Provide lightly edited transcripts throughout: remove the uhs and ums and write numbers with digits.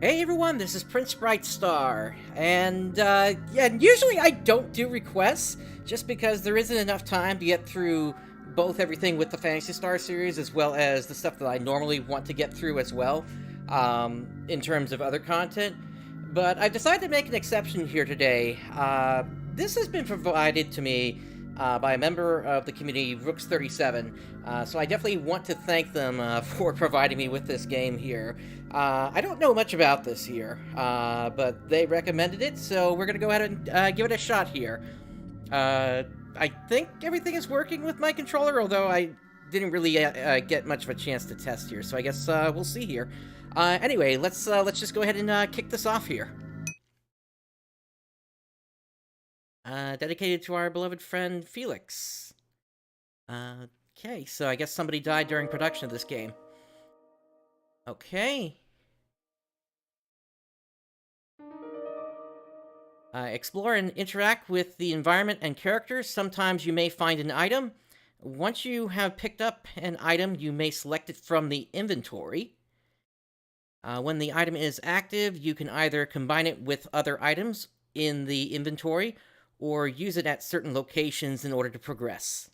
Hey everyone, this is PrinceBrightstar, and yeah, usually I don't do requests, just because there isn't enough time to get through both everything with the Fantasy Star series, as well as the stuff that I normally want to get through as well, in terms of other content, but I've decided to make an exception here today. This has been provided to me by a member of the community, Rooks37, so I definitely want to thank them for providing me with this game here. I don't know much about this here, but they recommended it, so we're gonna go ahead and give it a shot here. I think everything is working with my controller, although I didn't really get much of a chance to test here, so I guess we'll see here. Anyway, let's just go ahead and kick this off here. Dedicated to our beloved friend Felix. Okay, so I guess somebody died during production of this game. Okay. Explore and interact with the environment and characters. Sometimes you may find an item. Once you have picked up an item, you may select it from the inventory. When the item is active, you can either combine it with other items in the inventory, or use it at certain locations in order to progress.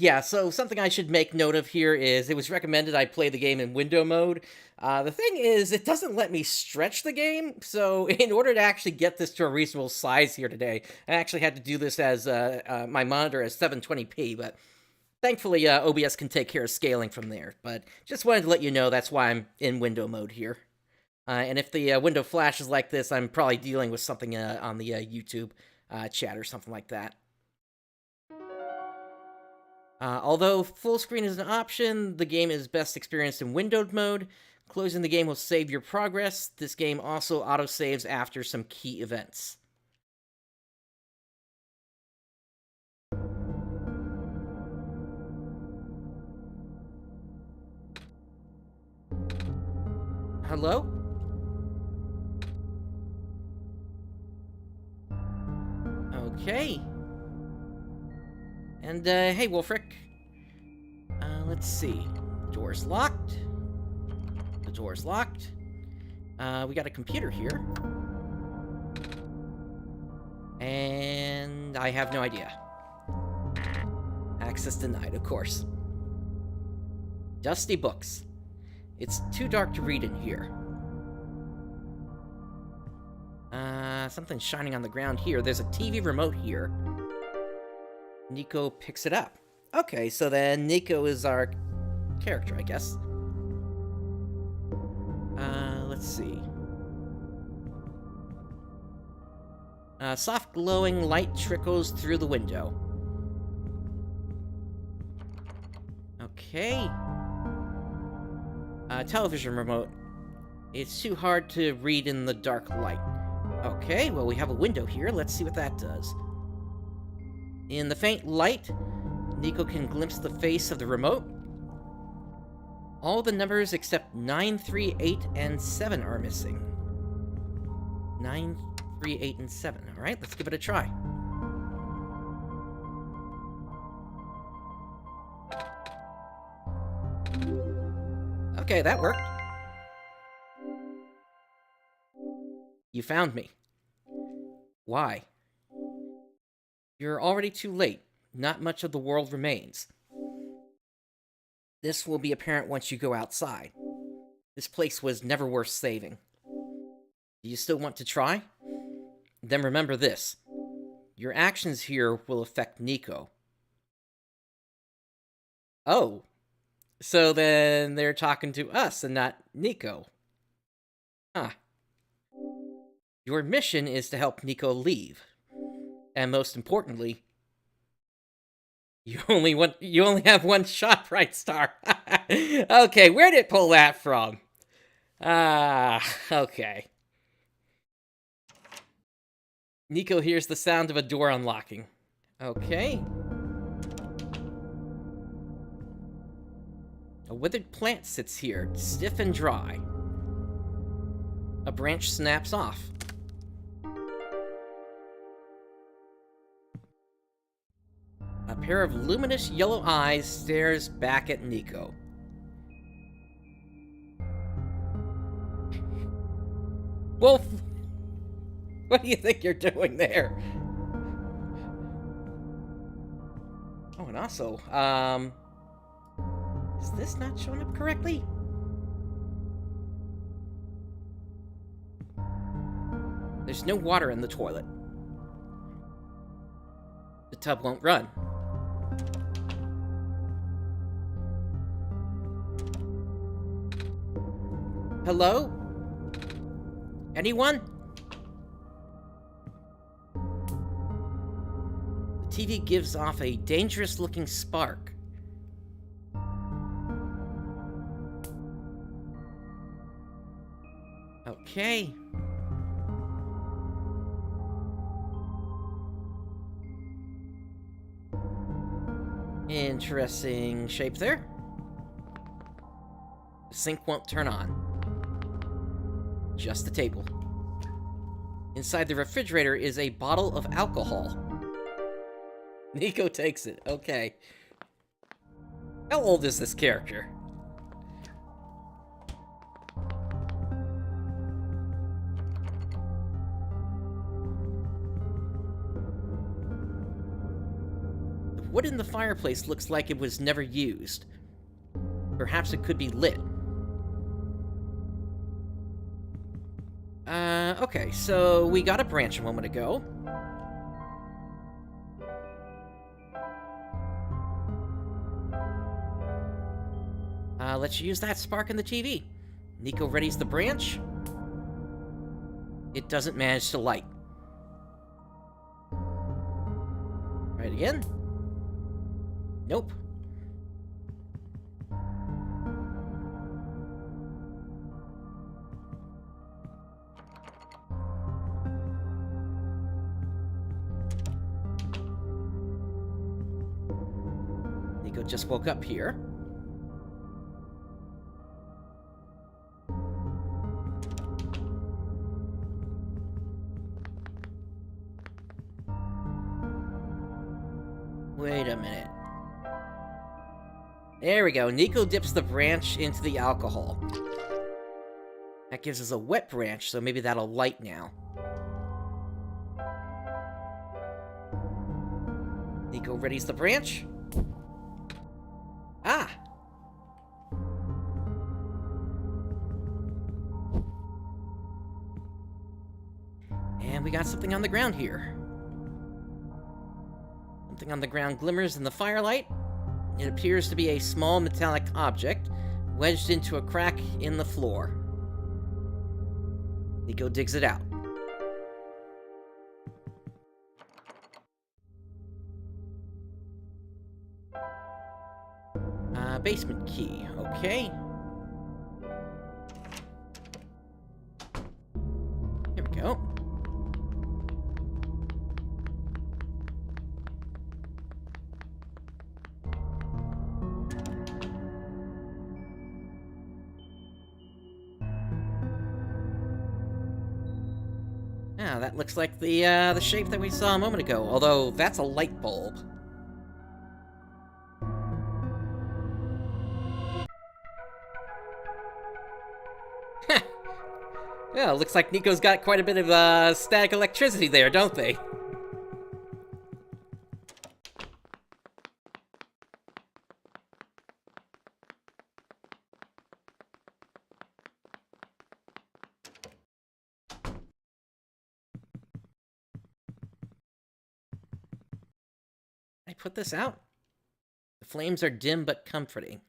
Yeah, so something I should make note of here is it was recommended I play the game in window mode. The thing is, it doesn't let me stretch the game, so in order to actually get this to a reasonable size here today, I actually had to do this as my monitor as 720p, but thankfully OBS can take care of scaling from there. But just wanted to let you know that's why I'm in window mode here. And if the window flashes like this, I'm probably dealing with something on the YouTube chat or something like that. Although full screen is an option, the game is best experienced in windowed mode. Closing the game will save your progress. This game also autosaves after some key events. Hello? Okay. And, hey, Wolfric. Let's see. Door's locked. The door's locked. We got a computer here. And I have no idea. Access denied, of course. Dusty books. It's too dark to read in here. Something's shining on the ground here. There's a TV remote here. Nico picks it up. Okay, so then Nico is our character, I guess. Let's see. Soft glowing light trickles through the window. Okay. Television remote. It's too hard to read in the dark light. Okay, well, we have a window here. Let's see what that does. In the faint light, Nico can glimpse the face of the remote. All the numbers except 9, 3, 8, and 7 are missing. 9, 3, 8, and 7. Alright, let's give it a try. Okay, that worked. You found me. Why? You're already too late. Not much of the world remains. This will be apparent once you go outside. This place was never worth saving. Do you still want to try? Then remember this. Your actions here will affect Nico. Oh. So then they're talking to us and not Nico. Huh. Your mission is to help Nico leave. And most importantly, you only have one shot, Brightstar. Okay, where did it pull that from? Okay. Nico hears the sound of a door unlocking. Okay. A withered plant sits here, stiff and dry. A branch snaps off. A pair of luminous yellow eyes stares back at Nico. Wolf, what do you think you're doing there? Oh, and also, is this not showing up correctly? There's no water in the toilet. The tub won't run. Hello? Anyone? The TV gives off a dangerous-looking spark. Okay. Interesting shape there. The sink won't turn on. Just the table. Inside the refrigerator is a bottle of alcohol. Nico takes it. Okay. How old is this character? The wood in the fireplace looks like it was never used. Perhaps it could be lit. Okay, so we got a branch a moment ago. Let's use that spark in the TV. Nico readies the branch. It doesn't manage to light. Try it again. Nope. Nico just woke up here. Wait a minute. There we go. Nico dips the branch into the alcohol. That gives us a wet branch, so maybe that'll light now. Nico readies the branch. Ah! And we got something on the ground here. Something on the ground glimmers in the firelight. It appears to be a small metallic object wedged into a crack in the floor. Nico digs it out. Basement key. Okay. Here we go. Ah, that looks like the shape that we saw a moment ago, although that's a light bulb. Yeah, looks like Nico's got quite a bit of static electricity there, don't they? I put this out. The flames are dim but comforting.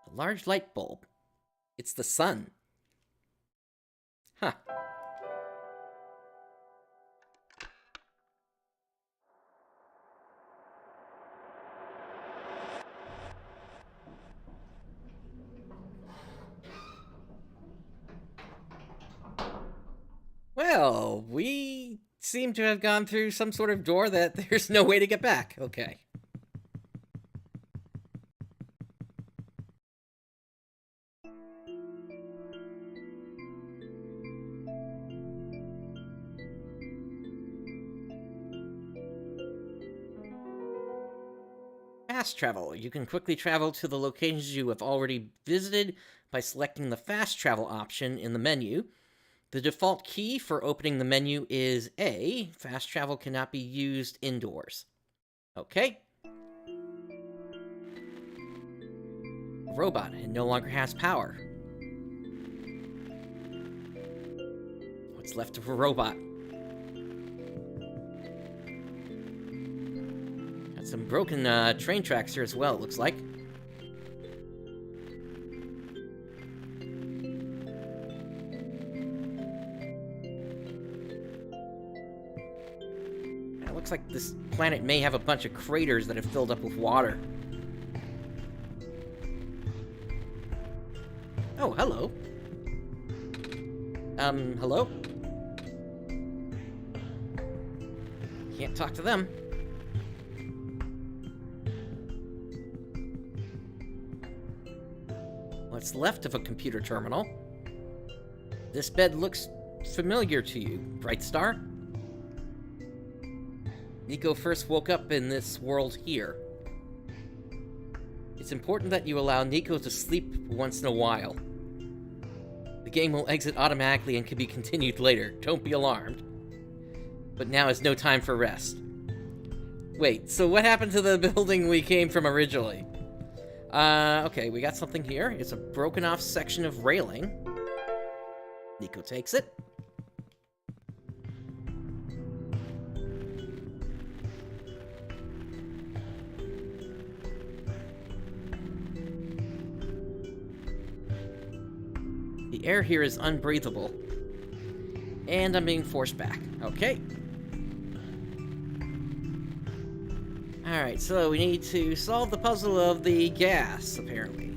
A large light bulb. It's the sun. Huh. Well, we seem to have gone through some sort of door that there's no way to get back. Okay. fast travel. You can quickly travel to the locations you have already visited by selecting the fast travel option in the menu. The default key for opening the menu is A. Fast travel cannot be used indoors. Okay. Robot, it no longer has power. What's left of a robot? Got some broken train tracks here as well, it looks like. It looks like this planet may have a bunch of craters that have filled up with water. Oh, hello. Hello? Can't talk to them. What's left of a computer terminal? This bed looks familiar to you, Brightstar. Nico first woke up in this world here. It's important that you allow Nico to sleep once in a while. The game will exit automatically and can be continued later. Don't be alarmed. But now is no time for rest. Wait, so what happened to the building we came from originally? Okay, we got something here. It's a broken off section of railing. Nico takes it. The air here is unbreathable. And I'm being forced back. Okay. Alright, so we need to solve the puzzle of the gas, apparently.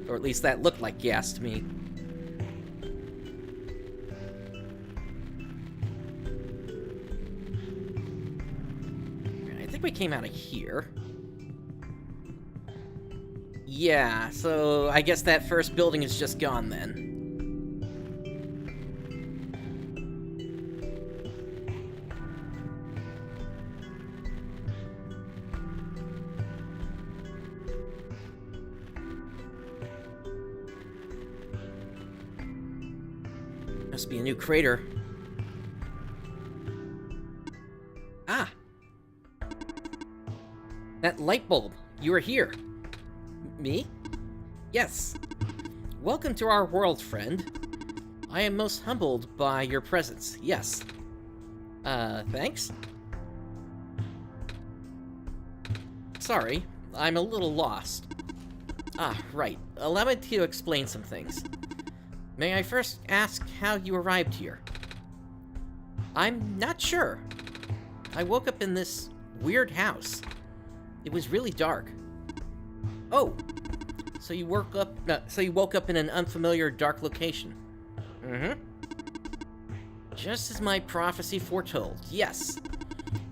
Or at least that looked like gas to me. I think we came out of here. Yeah, so I guess that first building is just gone then. Must be a new crater. Ah! That light bulb! You are here! Me? Yes. Welcome to our world, friend. I am most humbled by your presence. Yes. Thanks? Sorry, I'm a little lost. Ah, right. Allow me to explain some things. May I first ask how you arrived here? I'm not sure. I woke up in this weird house. It was really dark. Oh, so you woke up in an unfamiliar, dark location. Mm-hmm. Just as my prophecy foretold. Yes,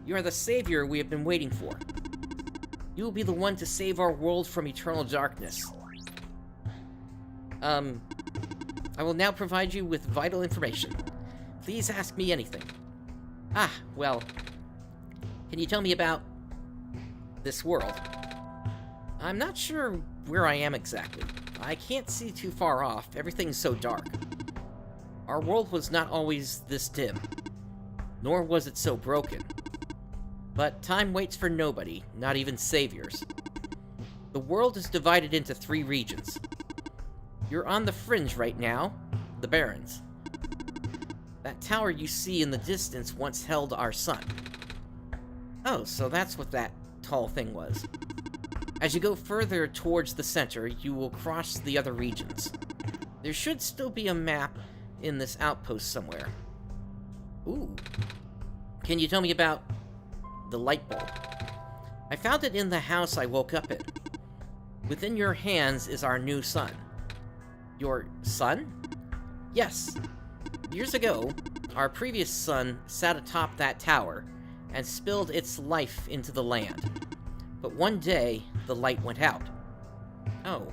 you are the savior we have been waiting for. You will be the one to save our world from eternal darkness. I will now provide you with vital information. Please ask me anything. Ah, well, can you tell me about this world? I'm not sure where I am exactly. I can't see too far off. Everything's so dark. Our world was not always this dim, nor was it so broken. But time waits for nobody, not even saviors. The world is divided into 3 regions. You're on the fringe right now, the Barrens. That tower you see in the distance once held our sun. Oh, so that's what that tall thing was. As you go further towards the center, you will cross the other regions. There should still be a map in this outpost somewhere. Ooh. Can you tell me about the light bulb? I found it in the house I woke up in. Within your hands is our new sun. Your son? Yes. Years ago, our previous sun sat atop that tower and spilled its life into the land. But one day, the light went out. Oh.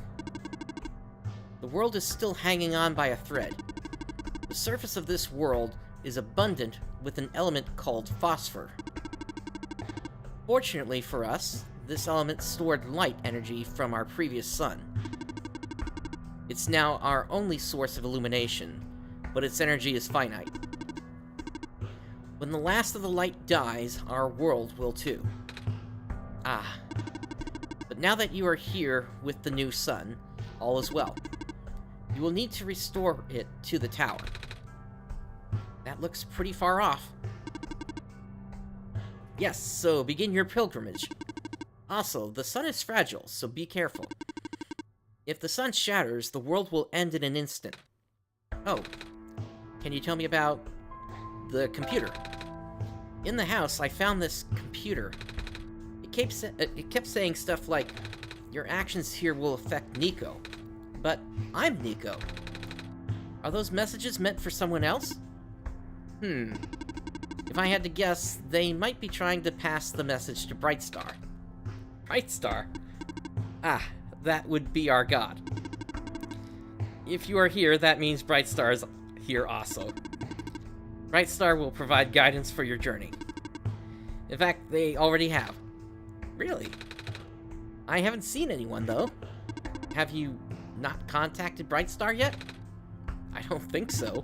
The world is still hanging on by a thread. The surface of this world is abundant with an element called phosphor. Fortunately for us, this element stored light energy from our previous sun. It's now our only source of illumination, but its energy is finite. When the last of the light dies, our world will too. Ah. But now that you are here with the new sun, all is well. You will need to restore it to the tower. That looks pretty far off. Yes, so begin your pilgrimage. Also, the sun is fragile, so be careful. If the sun shatters, the world will end in an instant. Oh, can you tell me about the computer? In the house, I found this computer. It kept saying stuff like, your actions here will affect Nico. But I'm Nico. Are those messages meant for someone else? If I had to guess, they might be trying to pass the message to Brightstar. Brightstar? Ah, that would be our god. If you are here, that means Brightstar is here also. Brightstar will provide guidance for your journey. In fact, they already have. Really? I haven't seen anyone, though. Have you not contacted Brightstar yet? I don't think so.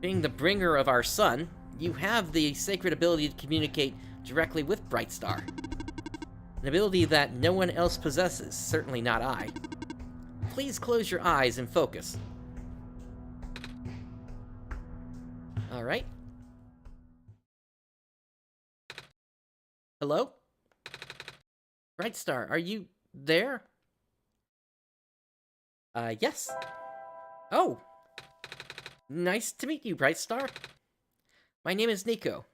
Being the bringer of our sun, you have the sacred ability to communicate directly with Brightstar. An ability that no one else possesses, certainly not I. Please close your eyes and focus. Alright. Hello? Brightstar, are you there? Yes. Oh! Nice to meet you, Brightstar. My name is Nico.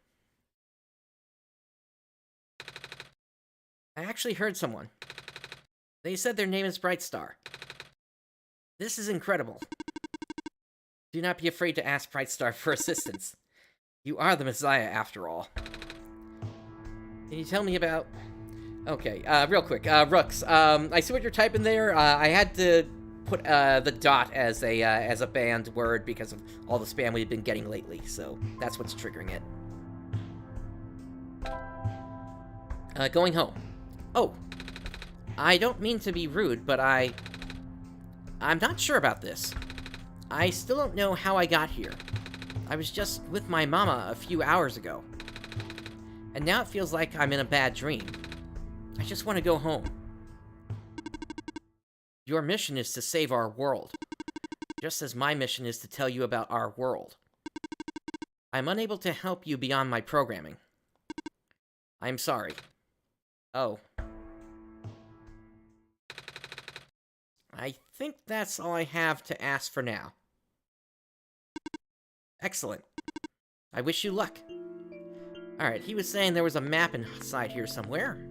I actually heard someone. They said their name is Brightstar. This is incredible. Do not be afraid to ask Brightstar for assistance. You are the Messiah, after all. Can you tell me about... Okay, real quick, Rooks, I see what you're typing there. I had to put, the dot as a banned word because of all the spam we've been getting lately, so that's what's triggering it. Going home. Oh. I don't mean to be rude, but I'm not sure about this. I still don't know how I got here. I was just with my mama a few hours ago. And now it feels like I'm in a bad dream. I just want to go home. Your mission is to save our world, just as my mission is to tell you about our world. I'm unable to help you beyond my programming. I'm sorry. Oh. I think that's all I have to ask for now. Excellent. I wish you luck. Alright, he was saying there was a map inside here somewhere.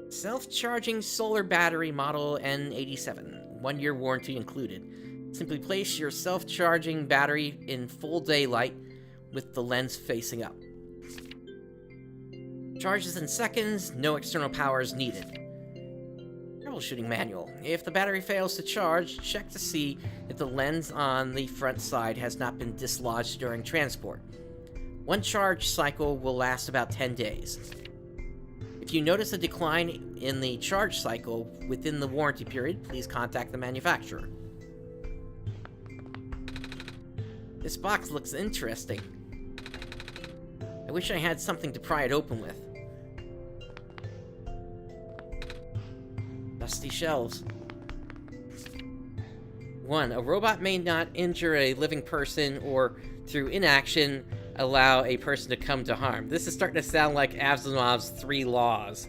Self-charging solar battery model N87. 1-year warranty included. Simply place your self-charging battery in full daylight with the lens facing up. Charges in seconds, no external power is needed. Troubleshooting manual. If the battery fails to charge, check to see if the lens on the front side has not been dislodged during transport. One charge cycle will last about 10 days. If you notice a decline in the charge cycle within the warranty period, please contact the manufacturer. This box looks interesting. I wish I had something to pry it open with. Dusty shelves. 1. A robot may not injure a living person or, through inaction, allow a person to come to harm. This is starting to sound like Asimov's 3 laws.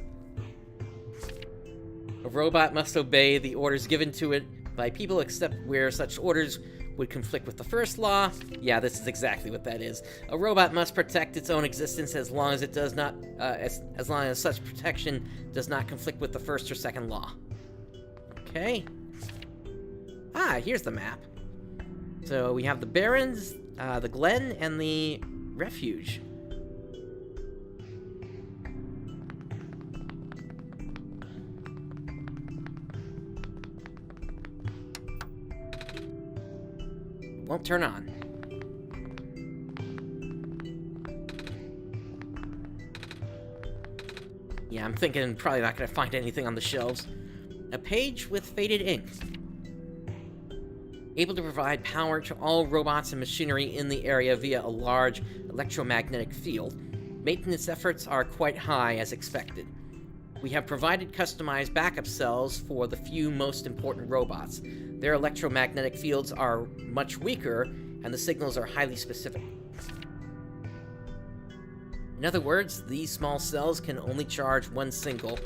A robot must obey the orders given to it by people except where such orders would conflict with the first law. Yeah, this is exactly what that is. A robot must protect its own existence as long as it does not, as long as such protection does not conflict with the first or second law. Okay. Ah, here's the map. So we have the Barrens, the Glen, and the Refuge. won't turn on. Yeah, I'm thinking probably not gonna find anything on the shelves. A page with faded ink. Able to provide power to all robots and machinery in the area via a large electromagnetic field. Maintenance efforts are quite high as expected. We have provided customized backup cells for the few most important robots. Their electromagnetic fields are much weaker, and the signals are highly specific. In other words, these small cells can only charge one single.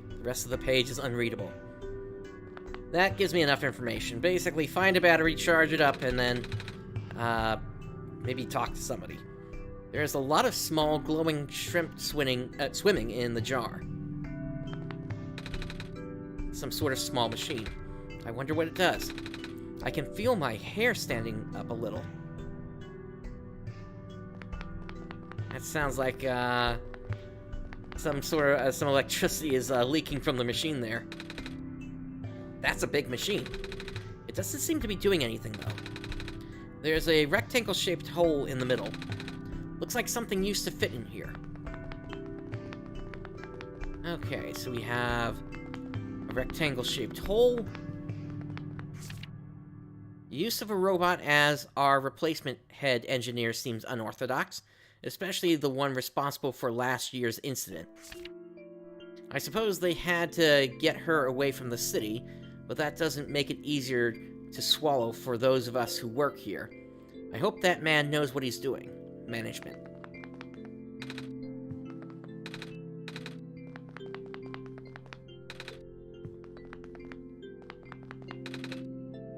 The rest of the page is unreadable. That gives me enough information. Basically, find a battery, charge it up, and then, maybe talk to somebody. There's a lot of small glowing shrimp swimming in the jar. Some sort of small machine. I wonder what it does. I can feel my hair standing up a little. That sounds like, some electricity is leaking from the machine there. That's a big machine. It doesn't seem to be doing anything, though. There's a rectangle-shaped hole in the middle. Looks like something used to fit in here. Okay, so we have a rectangle-shaped hole. Use of a robot as our replacement head engineer seems unorthodox, especially the one responsible for last year's incident. I suppose they had to get her away from the city, but that doesn't make it easier to swallow for those of us who work here. I hope that man knows what he's doing. Management.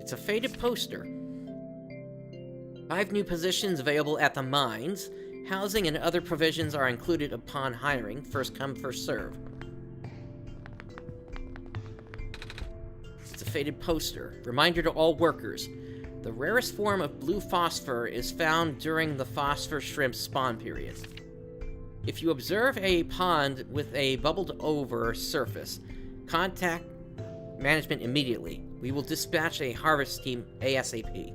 It's a faded poster. 5 new positions available at the mines. Housing and other provisions are included upon hiring. First come, first serve. It's a faded poster. Reminder to all workers. The rarest form of blue phosphor is found during the phosphor shrimp spawn period. If you observe a pond with a bubbled over surface, contact management immediately. We will dispatch a harvest team ASAP.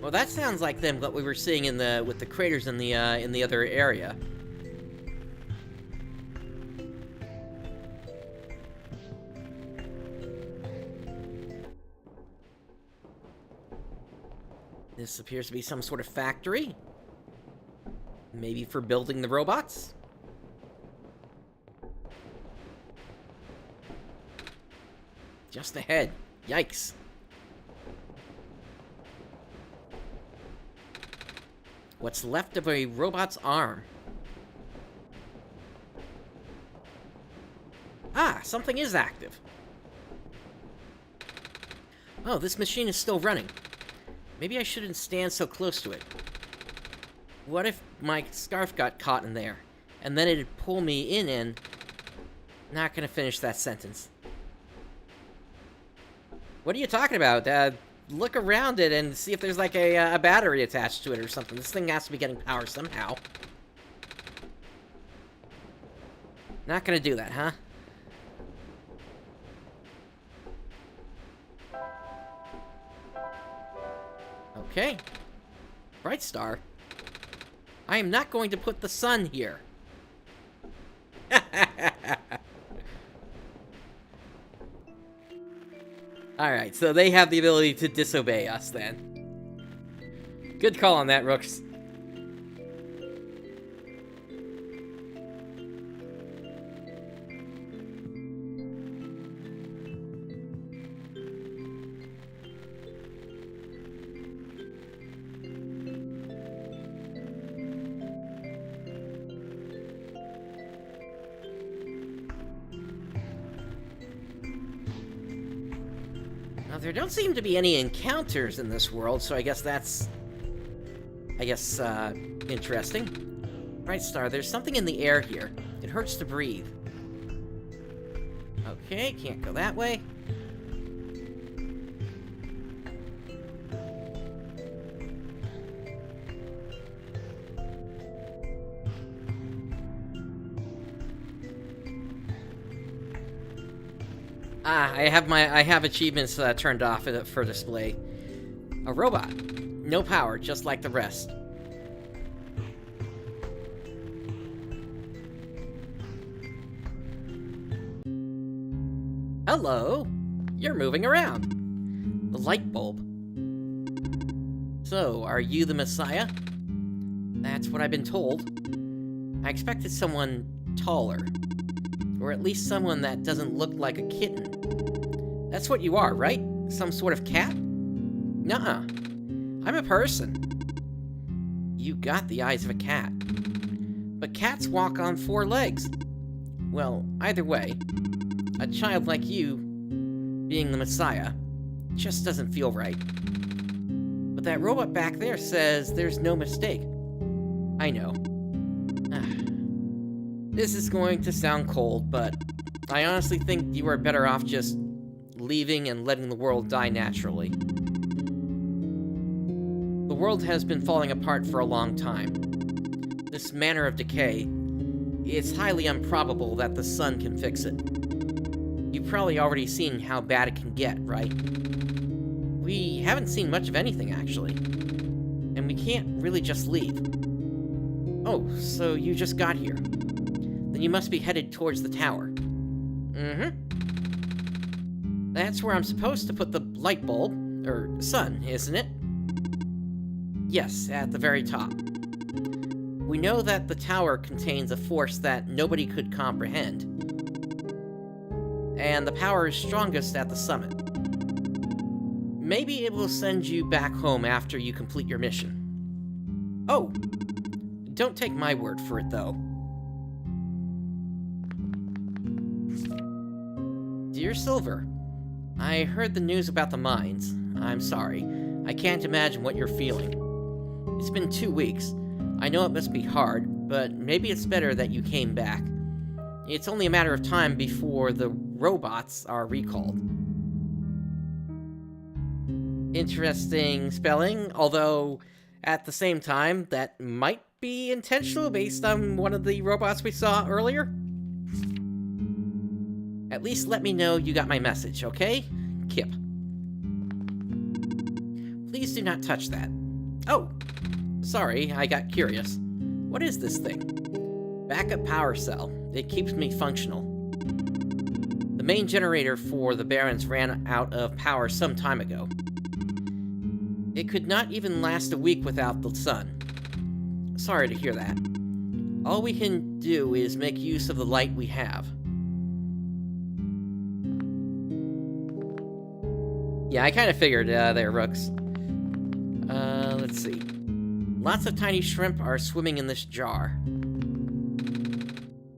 Well, that sounds like what we were seeing with the craters in the other area. This appears to be some sort of factory. Maybe for building the robots? Just ahead. Yikes. What's left of a robot's arm? Ah, something is active. Oh, this machine is still running. Maybe I shouldn't stand so close to it. What if my scarf got caught in there, and then it'd pull me in and... Not gonna finish that sentence. What are you talking about? Look around it and see if there's like a battery attached to it or something. This thing has to be getting power somehow. Not gonna do that, huh? Okay. Brightstar. I am not going to put the sun here. Alright, so they have the ability to disobey us, then. Good call on that, Rooks. There don't seem to be any encounters in this world, so I guess that's... interesting. Brightstar, there's something in the air here. It hurts to breathe. Okay, can't go that way. Ah, I have achievements turned off for display. A robot. No power, just like the rest. Hello. You're moving around. The light bulb. So, are you the Messiah? That's what I've been told. I expected someone taller. Or at least someone that doesn't look like a kitten. That's what you are, right? Some sort of cat? Nuh-uh. I'm a person. You got the eyes of a cat. But cats walk on 4 legs. Well, either way, a child like you, being the Messiah, just doesn't feel right. But that robot back there says there's no mistake. I know. This is going to sound cold, but I honestly think you are better off just leaving and letting the world die naturally. The world has been falling apart for a long time. This manner of decay, it's highly improbable that the sun can fix it. You've probably already seen how bad it can get, right? We haven't seen much of anything, actually. And we can't really just leave. Oh, so you just got here. Then you must be headed towards the tower. Mm-hmm. That's where I'm supposed to put the light bulb, or sun, isn't it? Yes, at the very top. We know that the tower contains a force that nobody could comprehend. And the power is strongest at the summit. Maybe it will send you back home after you complete your mission. Oh, don't take my word for it, though. Dear Silver, I heard the news about the mines. I'm sorry. I can't imagine what you're feeling. It's been 2 weeks. I know it must be hard, but maybe it's better that you came back. It's only a matter of time before the robots are recalled. Interesting spelling, although at the same time, that might be intentional based on one of the robots we saw earlier. At least let me know you got my message, okay? Kip. Please do not touch that. Oh, sorry, I got curious. What is this thing? Backup power cell. It keeps me functional. The main generator for the Barrens ran out of power some time ago. It could not even last a week without the sun. Sorry to hear that. All we can do is make use of the light we have. Yeah, I kind of figured there, Rooks. Let's see. Lots of tiny shrimp are swimming in this jar.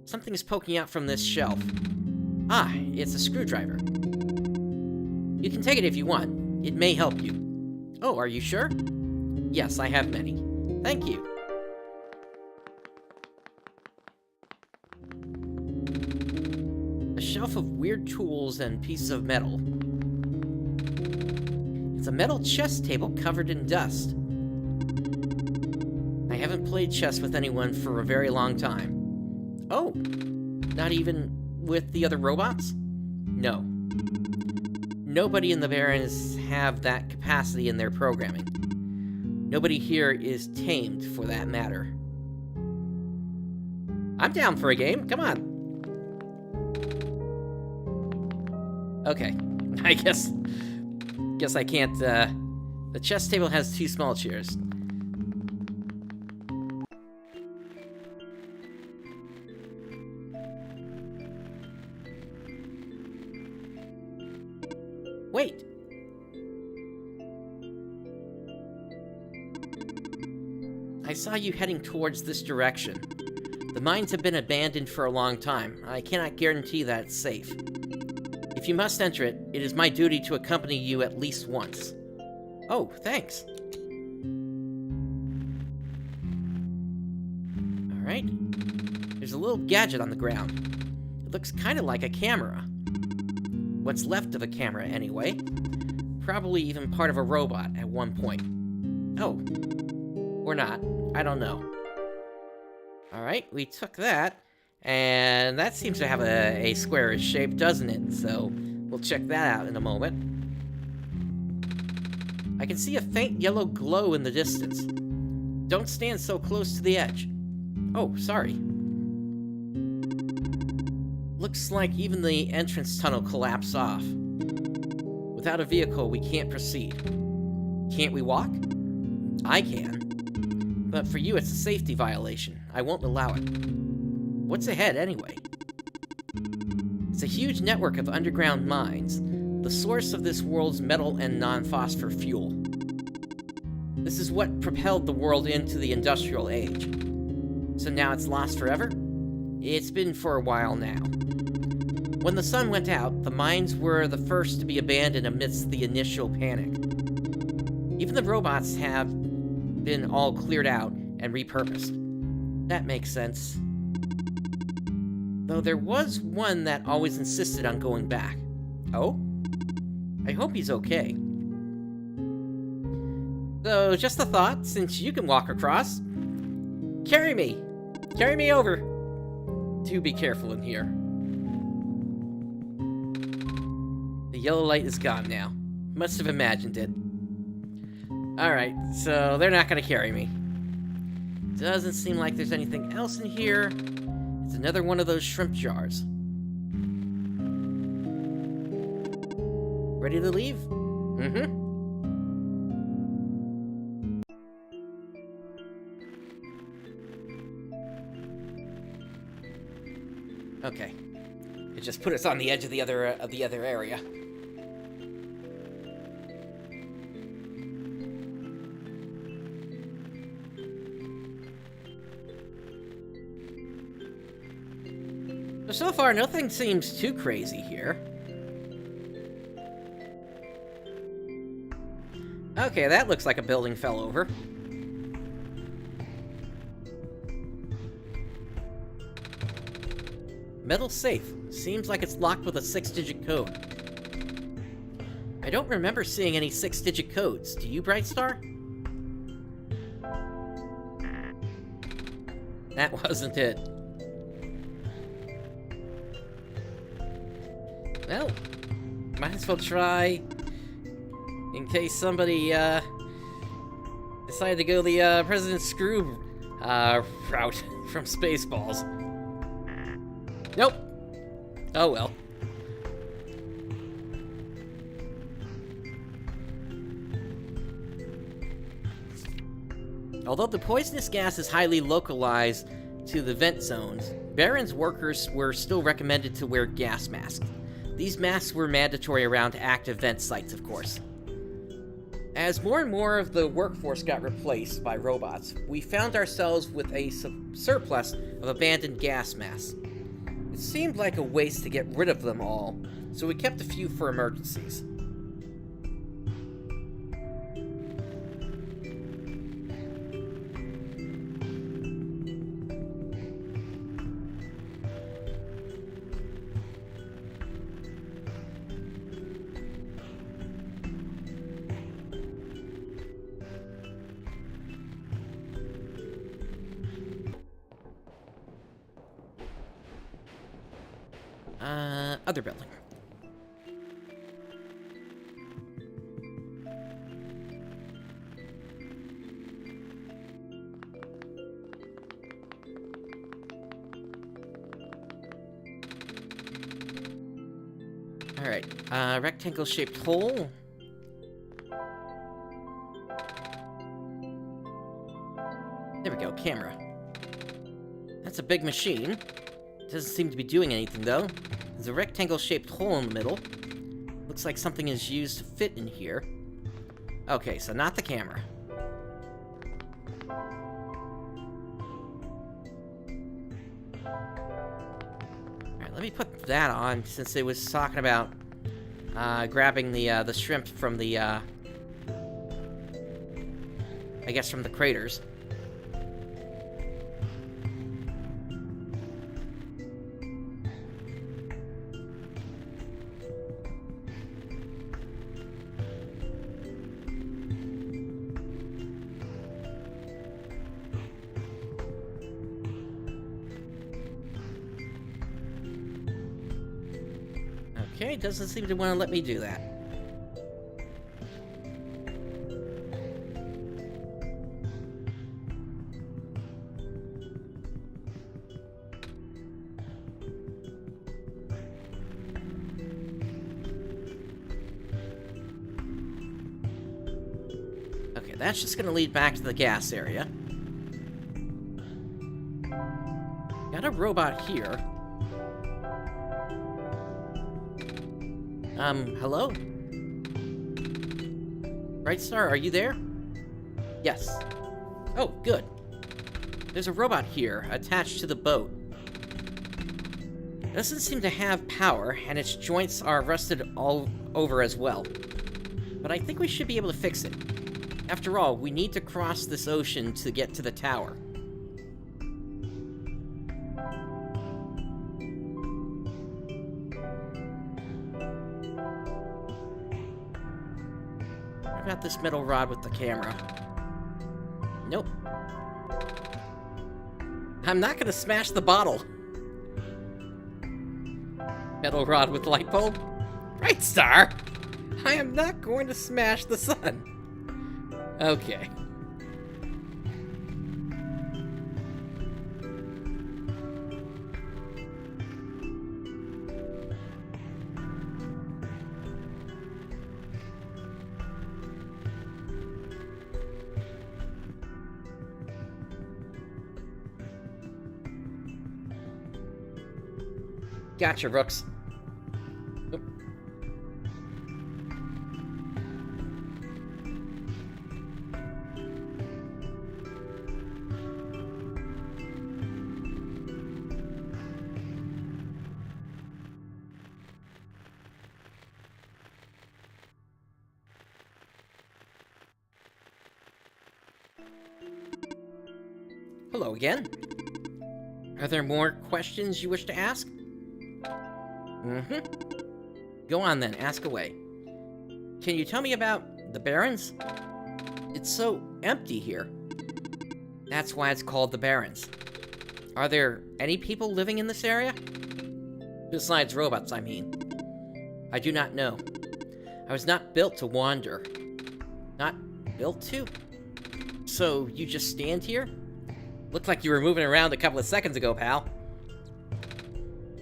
Something is poking out from this shelf. Ah, it's a screwdriver. You can take it if you want. It may help you. Oh, are you sure? Yes, I have many. Thank you. A shelf of weird tools and pieces of metal. It's a metal chess table covered in dust. I haven't played chess with anyone for a very long time. Oh, not even with the other robots? No. Nobody in the Barrens have that capacity in their programming. Nobody here is tamed, for that matter. I'm down for a game, come on. Okay, I guess I can't, the chess table has 2 small chairs. Wait! I saw you heading towards this direction. The mines have been abandoned for a long time. I cannot guarantee that it's safe. If you must enter it, it is my duty to accompany you at least once. Oh, thanks. Alright. There's a little gadget on the ground. It looks kind of like a camera. What's left of a camera, anyway. Probably even part of a robot at one point. Oh. Or not. I don't know. Alright, we took that. And that seems to have a squarish shape, doesn't it? So, We'll check that out in a moment. I can see a faint yellow glow in the distance. Don't stand so close to the edge. Oh, sorry. Looks like even the entrance tunnel collapsed off. Without a vehicle, we can't proceed. Can't we walk? I can. But for you, it's a safety violation. I won't allow it. What's ahead, anyway? It's a huge network of underground mines, the source of this world's metal and non-phosphor fuel. This is what propelled the world into the industrial age. So now it's lost forever? It's been for a while now. When the sun went out, the mines were the first to be abandoned amidst the initial panic. Even the robots have been all cleared out and repurposed. That makes sense. Though there was one that always insisted on going back. Oh? I hope he's okay. So, just a thought, since you can walk across. Carry me! Carry me over! Do be careful in here. The yellow light is gone now. Must have imagined it. Alright, so they're not gonna carry me. Doesn't seem like there's anything else in here. It's another one of those shrimp jars. Ready to leave? Mm-hmm. Okay. It just put us on the edge of the other area. So far, nothing seems too crazy here. Okay, that looks like a building fell over. Metal safe. Seems like it's locked with a 6-digit code. I don't remember seeing any 6-digit codes. Do you, Brightstar? That wasn't it. Well, might as well try, in case somebody, decided to go the, President Screw, route from Spaceballs. Nope. Oh well. Although the poisonous gas is highly localized to the vent zones, Baron's workers were still recommended to wear gas masks. These masks were mandatory around active vent sites, of course. As more and more of the workforce got replaced by robots, we found ourselves with a surplus of abandoned gas masks. It seemed like a waste to get rid of them all, so we kept a few for emergencies. Other building. Alright, rectangle-shaped hole. There we go, camera. That's a big machine. Doesn't seem to be doing anything, though. There's a rectangle-shaped hole in the middle. Looks like something is used to fit in here. Okay, so not the camera. Alright, let me put that on, since it was talking about grabbing the shrimp from the, I guess from the craters. Okay, doesn't seem to want to let me do that. Okay, that's just gonna lead back to the gas area. Got a robot here. Hello? Brightstar, are you there? Yes. Oh, good. There's a robot here, attached to the boat. It doesn't seem to have power, and its joints are rusted all over as well. But I think we should be able to fix it. After all, we need to cross this ocean to get to the tower. What about this metal rod with the camera? Nope. I'm not gonna smash the bottle. Metal rod with light bulb? Brightstar! I am not going to smash the sun. Okay. Gotcha, Rooks. Oop. Hello again. Are there more questions you wish to ask? Go on then, ask away. Can you tell me about the Barrens? It's so empty here. That's why it's called the Barrens. Are there any people living in this area? Besides robots, I mean. I do not know. I was not built to wander. Not built to? So, you just stand here? Looked like you were moving around a couple of seconds ago, pal.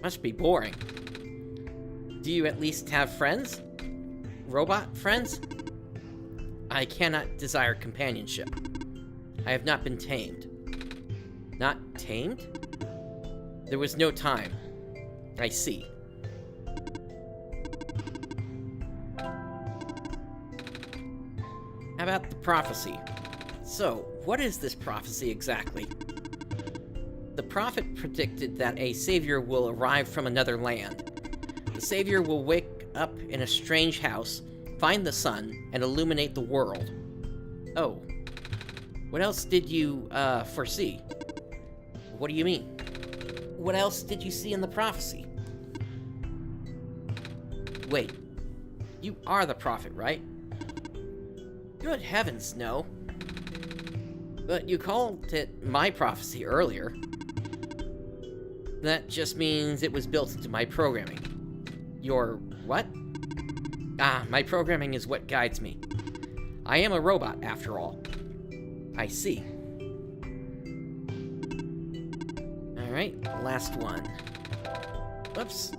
Must be boring. Do you at least have friends? Robot friends? I cannot desire companionship. I have not been tamed. Not tamed? There was no time. I see. How about the prophecy? So, what is this prophecy exactly? The prophet predicted that a savior will arrive from another land. The savior will wake up in a strange house, find the sun, and illuminate the world. Oh. What else did you, foresee? What do you mean? What else did you see in the prophecy? Wait. You are the prophet, right? Good heavens, no. But you called it my prophecy earlier. That just means it was built into my programming. Your what? Ah, my programming is what guides me. I am a robot, after all. I see. Alright, last one. Whoops.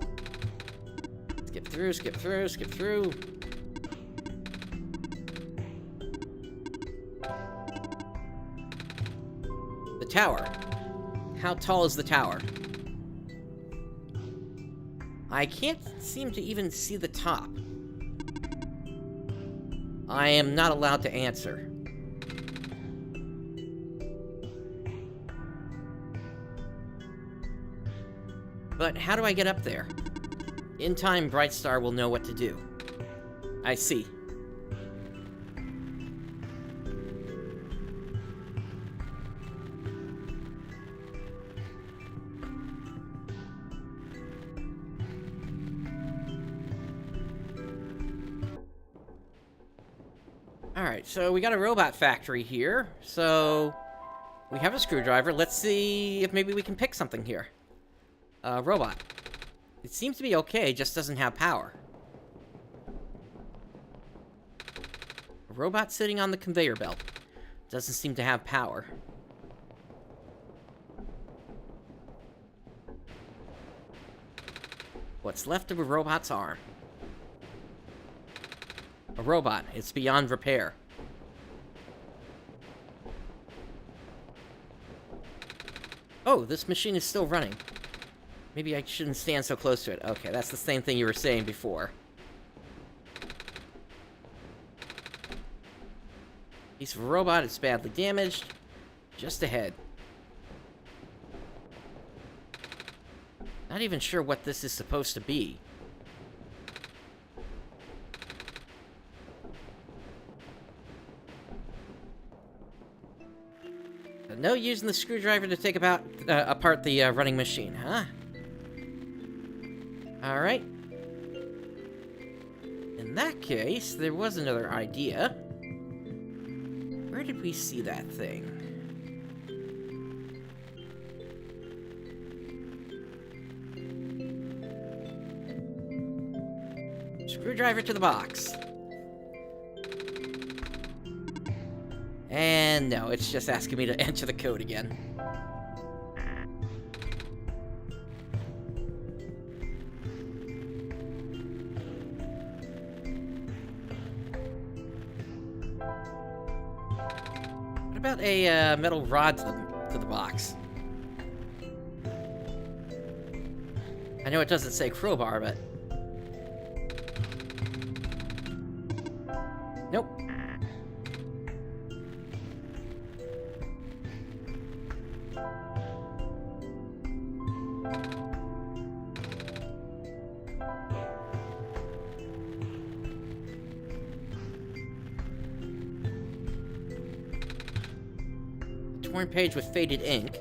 Skip through, skip through, skip through. The tower. How tall is the tower? I can't seem to even see the top. I am not allowed to answer. But how do I get up there? In time, Brightstar will know what to do. I see. Alright, so we got a robot factory here. So, we have a screwdriver. Let's see if maybe we can pick something here. Robot. It seems to be okay, just doesn't have power. A robot sitting on the conveyor belt. Doesn't seem to have power. What's left of a robot's arm? A robot. It's beyond repair. Oh, this machine is still running. Maybe I shouldn't stand so close to it. Okay, that's the same thing you were saying before. Piece of a robot, it's badly damaged. Just ahead. Not even sure what this is supposed to be. No using the screwdriver to take apart the running machine, huh? Alright. In that case, there was another idea. Where did we see that thing? Screwdriver to the box. And no, it's just asking me to enter the code again. What about a metal rod to the box? I know it doesn't say crowbar, but... Nope. Torn page with faded ink.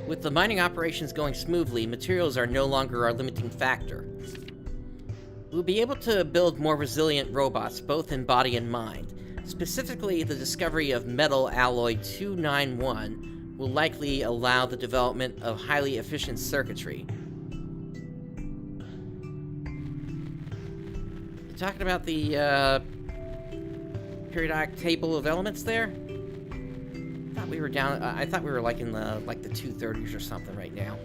With the mining operations going smoothly, materials are no longer our limiting factor. We'll be able to build more resilient robots, both in body and mind. Specifically, the discovery of metal alloy 291 will likely allow the development of highly efficient circuitry. You talking about the periodic table of elements there? I thought we were down. I thought we were like in the 230s or something right now.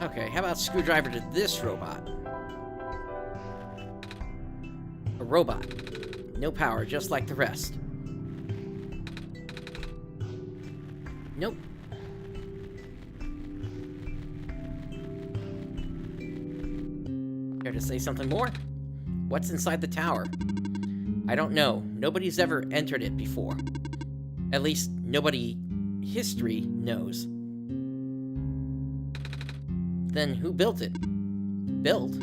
Okay, how about screwdriver to this robot? A robot. No power, just like the rest. Nope. Care to say something more? What's inside the tower? I don't know. Nobody's ever entered it before. At least, nobody history knows. Then who built it? Built?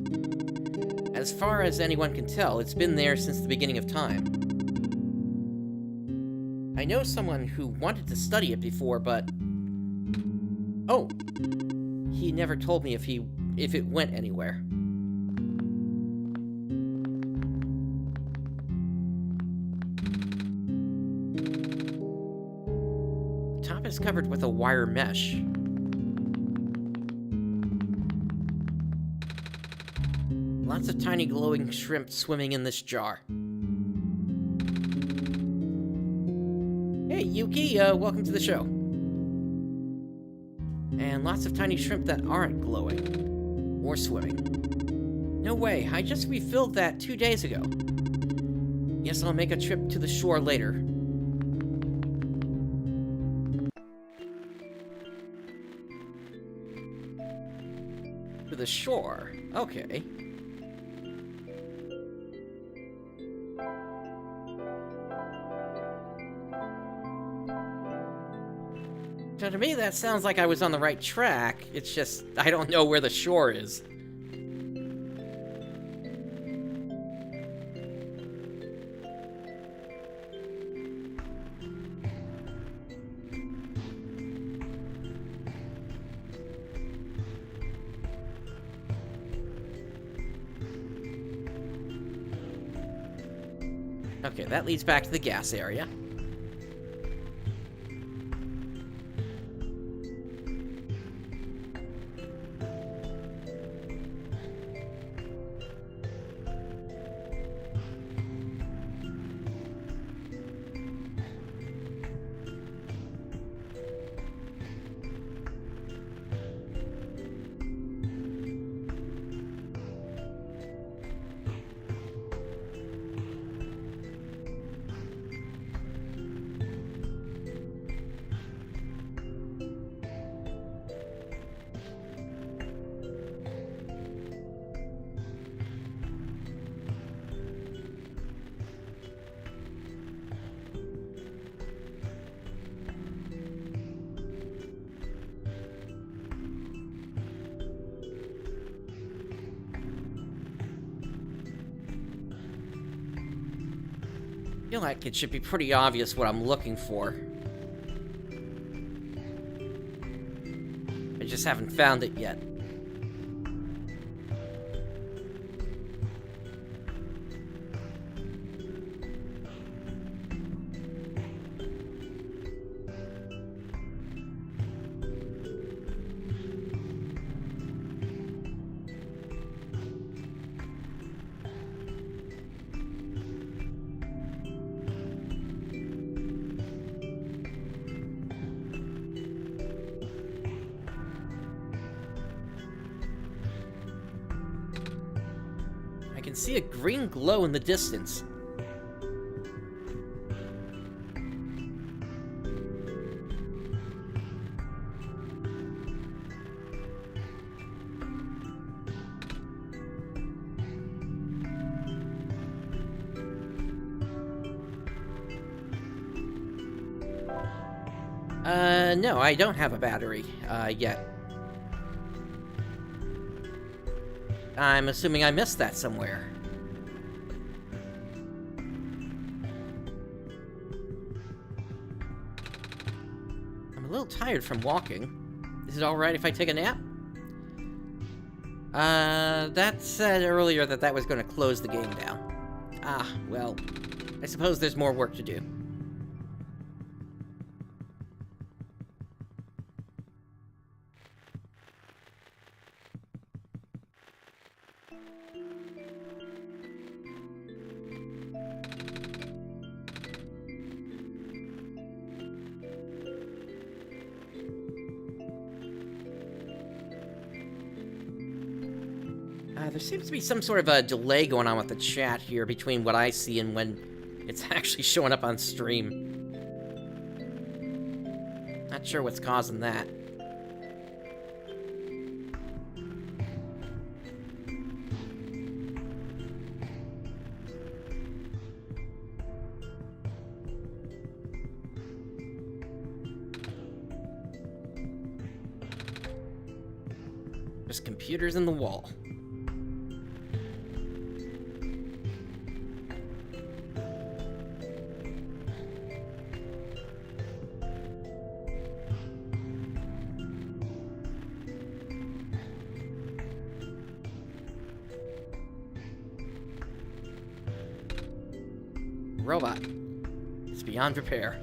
As far as anyone can tell, it's been there since the beginning of time. I know someone who wanted to study it before, but... Oh! He never told me if it went anywhere. The top is covered with a wire mesh. Lots of tiny glowing shrimp swimming in this jar. Hey, Yuki, welcome to the show. And lots of tiny shrimp that aren't glowing. Or swimming. No way, I just refilled that 2 days ago. Guess I'll make a trip to the shore later. To the shore? Okay. So to me, that sounds like I was on the right track. It's just, I don't know where the shore is. Okay, that leads back to the gas area. I feel like it should be pretty obvious what I'm looking for. I just haven't found it yet. I can see a green glow in the distance. No, I don't have a battery, yet. I'm assuming I missed that somewhere. I'm a little tired from walking. Is it alright if I take a nap? That said earlier that was going to close the game down. Ah, well, I suppose there's more work to do. There seems to be some sort of a delay going on with the chat here between what I see and when it's actually showing up on stream. Not sure what's causing that. Just computers in the wall. Robot. It's beyond repair.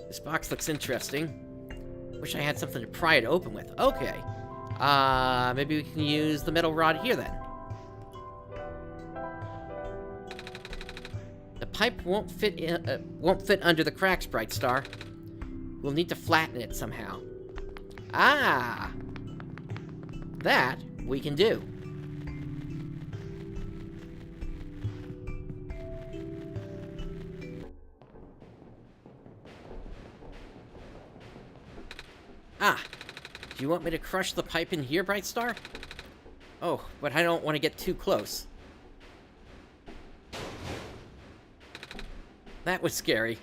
This box looks interesting. Wish I had something to pry it open with. Okay. Maybe we can use the metal rod here then. The pipe won't fit under the cracks, Brightstar. We'll need to flatten it somehow. Ah! That we can do. Ah! Do you want me to crush the pipe in here, Brightstar? Oh, but I don't want to get too close. That was scary.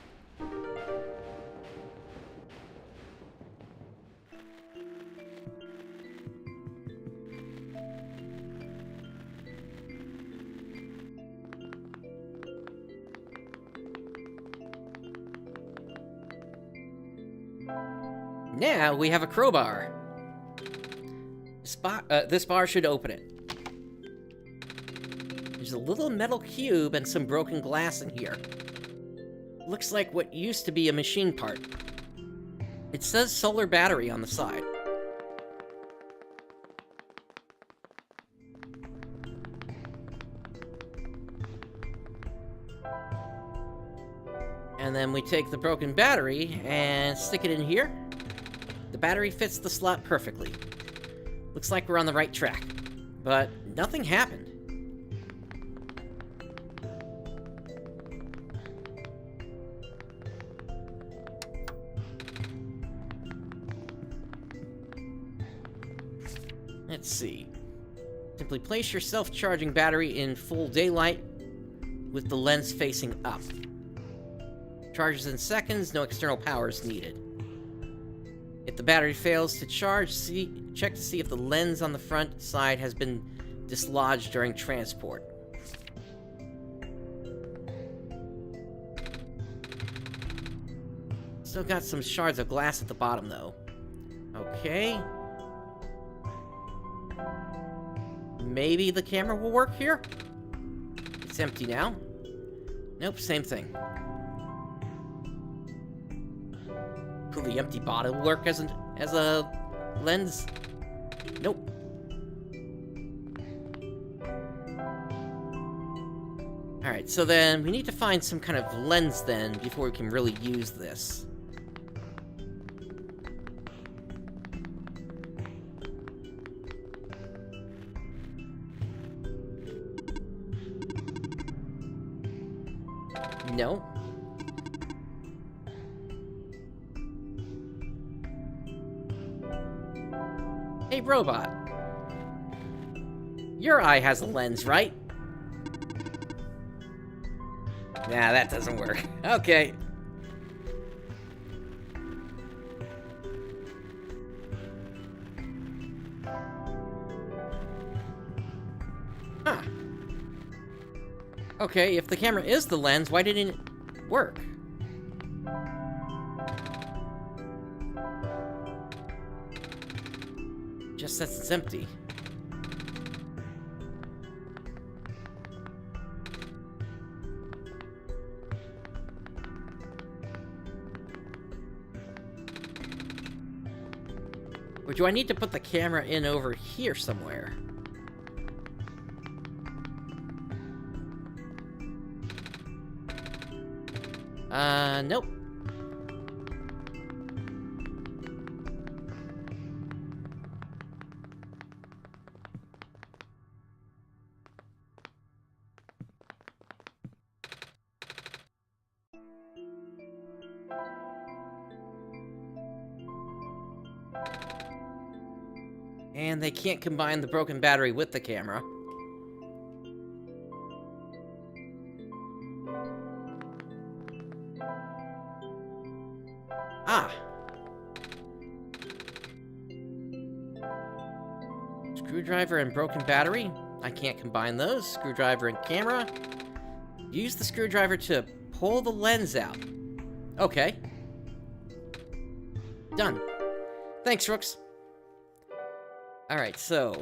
Now we have a crowbar. This bar should open it. There's a little metal cube and some broken glass in here. Looks like what used to be a machine part. It says solar battery on the side. And then we take the broken battery and stick it in here. The battery fits the slot perfectly. Looks like we're on the right track. But nothing happened. Let's see. Simply place your self-charging battery in full daylight with the lens facing up. Charges in seconds, no external power is needed. If the battery fails to charge, check to see if the lens on the front side has been dislodged during transport. Still got some shards of glass at the bottom, though. Okay. Maybe the camera will work here? It's empty now. Nope, same thing. Will the empty bottle work as a lens? Nope. Alright, so then we need to find some kind of lens then before we can really use this. No. Hey, robot. Your eye has a lens, right? Nah, that doesn't work. Okay. Huh. Okay, if the camera is the lens, why didn't it work? Just says it's empty. Or do I need to put the camera in over here somewhere? Nope. And they can't combine the broken battery with the camera. Ah! Screwdriver and broken battery? I can't combine those. Screwdriver and camera. Use the screwdriver to pull the lens out. Okay. Done. Thanks, Rooks. Alright, so...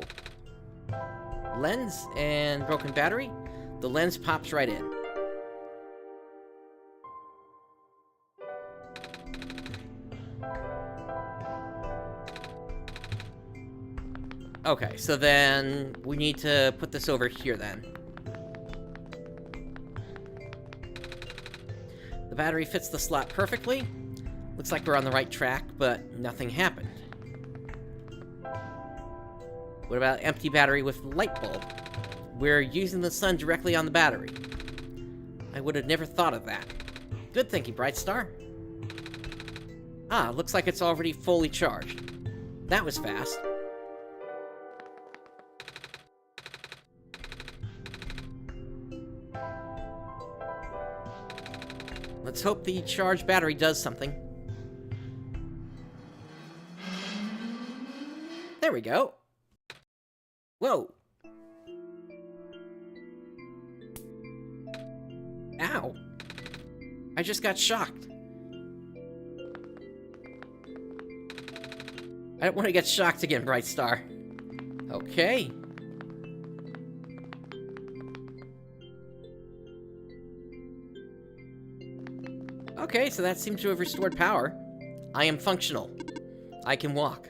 lens and broken battery. The lens pops right in. Okay, so then we need to put this over here then. The battery fits the slot perfectly. Looks like we're on the right track, but nothing happened. What about empty battery with light bulb? We're using the sun directly on the battery. I would have never thought of that. Good thinking, Brightstar. Ah, looks like it's already fully charged. That was fast. Let's hope the charged battery does something. There we go. Whoa. Ow. I just got shocked. I don't want to get shocked again, Brightstar. Okay. Okay, so that seems to have restored power. I am functional. I can walk.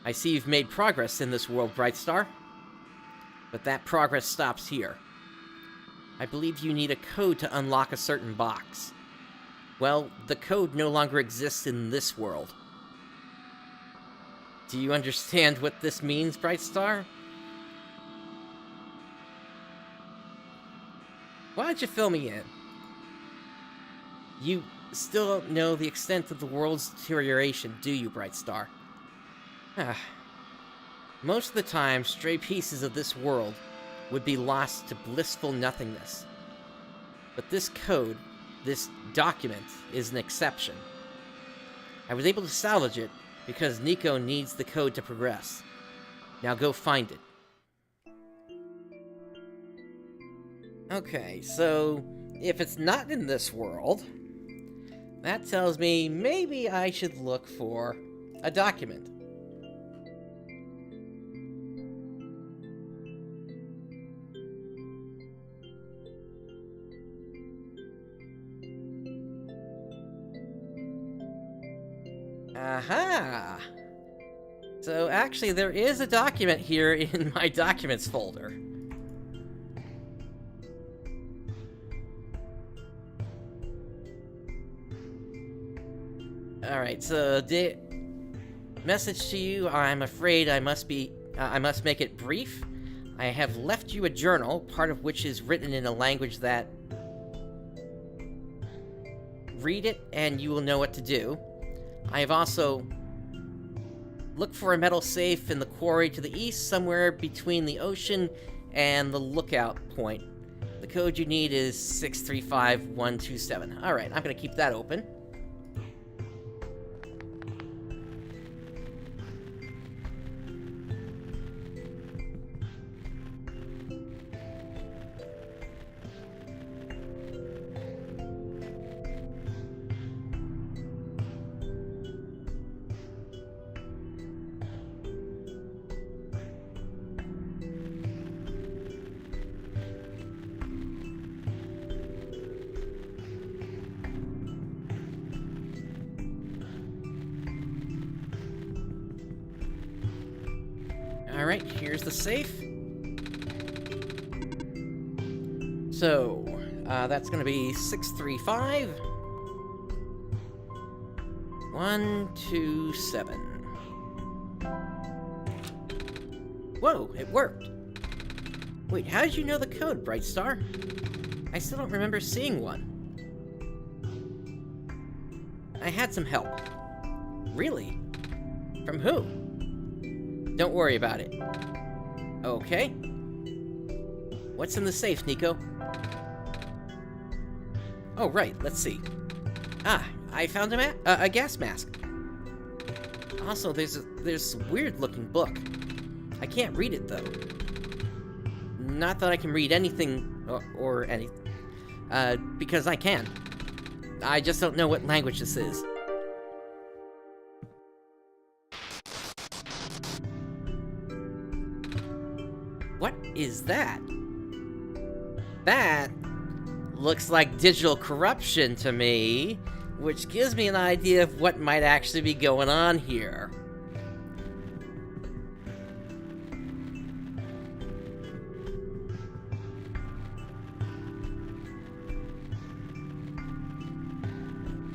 I see you've made progress in this world, Brightstar. But that progress stops here. I believe you need a code to unlock a certain box. Well, the code no longer exists in this world. Do you understand what this means, Brightstar? Why don't you fill me in? You still don't know the extent of the world's deterioration, do you, Brightstar? Most of the time, stray pieces of this world would be lost to blissful nothingness. But this code this document is an exception. I was able to salvage it because Nico needs the code to progress. Now go find it. Okay, so if it's not in this world, that tells me maybe I should look for a document. Aha! So actually there is a document here in my documents folder. Alright, so message to you, I'm afraid I must make it brief. I have left you a journal, part of which is written in a language that... Read it, and you will know what to do. I have also... Look for a metal safe in the quarry to the east, somewhere between the ocean and the lookout point. The code you need is 635127. Alright, I'm gonna keep that open. Alright, here's the safe. So, that's gonna be 635 127. Whoa, it worked. Wait, how did you know the code, Brightstar? I still don't remember seeing one. I had some help. Really? From who? Don't worry about it. Okay. What's in the safe, Nico? Oh, right, let's see. Ah, I found a gas mask. Also, there's this weird-looking book. I can't read it, though. Not that I can read anything, or anything. Because I can. I just don't know what language this is. What is that? That looks like digital corruption to me, which gives me an idea of what might actually be going on here.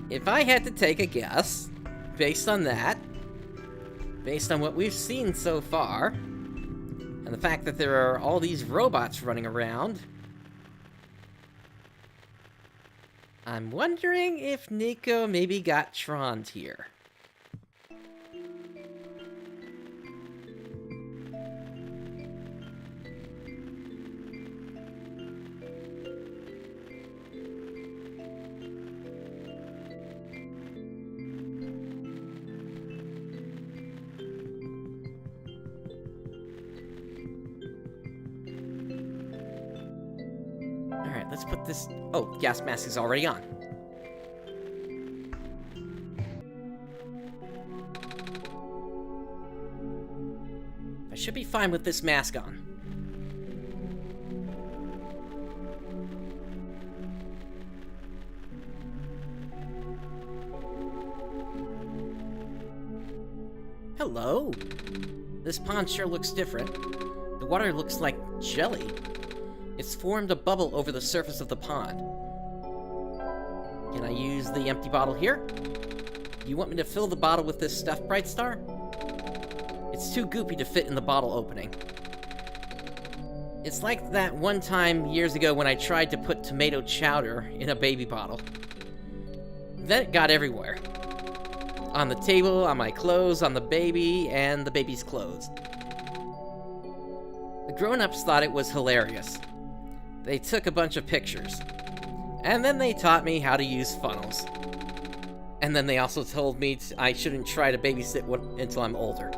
If I had to take a guess, based on that, based on what we've seen so far, and the fact that there are all these robots running around, I'm wondering if Nico maybe got Tron'd here. Alright, let's put this... Oh, gas mask is already on. I should be fine with this mask on. Hello? This pond sure looks different. The water looks like jelly. It's formed a bubble over the surface of the pond. Can I use the empty bottle here? You want me to fill the bottle with this stuff, Brightstar? It's too goopy to fit in the bottle opening. It's like that one time years ago when I tried to put tomato chowder in a baby bottle. Then it got everywhere. On the table, on my clothes, on the baby, and the baby's clothes. The grown-ups thought it was hilarious. They took a bunch of pictures. And then they taught me how to use funnels. And then they also told me I shouldn't try to babysit until I'm older.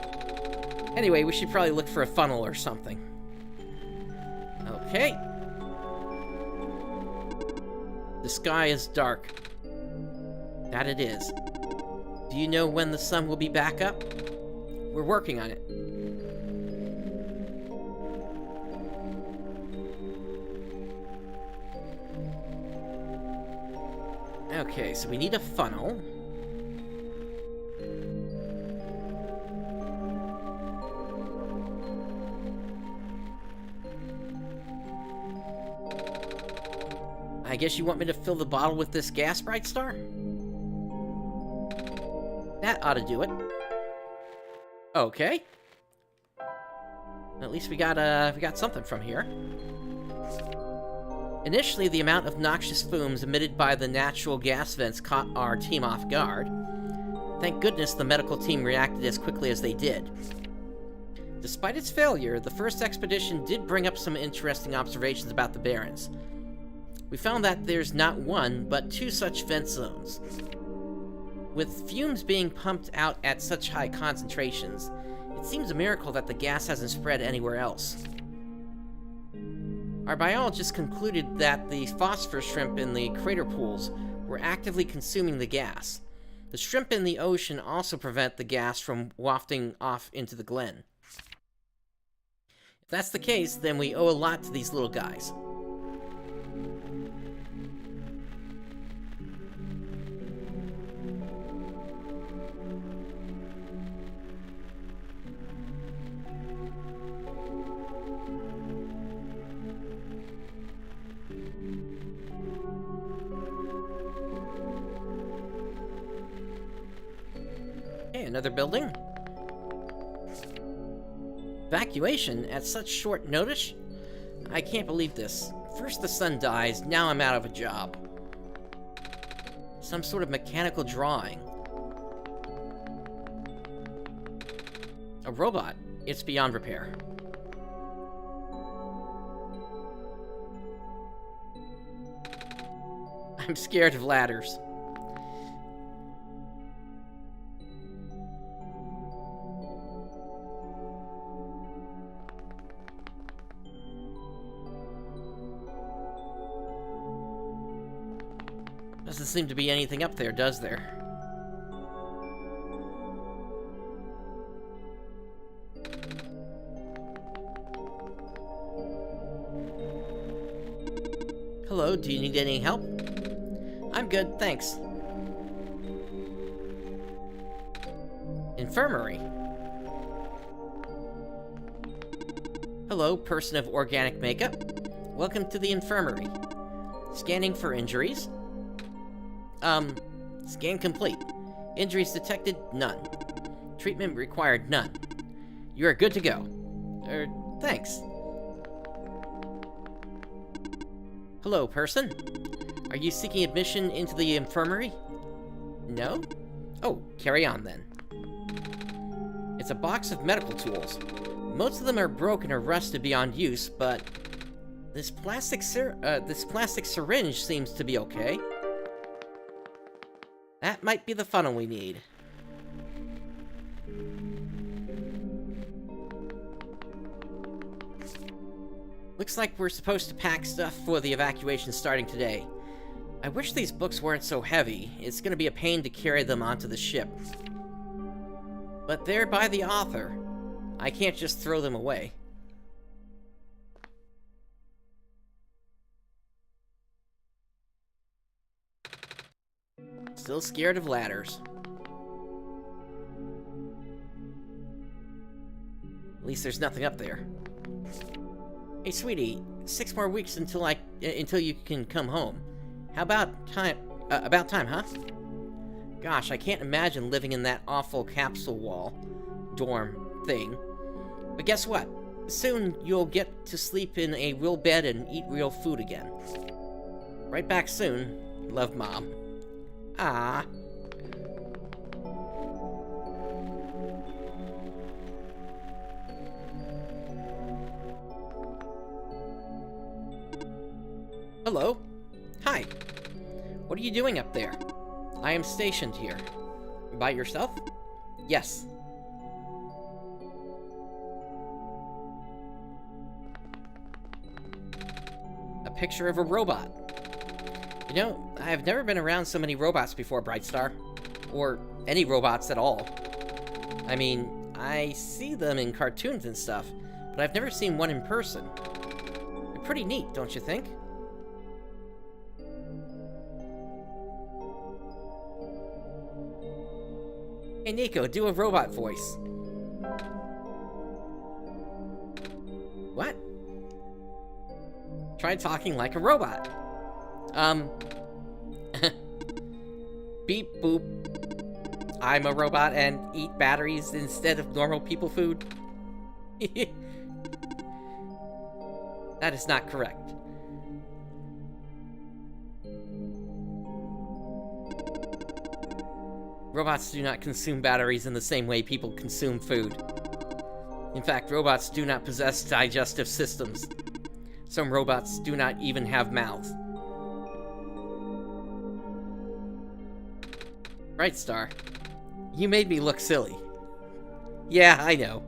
Anyway, we should probably look for a funnel or something. Okay. The sky is dark. That it is. Do you know when the sun will be back up? We're working on it. Okay, so we need a funnel. I guess you want me to fill the bottle with this gas, Brightstar? That ought to do it. Okay. At least we got something from here. Initially, the amount of noxious fumes emitted by the natural gas vents caught our team off guard. Thank goodness the medical team reacted as quickly as they did. Despite its failure, the first expedition did bring up some interesting observations about the Barrens. We found that there's not one, but two such vent zones. With fumes being pumped out at such high concentrations, it seems a miracle that the gas hasn't spread anywhere else. Our biologists concluded that the phosphor shrimp in the crater pools were actively consuming the gas. The shrimp in the ocean also prevent the gas from wafting off into the glen. If that's the case, then we owe a lot to these little guys. Okay, another building. Evacuation at such short notice? I can't believe this. First the sun dies, now I'm out of a job. Some sort of mechanical drawing. A robot. It's beyond repair. I'm scared of ladders. Doesn't seem to be anything up there, does there? Hello, do you need any help? I'm good, thanks. Infirmary. Hello, person of organic makeup. Welcome to the infirmary. Scanning for injuries. Scan complete. Injuries detected? None. Treatment required? None. You are good to go. Thanks. Hello, person. Are you seeking admission into the infirmary? No? Oh, carry on then. It's a box of medical tools. Most of them are broken or rusted beyond use, but this plastic syringe seems to be okay. That might be the funnel we need. Looks like we're supposed to pack stuff for the evacuation starting today. I wish these books weren't so heavy. It's gonna be a pain to carry them onto the ship. But they're by the author. I can't just throw them away. Still scared of ladders. At least there's nothing up there. Hey, sweetie, 6 more weeks until you can come home. How about time? About time, huh? Gosh, I can't imagine living in that awful capsule wall dorm thing. But guess what? Soon you'll get to sleep in a real bed and eat real food again. Right back soon. Love, Mom. Ah. Hello. Hi. What are you doing up there? I am stationed here. By yourself? Yes. A picture of a robot. You know, I've never been around so many robots before, Brightstar. Or any robots at all. I mean, I see them in cartoons and stuff, but I've never seen one in person. They're pretty neat, don't you think? Hey Nico, do a robot voice. What? Try talking like a robot. Beep boop. I'm a robot and eat batteries instead of normal people food. That is not correct. Robots do not consume batteries in the same way people consume food. In fact, robots do not possess digestive systems. Some robots do not even have mouths. Brightstar, you made me look silly. Yeah, I know.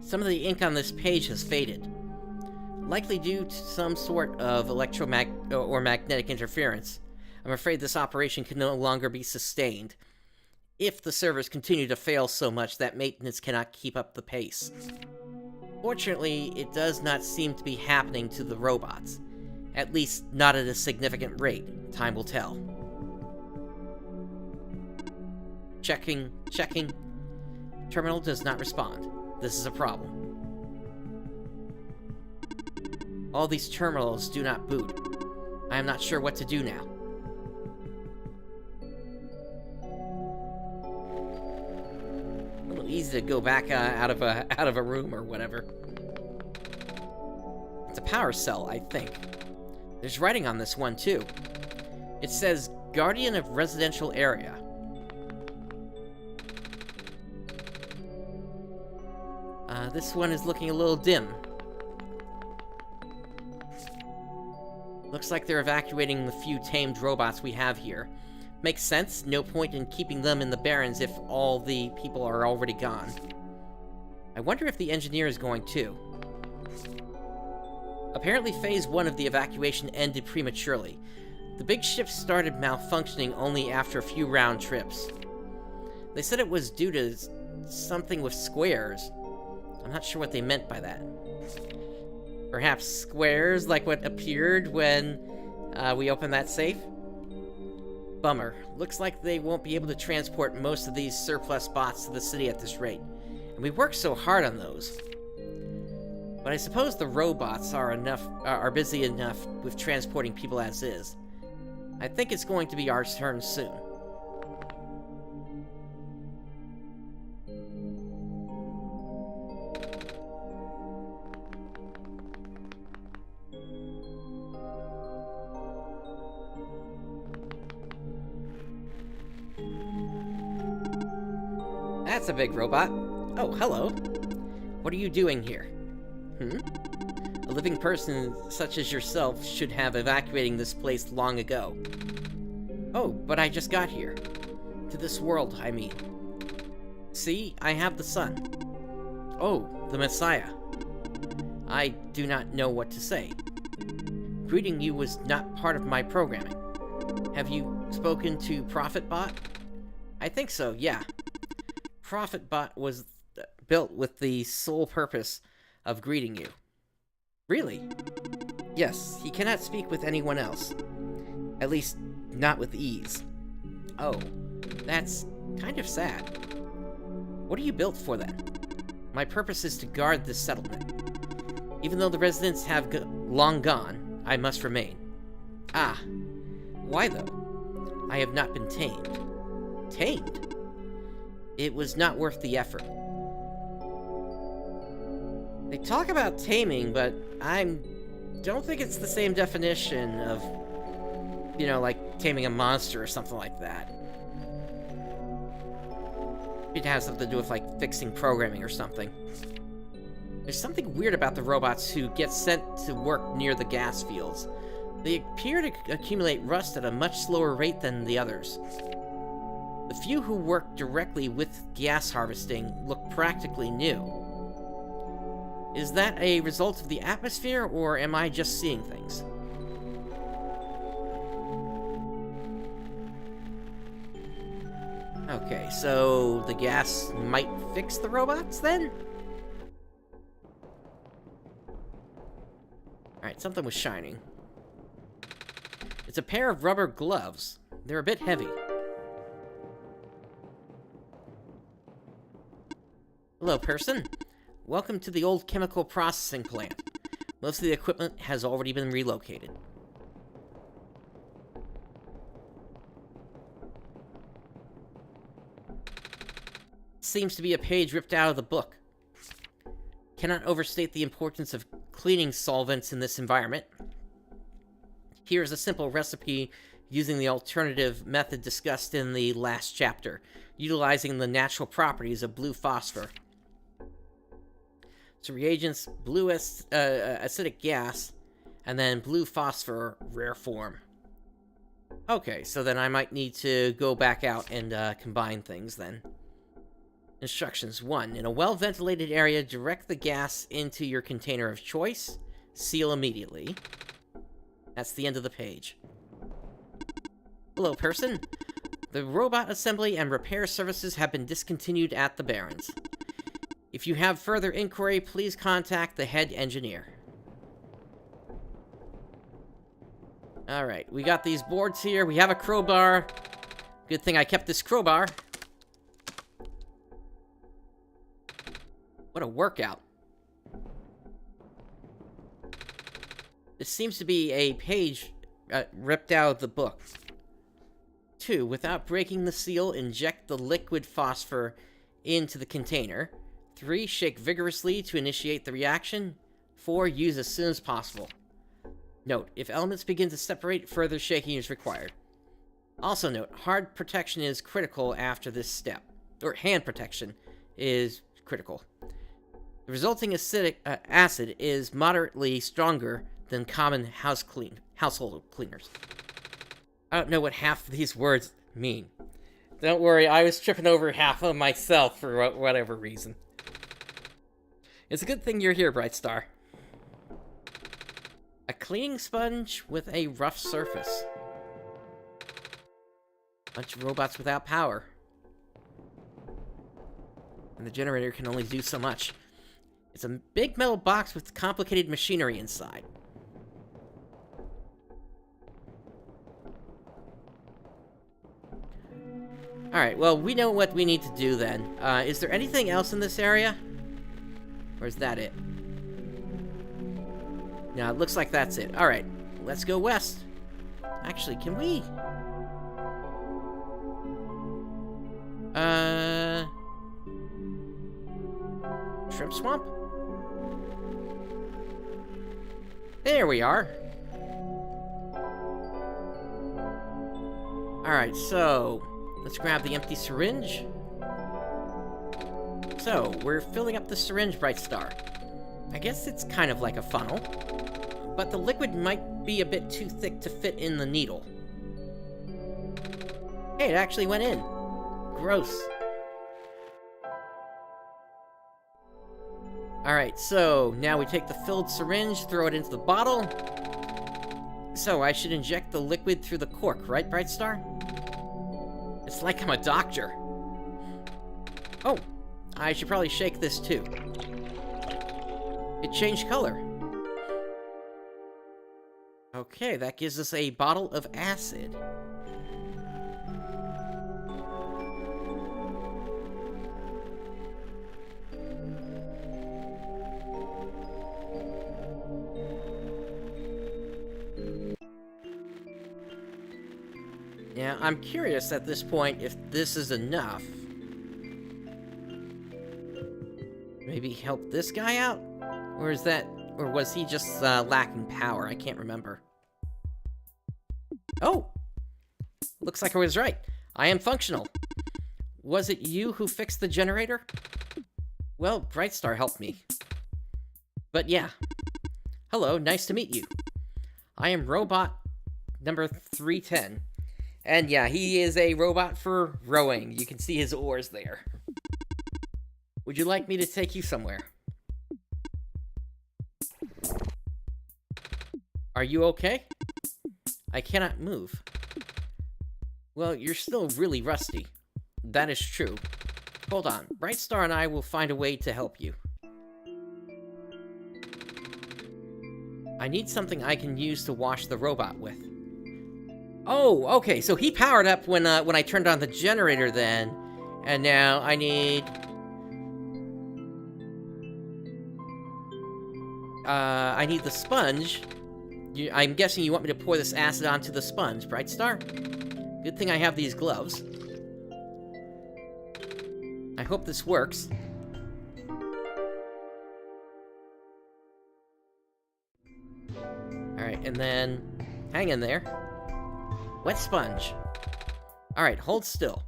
Some of the ink on this page has faded. Likely due to some sort of magnetic interference. I'm afraid this operation can no longer be sustained. If the servers continue to fail so much that maintenance cannot keep up the pace. Fortunately, it does not seem to be happening to the robots. At least, not at a significant rate. Time will tell. Checking. Terminal does not respond. This is a problem. All these terminals do not boot. I am not sure what to do now. A little easy to go back out of a room or whatever. It's a power cell, I think. There's writing on this one too. It says Guardian of Residential Area. This one is looking a little dim. Looks like they're evacuating the few tamed robots we have here. Makes sense, no point in keeping them in the Barrens if all the people are already gone. I wonder if the engineer is going too. Apparently Phase 1 of the evacuation ended prematurely. The big ship started malfunctioning only after a few round trips. They said it was due to something with squares. I'm not sure what they meant by that. Perhaps squares like what appeared when we opened that safe? Bummer. Looks like they won't be able to transport most of these surplus bots to the city at this rate. And we worked so hard on those. But I suppose the robots are busy enough with transporting people as is. I think it's going to be our turn soon. That's a big robot. Oh, hello. What are you doing here? A living person such as yourself should have evacuating this place long ago. Oh, but I just got here. To this world, I mean. See, I have the sun. Oh, the Messiah. I do not know what to say. Greeting you was not part of my programming. Have you spoken to ProfitBot? I think so, yeah. ProfitBot was built with the sole purpose of greeting you. Really? Yes, he cannot speak with anyone else. At least, not with ease. Oh, that's kind of sad. What are you built for then? My purpose is to guard this settlement. Even though the residents have long gone, I must remain. Ah, why though? I have not been tamed. Tamed? It was not worth the effort. They talk about taming, but I don't think it's the same definition of, you know, like taming a monster or something like that. It has something to do with, like, fixing programming or something. There's something weird about the robots who get sent to work near the gas fields. They appear to accumulate rust at a much slower rate than the others. The few who work directly with gas harvesting look practically new. Is that a result of the atmosphere, or am I just seeing things? Okay, so the gas might fix the robots, then? Alright, something was shining. It's a pair of rubber gloves. They're a bit heavy. Hello, person. Welcome to the old chemical processing plant. Most of the equipment has already been relocated. Seems to be a page ripped out of the book. Cannot overstate the importance of cleaning solvents in this environment. Here is a simple recipe using the alternative method discussed in the last chapter, utilizing the natural properties of blue phosphor. So reagents, blue acidic gas, and then blue phosphor, rare form. Okay, so then I might need to go back out and combine things then. Instructions. 1. In a well-ventilated area, direct the gas into your container of choice. Seal immediately. That's the end of the page. Hello, person. The robot assembly and repair services have been discontinued at the Barrens. If you have further inquiry, please contact the head engineer. Alright, we got these boards here. We have a crowbar. Good thing I kept this crowbar. What a workout. This seems to be a page ripped out of the book. 2. Without breaking the seal, inject the liquid phosphor into the container. 3. Shake vigorously to initiate the reaction. 4. Use as soon as possible. Note, if elements begin to separate, further shaking is required. Also note, hard protection is critical after this step. Or hand protection is critical. The resulting acidic acid is moderately stronger than common household cleaners. I don't know what half of these words mean. Don't worry, I was tripping over half of them myself for whatever reason. It's a good thing you're here, Brightstar. A cleaning sponge with a rough surface. Bunch of robots without power. And the generator can only do so much. It's a big metal box with complicated machinery inside. Alright, well, we know what we need to do then. Is there anything else in this area? Or is that it? No, it looks like that's it. Alright, let's go west. Actually, can we... Shrimp Swamp? There we are. Alright, so... let's grab the empty syringe. So, we're filling up the syringe, Brightstar. I guess it's kind of like a funnel. But the liquid might be a bit too thick to fit in the needle. Hey, it actually went in. Gross. Alright, so now we take the filled syringe, throw it into the bottle. So, I should inject the liquid through the cork, right, Brightstar? It's like I'm a doctor. Oh, I should probably shake this too. It changed color. Okay, that gives us a bottle of acid. Now, I'm curious at this point if this is enough. Maybe help this guy out? Or is that... or was he just lacking power? I can't remember. Oh! Looks like I was right. I am functional. Was it you who fixed the generator? Well, Brightstar helped me. But yeah. Hello, nice to meet you. I am robot number 310. And yeah, he is a robot for rowing. You can see his oars there. Would you like me to take you somewhere? Are you okay? I cannot move. Well, you're still really rusty. That is true. Hold on. Brightstar and I will find a way to help you. I need something I can use to wash the robot with. Oh, okay. So he powered up when I turned on the generator then. And now I need... I need the sponge. I'm guessing you want me to pour this acid onto the sponge, Brightstar? Good thing I have these gloves. I hope this works. Alright, and then... hang in there. Wet sponge. Alright, hold still.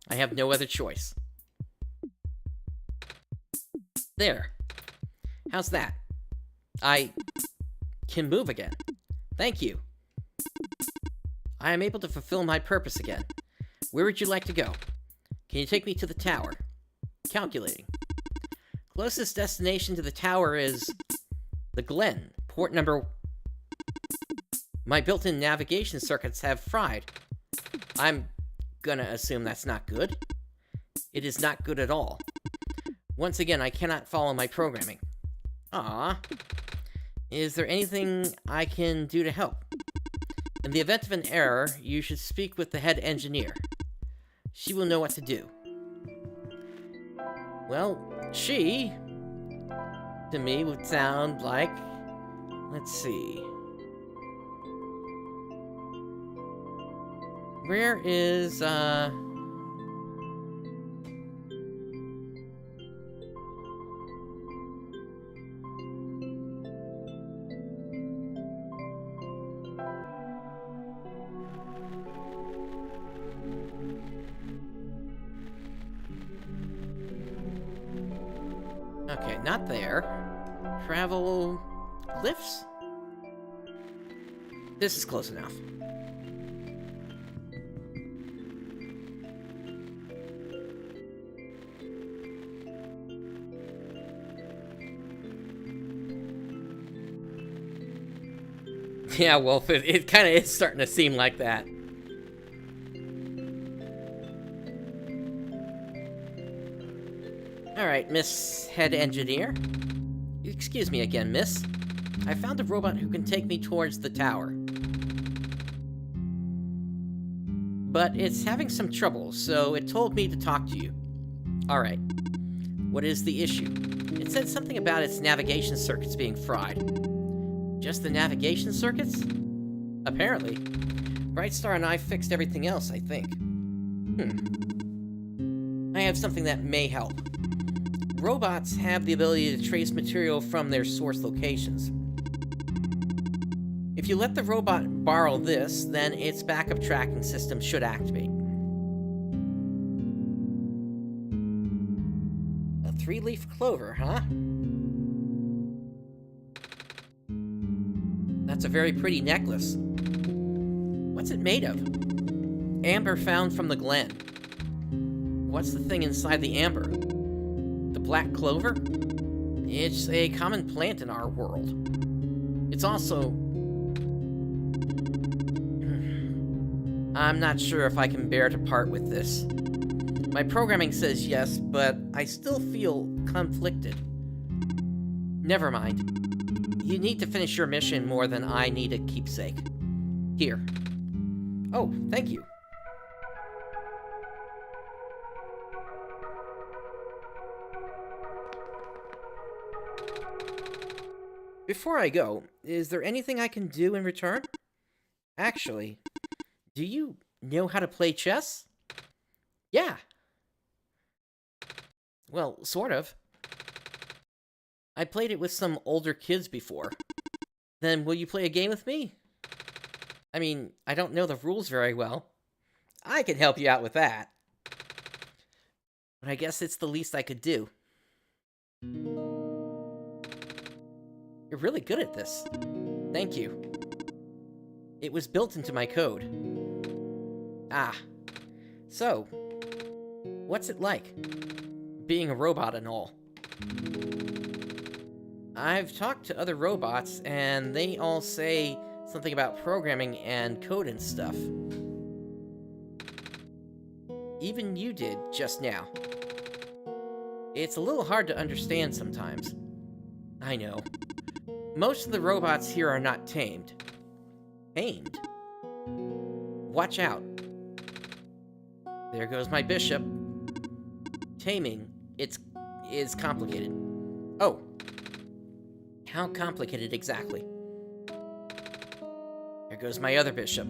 I have no other choice. There. How's that? I can move again. Thank you. I am able to fulfill my purpose again. Where would you like to go? Can you take me to the tower? Calculating. Closest destination to the tower is the Glen, port number... My built-in navigation circuits have fried. I'm gonna assume that's not good. It is not good at all. Once again, I cannot follow my programming. Ah. Is there anything I can do to help? In the event of an error, you should speak with the head engineer. She will know what to do. Well, she, to me, would sound like... let's see... Where is, okay, not there. Travel... lifts? This is close enough. Yeah, Wolf, it kind of is starting to seem like that. Alright, Miss Head Engineer. Excuse me again, miss. I found a robot who can take me towards the tower. But it's having some trouble, so it told me to talk to you. Alright. What is the issue? It said something about its navigation circuits being fried. Just the navigation circuits? Apparently. Brightstar and I fixed everything else, I think. I have something that may help. Robots have the ability to trace material from their source locations. If you let the robot borrow this, then its backup tracking system should activate. A 3-leaf clover, huh? That's a very pretty necklace. What's it made of? Amber found from the Glen. What's the thing inside the amber? The black clover? It's a common plant in our world. It's also... I'm not sure if I can bear to part with this. My programming says yes, but I still feel conflicted. Never mind. You need to finish your mission more than I need a keepsake. Here. Oh, thank you. Before I go, is there anything I can do in return? Actually, do you know how to play chess? Yeah. Well, sort of. I played it with some older kids before. Then will you play a game with me? I mean, I don't know the rules very well. I can help you out with that. But I guess it's the least I could do. You're really good at this. Thank you. It was built into my code. Ah. So, what's it like? Being a robot and all. I've talked to other robots, and they all say something about programming and code and stuff. Even you did, just now. It's a little hard to understand sometimes. I know. Most of the robots here are not tamed. Tamed? Watch out. There goes my bishop. Taming, is complicated. Oh. How complicated exactly? There goes my other bishop.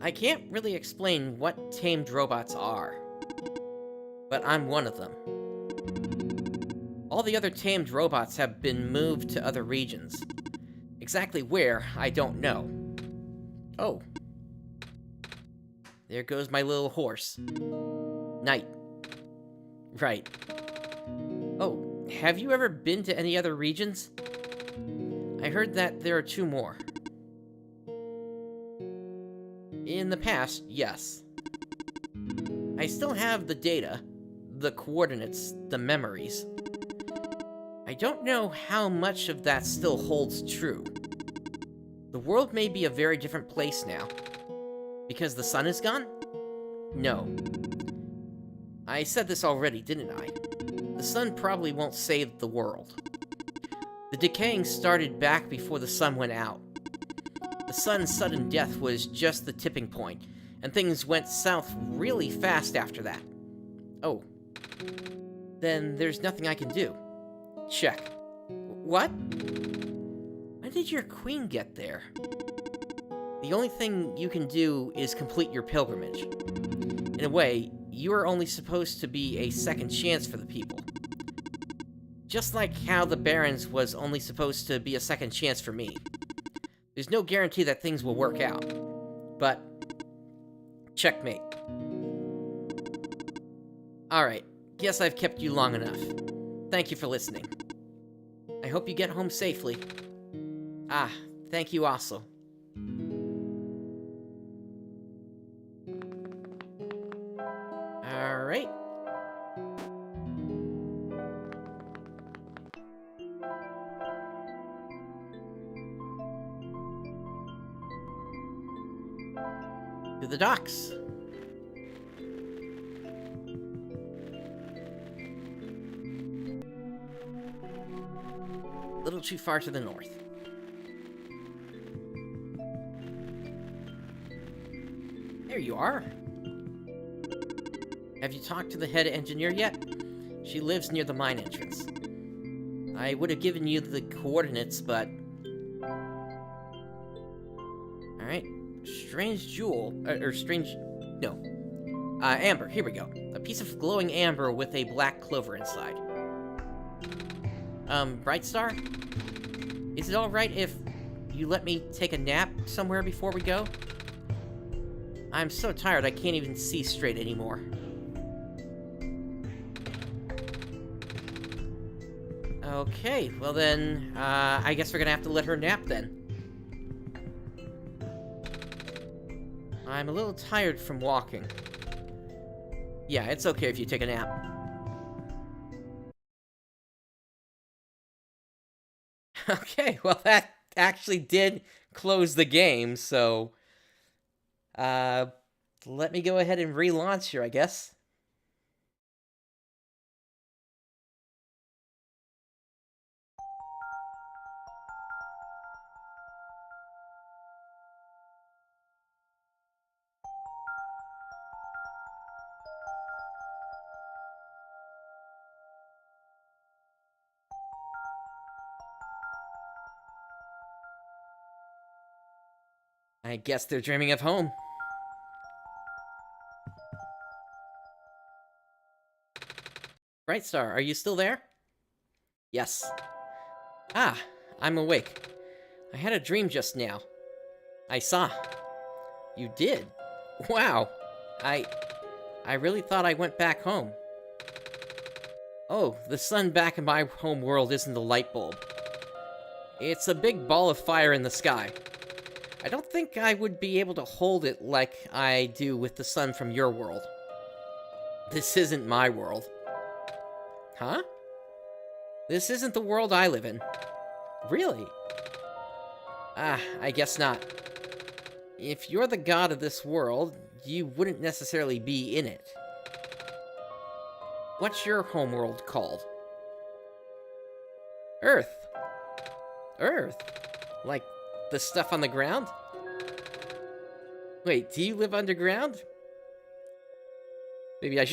I can't really explain what tamed robots are, but I'm one of them. All the other tamed robots have been moved to other regions. Exactly where, I don't know. Oh. There goes my little horse. Knight. Right. Oh, have you ever been to any other regions? I heard that there are 2 more. In the past, yes. I still have the data, the coordinates, the memories. I don't know how much of that still holds true. The world may be a very different place now. Because the sun is gone? No. I said this already, didn't I? The sun probably won't save the world. The decaying started back before the sun went out. The sun's sudden death was just the tipping point, and things went south really fast after that. Oh. Then there's nothing I can do. Check. What? When did your queen get there? The only thing you can do is complete your pilgrimage. In a way, you are only supposed to be a second chance for the people. Just like how the Barons was only supposed to be a second chance for me. There's no guarantee that things will work out. But, checkmate. Alright, guess I've kept you long enough. Thank you for listening. I hope you get home safely. Ah, thank you also. Alright. To the docks. A little too far to the north. There you are. Have you talked to the head engineer yet? She lives near the mine entrance. I would have given you the coordinates, but... Alright. Strange jewel... No. Amber. Here we go. A piece of glowing amber with a black clover inside. Brightstar? Is it alright if you let me take a nap somewhere before we go? I'm so tired I can't even see straight anymore. Okay, well then, I guess we're gonna have to let her nap then. I'm a little tired from walking. Yeah, it's okay if you take a nap. Okay, well that actually did close the game, so... let me go ahead and relaunch here, I guess. I guess they're dreaming of home. Brightstar, are you still there? Yes. Ah, I'm awake. I had a dream just now. I saw. You did? Wow. I really thought I went back home. Oh, the sun back in my home world isn't a light bulb. It's a big ball of fire in the sky. I don't think I would be able to hold it like I do with the sun from your world. This isn't my world. Huh? This isn't the world I live in. Really? Ah, I guess not. If you're the god of this world, you wouldn't necessarily be in it. What's your homeworld called? Earth. Earth? Like the stuff on the ground? Wait, do you live underground? Maybe I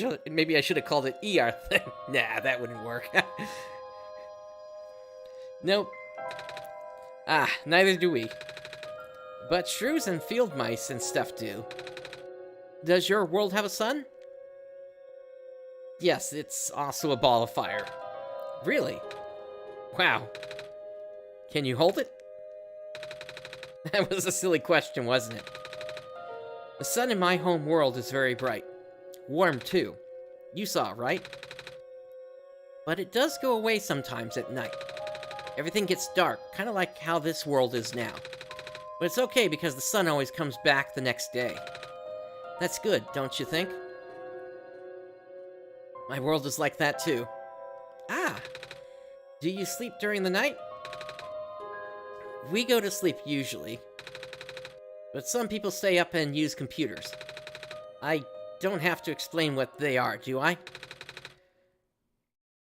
should have called it ER thing. Nah, that wouldn't work. Nope. Ah, neither do we. But shrews and field mice and stuff do. Does your world have a sun? Yes, it's also a ball of fire. Really? Wow. Can you hold it? That was a silly question, wasn't it? The sun in my home world is very bright. Warm, too. You saw, right? But it does go away sometimes at night. Everything gets dark, kind of like how this world is now. But it's okay because the sun always comes back the next day. That's good, don't you think? My world is like that, too. Ah! Do you sleep during the night? We go to sleep usually. But some people stay up and use computers. I don't have to explain what they are, do I?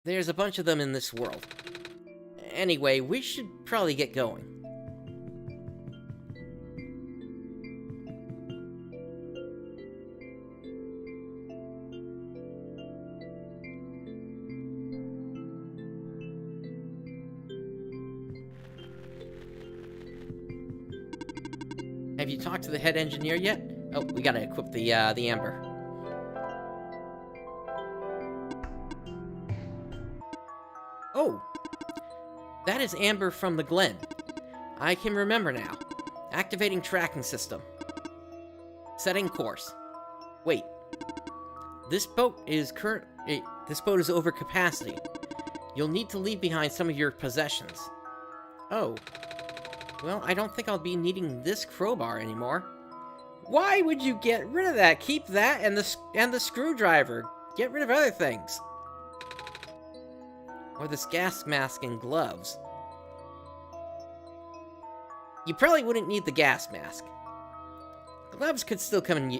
There's a bunch of them in this world. Anyway, we should probably get going. Have you talked to the head engineer yet? Oh, we gotta equip the amber. Oh! That is amber from the Glen. I can remember now. Activating tracking system. Setting course. Wait. This boat is over capacity. You'll need to leave behind some of your possessions. Oh. Well, I don't think I'll be needing this crowbar anymore. Why would you get rid of that? Keep that and the screwdriver. Get rid of other things. Or this gas mask and gloves. You probably wouldn't need the gas mask. Gloves could still come in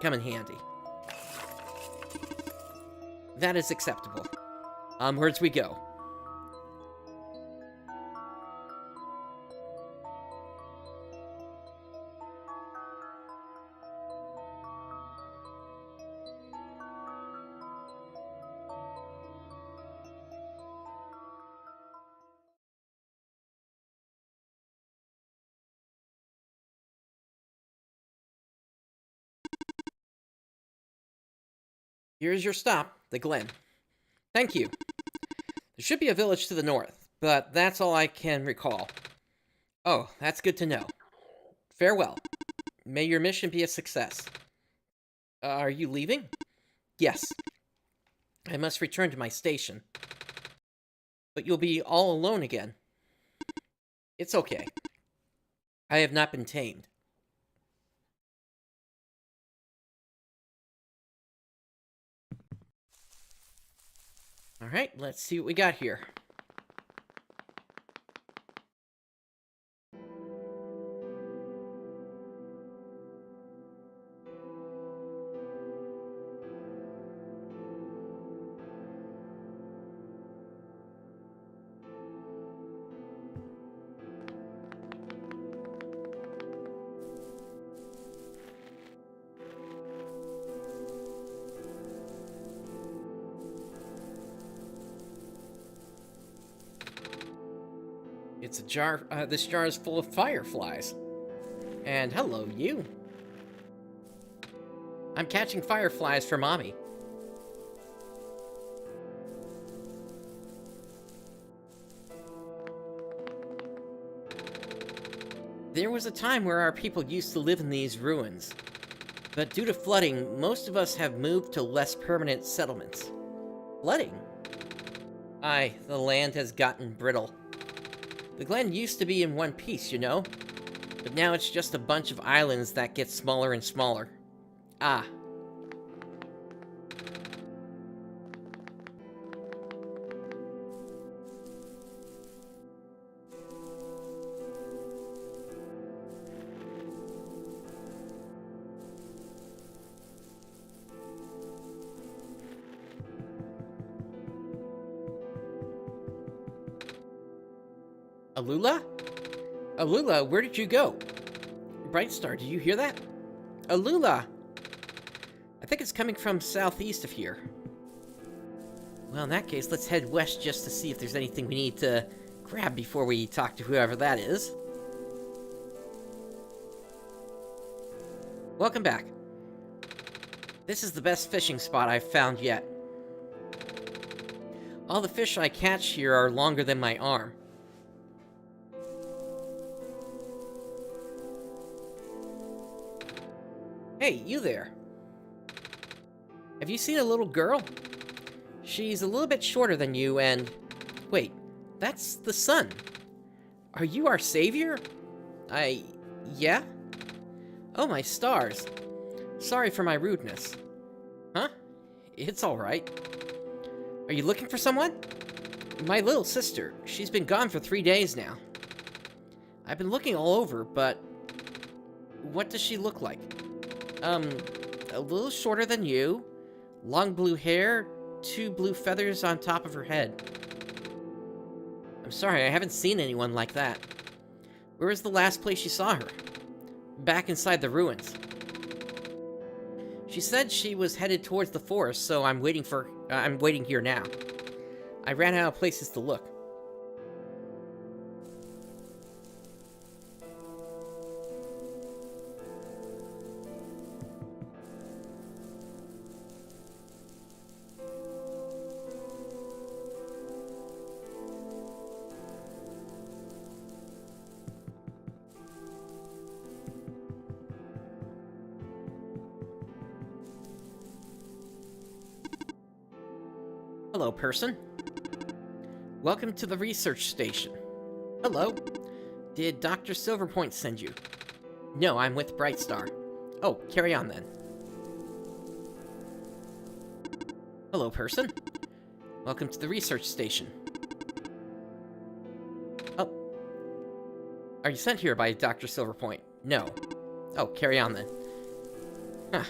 handy. That is acceptable. Onwards we go. Here's your stop, the Glen. Thank you. There should be a village to the north, but that's all I can recall. Oh, that's good to know. Farewell. May your mission be a success. Are you leaving? Yes. I must return to my station. But you'll be all alone again. It's okay. I have not been tamed. Alright, let's see what we got here. It's a jar, this jar is full of fireflies. And hello, you. I'm catching fireflies for Mommy. There was a time where our people used to live in these ruins. But due to flooding, most of us have moved to less permanent settlements. Flooding? Aye, the land has gotten brittle. The Glen used to be in one piece, you know? But now it's just a bunch of islands that get smaller and smaller. Ah. Alula? Alula, where did you go? Brightstar, do you hear that? Alula! I think it's coming from southeast of here. Well, in that case, let's head west just to see if there's anything we need to grab before we talk to whoever that is. Welcome back. This is the best fishing spot I've found yet. All the fish I catch here are longer than my arm. Hey, you there. Have you seen a little girl? She's a little bit shorter than you and... Wait, that's the sun. Are you our savior? Yeah? Oh, my stars. Sorry for my rudeness. Huh? It's alright. Are you looking for someone? My little sister. She's been gone for 3 days now. I've been looking all over, but... What does she look like? A little shorter than you, long blue hair, 2 blue feathers on top of her head. I'm sorry, I haven't seen anyone like that. Where was the last place you saw her? Back inside the ruins. She said she was headed towards the forest, so I'm waiting here now. I ran out of places to look. Hello, person. Welcome to the research station. Hello. Did Dr. Silverpoint send you? No, I'm with Brightstar. Oh, carry on then. Hello, person. Welcome to the research station. Oh. Are you sent here by Dr. Silverpoint? No. Oh, carry on then. Huh.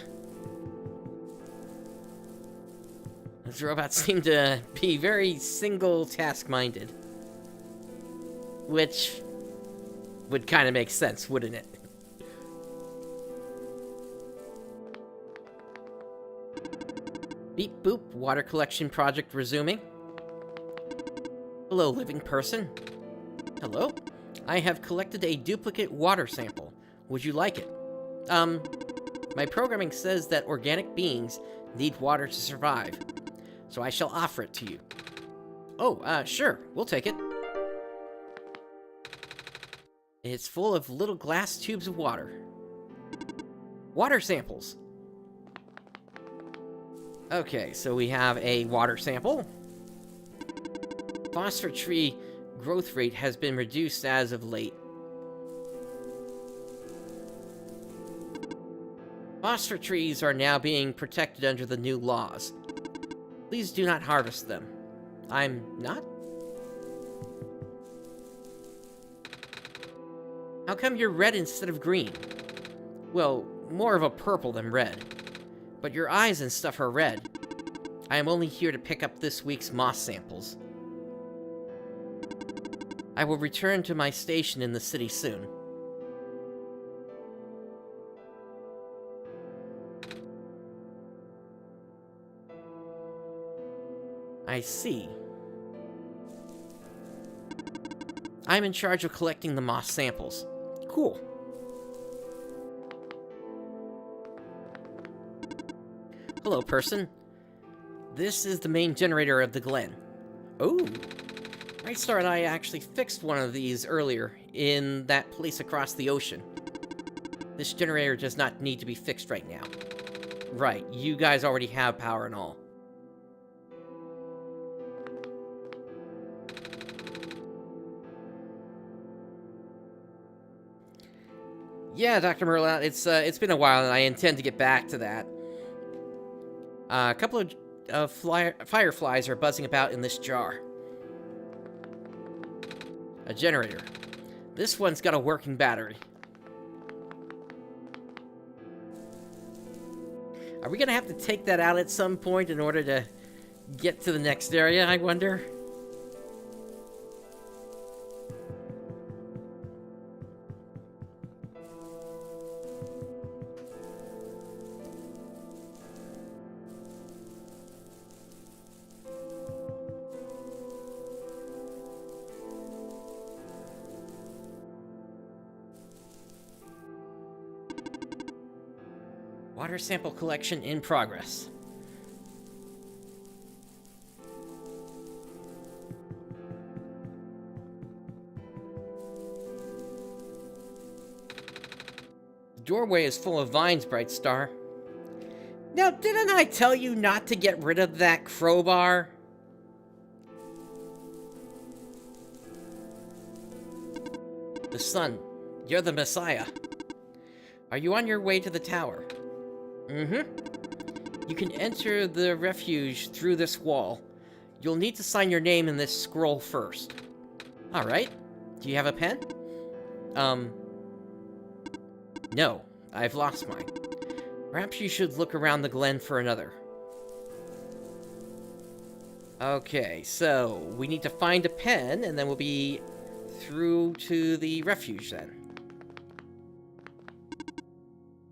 Those robots seem to be very single-task-minded. Which would kind of make sense, wouldn't it? Beep boop, water collection project resuming. Hello, living person. Hello? I have collected a duplicate water sample. Would you like it? My programming says that organic beings need water to survive. So I shall offer it to you. Oh, sure, we'll take it. It's full of little glass tubes of water. Water samples. Okay, so we have a water sample. Phosphor tree growth rate has been reduced as of late. Phosphor trees are now being protected under the new laws. Please do not harvest them. I'm not? How come you're red instead of green? Well, more of a purple than red. But your eyes and stuff are red. I am only here to pick up this week's moss samples. I will return to my station in the city soon. I see. I'm in charge of collecting the moss samples. Cool. Hello, person. This is the main generator of the Glen. Oh. Brightstar and I actually fixed one of these earlier in that place across the ocean. This generator does not need to be fixed right now. Right, you guys already have power and all. Yeah, Dr. Merlot, it's been a while, and I intend to get back to that. A couple of fireflies are buzzing about in this jar. A generator. This one's got a working battery. Are we gonna have to take that out at some point in order to get to the next area, I wonder? Water sample collection in progress. The doorway is full of vines, Brightstar. Now, didn't I tell you not to get rid of that crowbar? The sun, you're the Messiah. Are you on your way to the tower? Mm-hmm. You can enter the refuge through this wall. You'll need to sign your name in this scroll first. Alright. Do you have a pen? No. I've lost mine. Perhaps you should look around the glen for another. Okay, so we need to find a pen, and then we'll be through to the refuge then.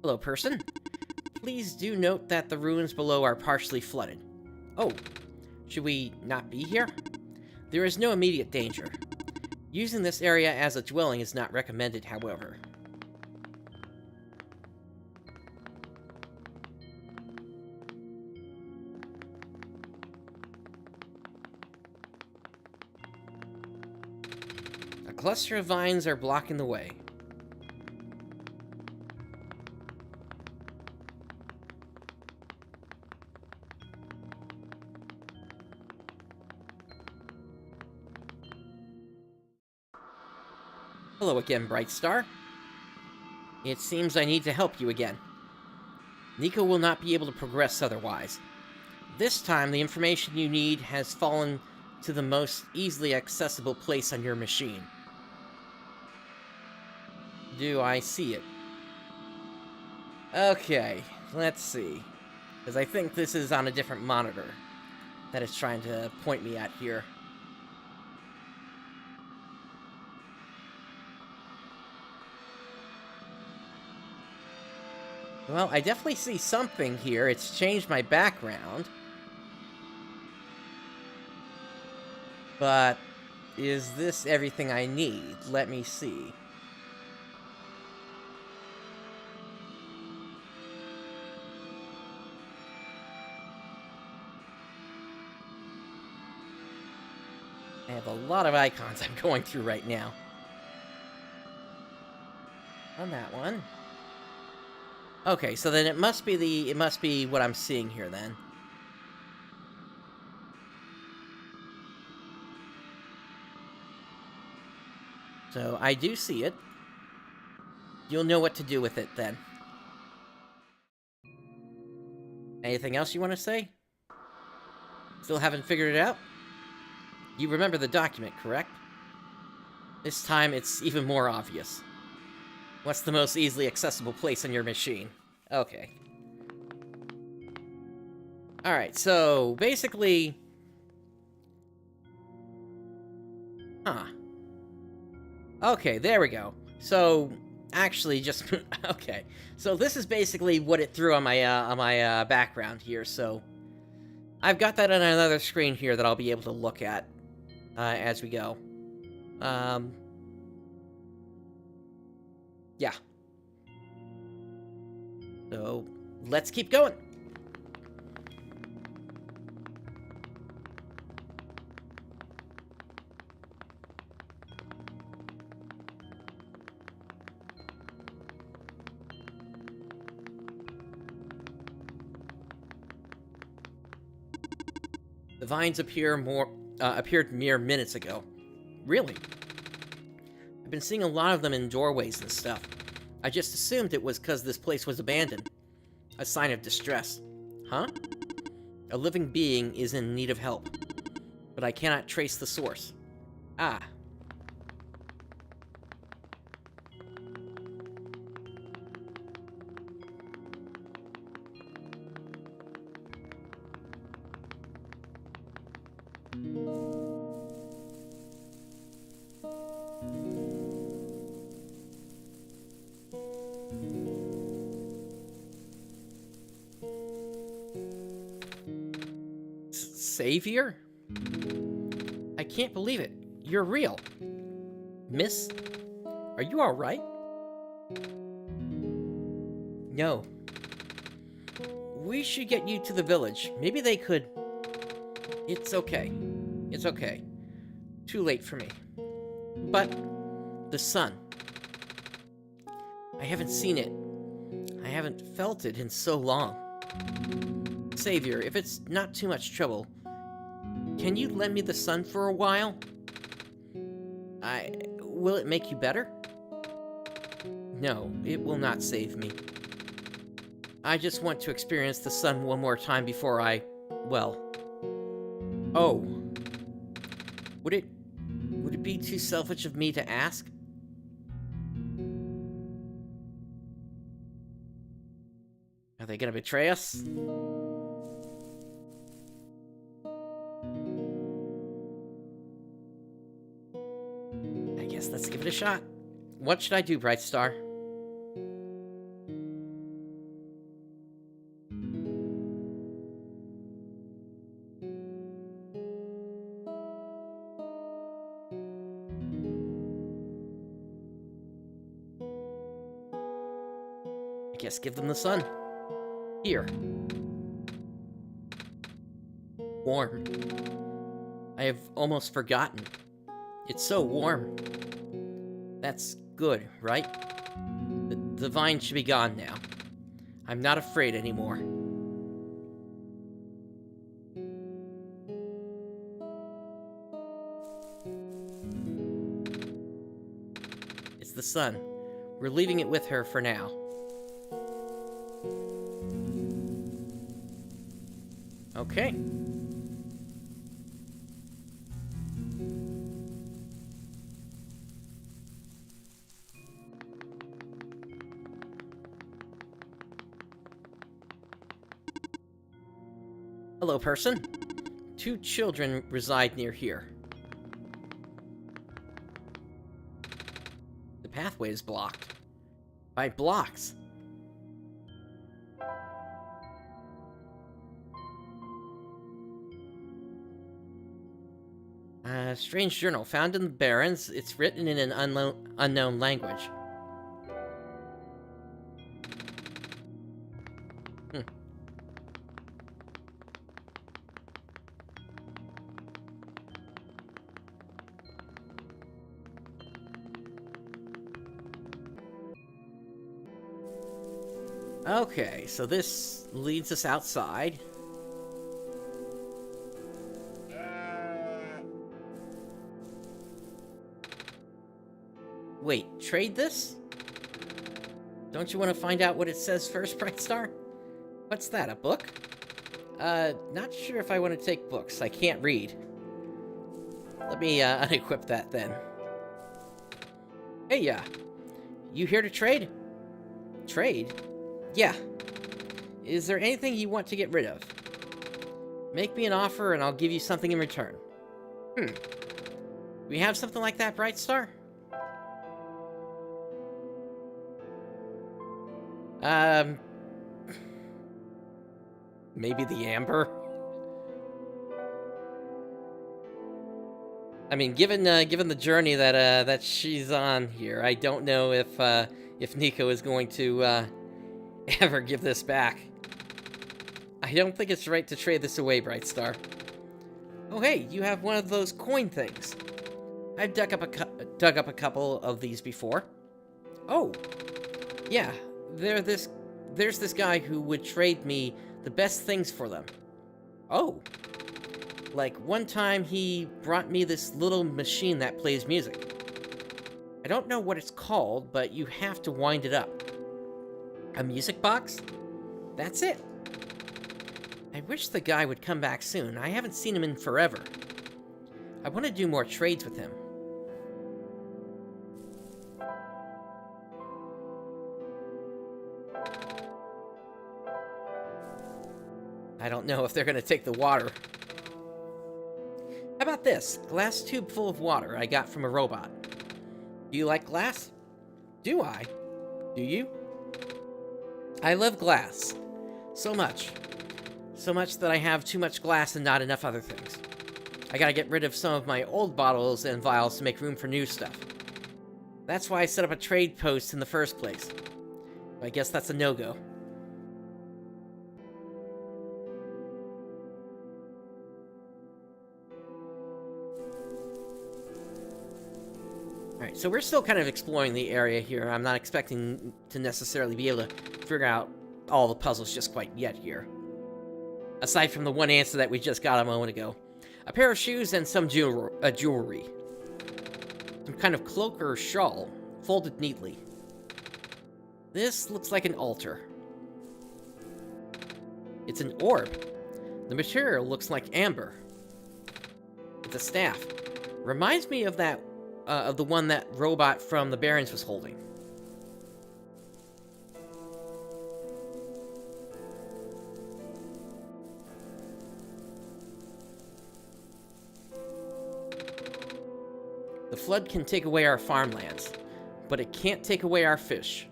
Hello, person. Please do note that the ruins below are partially flooded. Oh, should we not be here? There is no immediate danger. Using this area as a dwelling is not recommended, however. A cluster of vines are blocking the way. Hello again, Brightstar. It seems I need to help you again. Nico will not be able to progress otherwise. This time, the information you need has fallen to the most easily accessible place on your machine. Do I see it? Okay, let's see. Because I think this is on a different monitor that it's trying to point me at here. Well, I definitely see something here. It's changed my background. But is this everything I need? Let me see. I have a lot of icons I'm going through right now. On that one. Okay, so then it must be what I'm seeing here then. So I do see it. You'll know what to do with it then. Anything else you want to say? Still haven't figured it out? You remember the document, correct? This time it's even more obvious. What's the most easily accessible place on your machine? Okay. Alright, so basically... Huh. Okay, there we go. So, actually, just... okay. So this is basically what it threw on my background here, so... I've got that on another screen here that I'll be able to look at as we go. Yeah. So, let's keep going. The vines appeared mere minutes ago. Really? I've been seeing a lot of them in doorways and stuff. I just assumed it was because this place was abandoned. A sign of distress. Huh? A living being is in need of help, but I cannot trace the source. Ah. Savior? I can't believe it. You're real. Miss? Are you alright? No. We should get you to the village. Maybe they could... It's okay. It's okay. Too late for me. But... the sun. I haven't seen it. I haven't felt it in so long. Savior, if it's not too much trouble, can you lend me the sun for a while? Will it make you better? No, it will not save me. I just want to experience the sun one more time before I... well... Oh. Would it be too selfish of me to ask? Are they gonna betray us? I guess let's give it a shot. What should I do, Brightstar? I guess give them the sun. Here. Warm. I have almost forgotten. It's so warm. That's good, right? The vine should be gone now. I'm not afraid anymore. It's the sun. We're leaving it with her for now. Okay. Hello, person. 2 children reside near here. The pathway is blocked. By blocks. Strange journal. Found in the Barrens. It's written in an unknown language. Okay, so this leads us outside. Wait, trade this? Don't you want to find out what it says first, Brightstar? What's that, a book? Not sure if I want to take books. I can't read. Let me, unequip that then. Hey, you here to trade? Trade? Yeah. Is there anything you want to get rid of? Make me an offer and I'll give you something in return. We have something like that, Brightstar? Maybe the amber? I mean, given the journey that she's on here, I don't know if Nico is going to, ever give this back. I don't think it's right to trade this away, Brightstar. Oh hey, you have one of those coin things. I've dug up a couple of these before. Oh, yeah. There's this guy who would trade me the best things for them. Oh. Like, one time he brought me this little machine that plays music. I don't know what it's called, but you have to wind it up. A music box? That's it. I wish the guy would come back soon. I haven't seen him in forever. I want to do more trades with him. I don't know if they're going to take the water. How about this? Glass tube full of water I got from a robot. Do you like glass? Do I? Do you? I love glass. So much. So much that I have too much glass and not enough other things. I gotta get rid of some of my old bottles and vials to make room for new stuff. That's why I set up a trade post in the first place. I guess that's a no-go. Alright, so we're still kind of exploring the area here. I'm not expecting to necessarily be able to figure out all the puzzles just quite yet here. Aside from the one answer that we just got a moment ago. A pair of shoes and some jewelry. Some kind of cloak or shawl, folded neatly. This looks like an altar. It's an orb. The material looks like amber. It's a staff. Reminds me of that of the one that robot from the Barrens was holding. The flood can take away our farmlands, but it can't take away our fish.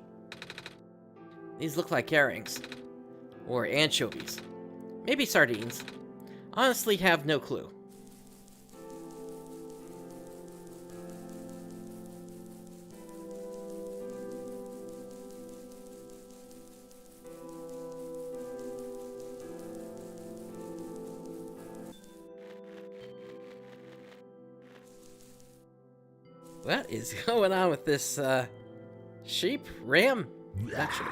These look like herrings. Or anchovies. Maybe sardines. Honestly, have no clue. What is going on with this, sheep? Ram? Not sure.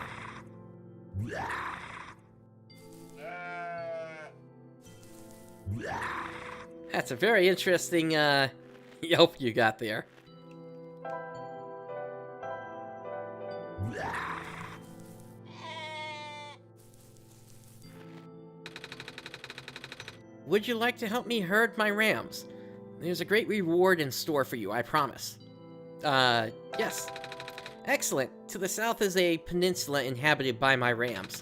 That's a very interesting, yelp you got there. Would you like to help me herd my rams? There's a great reward in store for you, I promise. Yes. Excellent. To the south is a peninsula inhabited by my rams.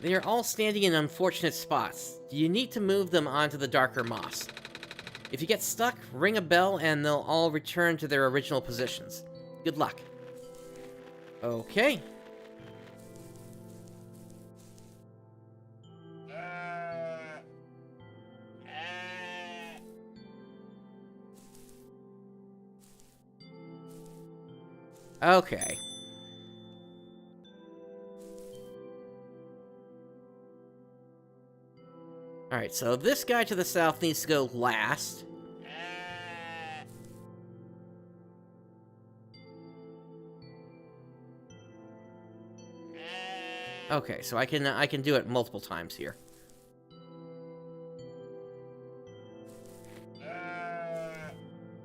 They are all standing in unfortunate spots. You need to move them onto the darker moss. If you get stuck, ring a bell and they'll all return to their original positions. Good luck. Okay. Okay. Alright, so this guy to the south needs to go last. Okay, so I can do it multiple times here.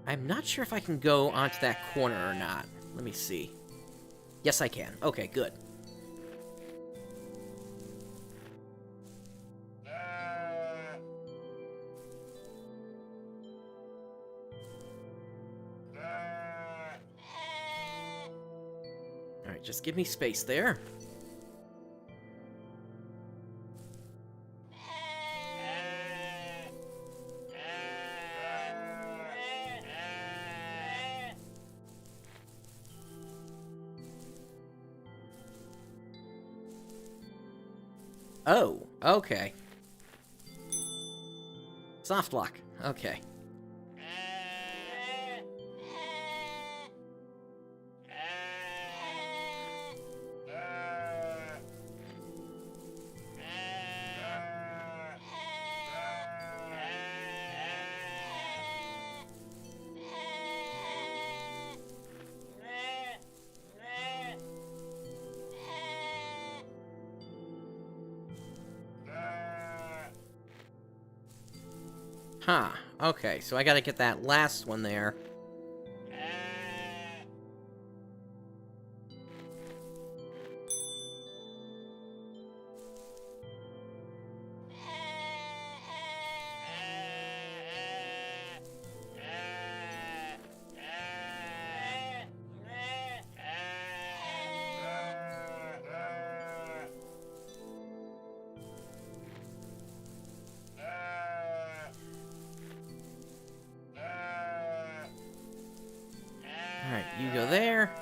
I'm not sure if I can go onto that corner or not. Let me see. Yes, I can. Okay, good. Alright, just give me space there. Oh, okay. Soft lock. Okay. Huh. Okay, so I gotta get that last one there. You go there.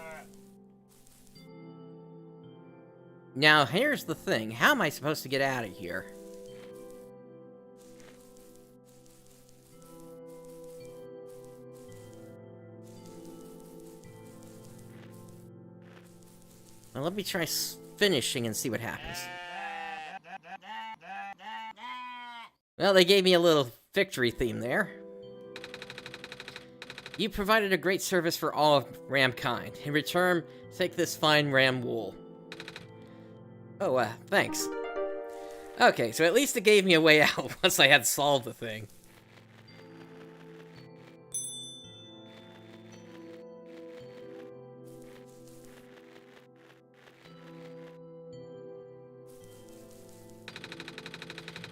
Now, here's the thing. How am I supposed to get out of here? Well, let me try finishing and see what happens. Well, they gave me a little victory theme there. You provided a great service for all of Ramkind. In return, take this fine ram wool. Oh, thanks. Okay, so at least it gave me a way out once I had solved the thing.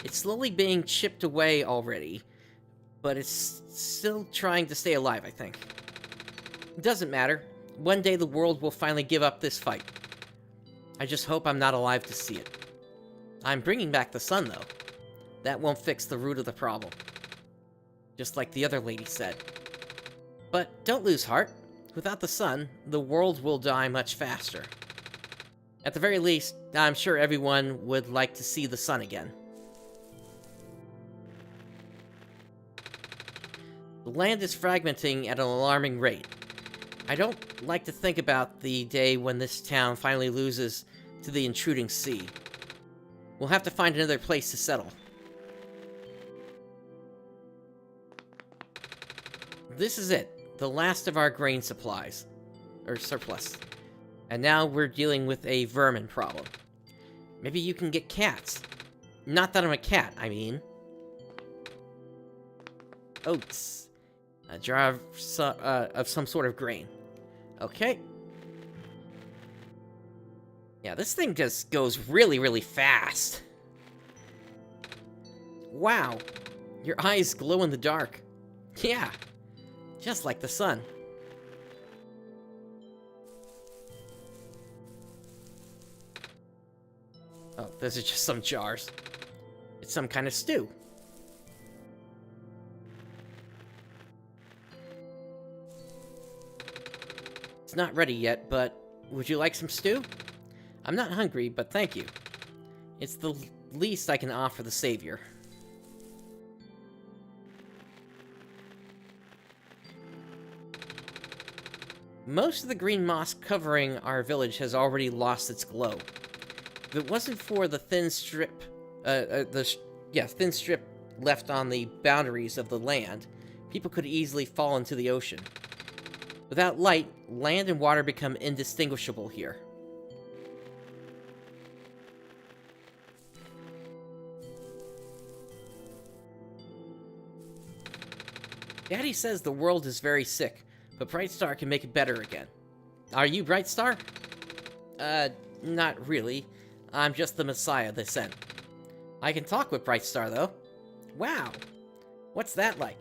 It's slowly being chipped away already, but it's still trying to stay alive, I think. It doesn't matter. One day the world will finally give up this fight. I just hope I'm not alive to see it. I'm bringing back the sun, though. That won't fix the root of the problem. Just like the other lady said. But don't lose heart. Without the sun, the world will die much faster. At the very least, I'm sure everyone would like to see the sun again. The land is fragmenting at an alarming rate. I don't like to think about the day when this town finally loses to the intruding sea. We'll have to find another place to settle. This is it. The last of our grain supplies. Or surplus. And now we're dealing with a vermin problem. Maybe you can get cats. Not that I'm a cat, I mean. Oats. A jar of some sort of grain. Okay. Yeah, this thing just goes really, really fast. Wow. Your eyes glow in the dark. Yeah. Just like the sun. Oh, those are just some jars. It's some kind of stew. It's not ready yet, but would you like some stew? I'm not hungry, but thank you. It's the least I can offer the Savior. Most of the green moss covering our village has already lost its glow. If it wasn't for the thin strip, thin strip left on the boundaries of the land, people could easily fall into the ocean. Without light, land and water become indistinguishable here. Daddy says the world is very sick, but Brightstar can make it better again. Are you Brightstar? Not really. I'm just the Messiah they sent. I can talk with Brightstar, though. Wow! What's that like?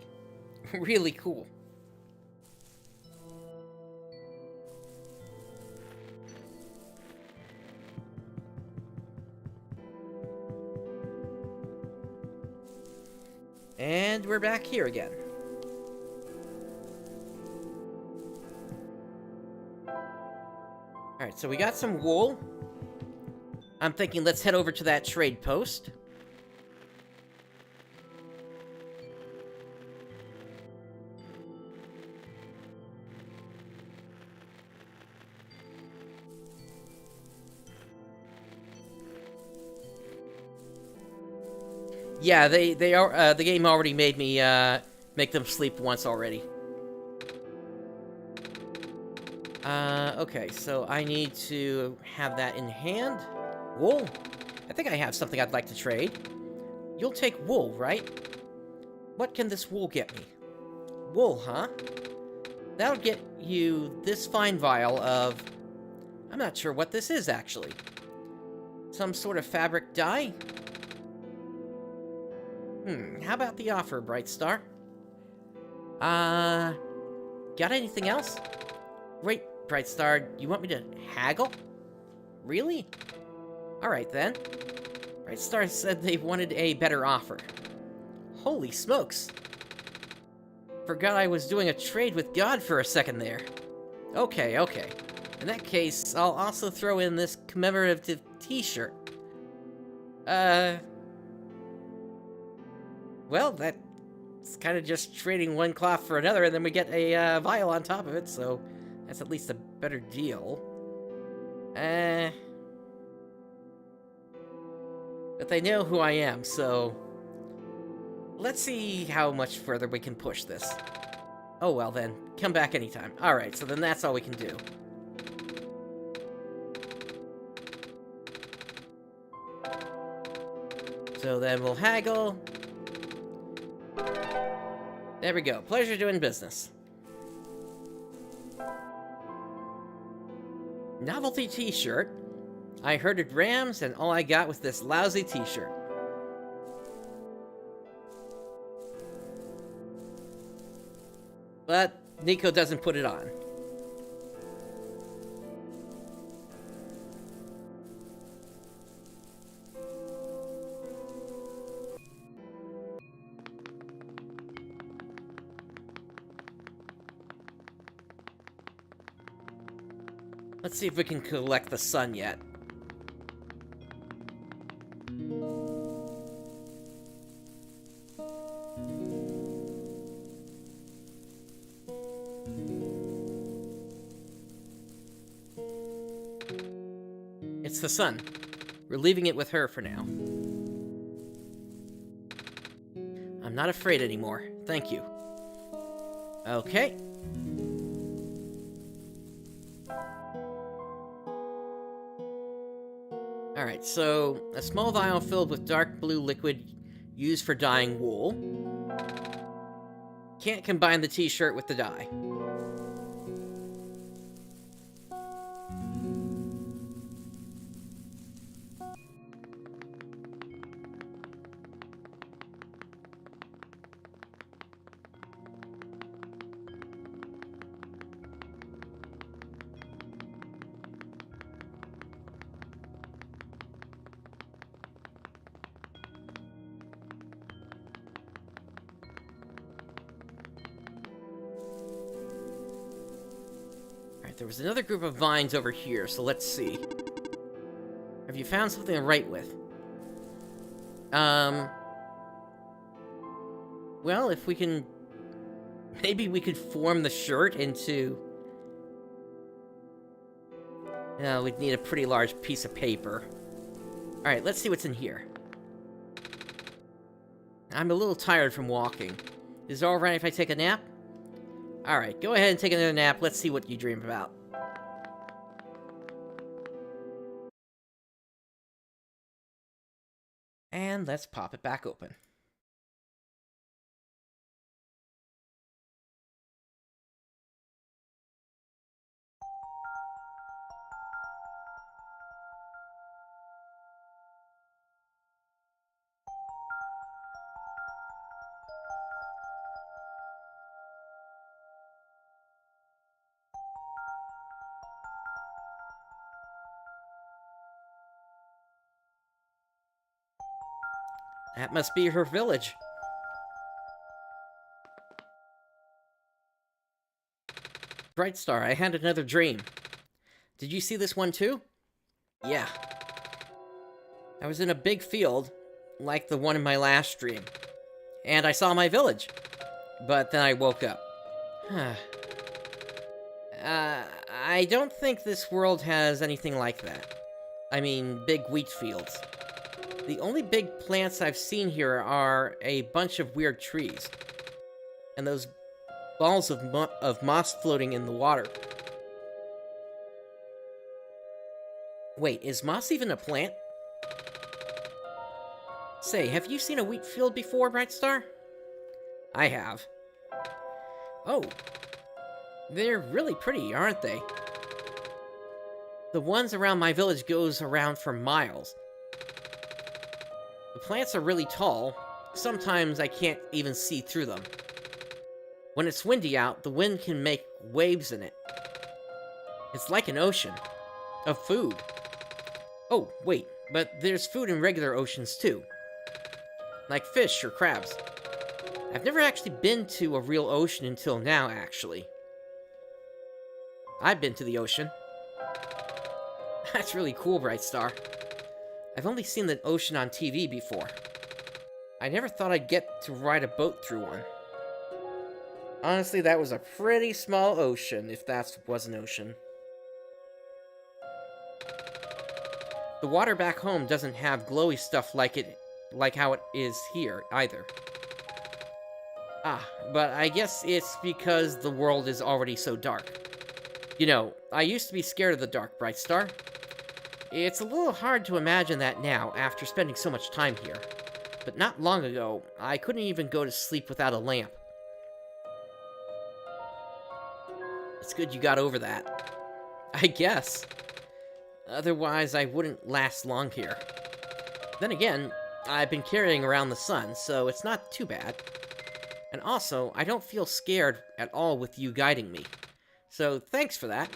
Really cool. And we're back here again. Alright, so we got some wool. I'm thinking let's head over to that trade post. Yeah, they are the game already made me make them sleep once already. Okay, so I need to have that in hand. Wool. I think I have something I'd like to trade. You'll take wool, right? What can this wool get me? Wool, huh? That'll get you this fine vial of... I'm not sure what this is, actually. Some sort of fabric dye? How about the offer, Brightstar? Got anything else? Wait, Brightstar, you want me to haggle? Really? Alright then. Brightstar said they wanted a better offer. Holy smokes. Forgot I was doing a trade with God for a second there. Okay, okay. In that case, I'll also throw in this commemorative t-shirt. Well, that's kind of just trading one cloth for another, and then we get a vial on top of it, so that's at least a better deal. But they know who I am, so let's see how much further we can push this. Oh well then, come back anytime. Alright, so then that's all we can do. So then we'll haggle. There we go. Pleasure doing business. Novelty t-shirt. I herded rams and all I got was this lousy t-shirt. But Nico doesn't put it on. Let's see if we can collect the sun yet. It's the sun. We're leaving it with her for now. I'm not afraid anymore. Thank you. Okay. Alright, so a small vial filled with dark blue liquid used for dyeing wool. Can't combine the t-shirt with the dye. There was another group of vines over here, so let's see. Have you found something to write with? Well, if we can... Maybe we could form the shirt into... No, we'd need a pretty large piece of paper. Alright, let's see what's in here. I'm a little tired from walking. Is it alright if I take a nap? Alright, go ahead and take another nap. Let's see what you dream about. And let's pop it back open. That must be her village. Brightstar, I had another dream. Did you see this one too? Yeah. I was in a big field, like the one in my last dream. And I saw my village. But then I woke up. I don't think this world has anything like that. I mean, big wheat fields. The only big plants I've seen here are a bunch of weird trees. And those balls of moss floating in the water. Wait, is moss even a plant? Say, have you seen a wheat field before, Brightstar? I have. Oh. They're really pretty, aren't they? The ones around my village goes around for miles. The plants are really tall. Sometimes I can't even see through them. When it's windy out, the wind can make waves in it. It's like an ocean of food. Oh, wait, but there's food in regular oceans too. Like fish or crabs. I've never actually been to a real ocean until now, actually. I've been to the ocean. That's really cool, Brightstar. I've only seen the ocean on TV before. I never thought I'd get to ride a boat through one. Honestly, that was a pretty small ocean, if that was an ocean. The water back home doesn't have glowy stuff like how it is here, either. But I guess it's because the world is already so dark. You know, I used to be scared of the dark, Brightstar. It's a little hard to imagine that now, after spending so much time here. But not long ago, I couldn't even go to sleep without a lamp. It's good you got over that. I guess. Otherwise, I wouldn't last long here. Then again, I've been carrying around the sun, so it's not too bad. And also, I don't feel scared at all with you guiding me. So, thanks for that.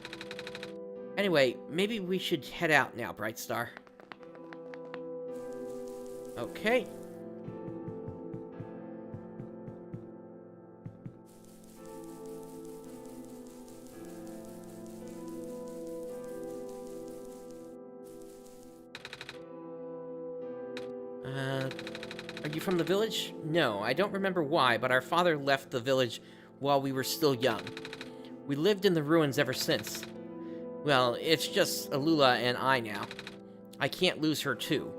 Anyway, maybe we should head out now, Brightstar. Okay. Are you from the village? No, I don't remember why, but our father left the village while we were still young. We lived in the ruins ever since. Well, it's just Alula and I now. I can't lose her too.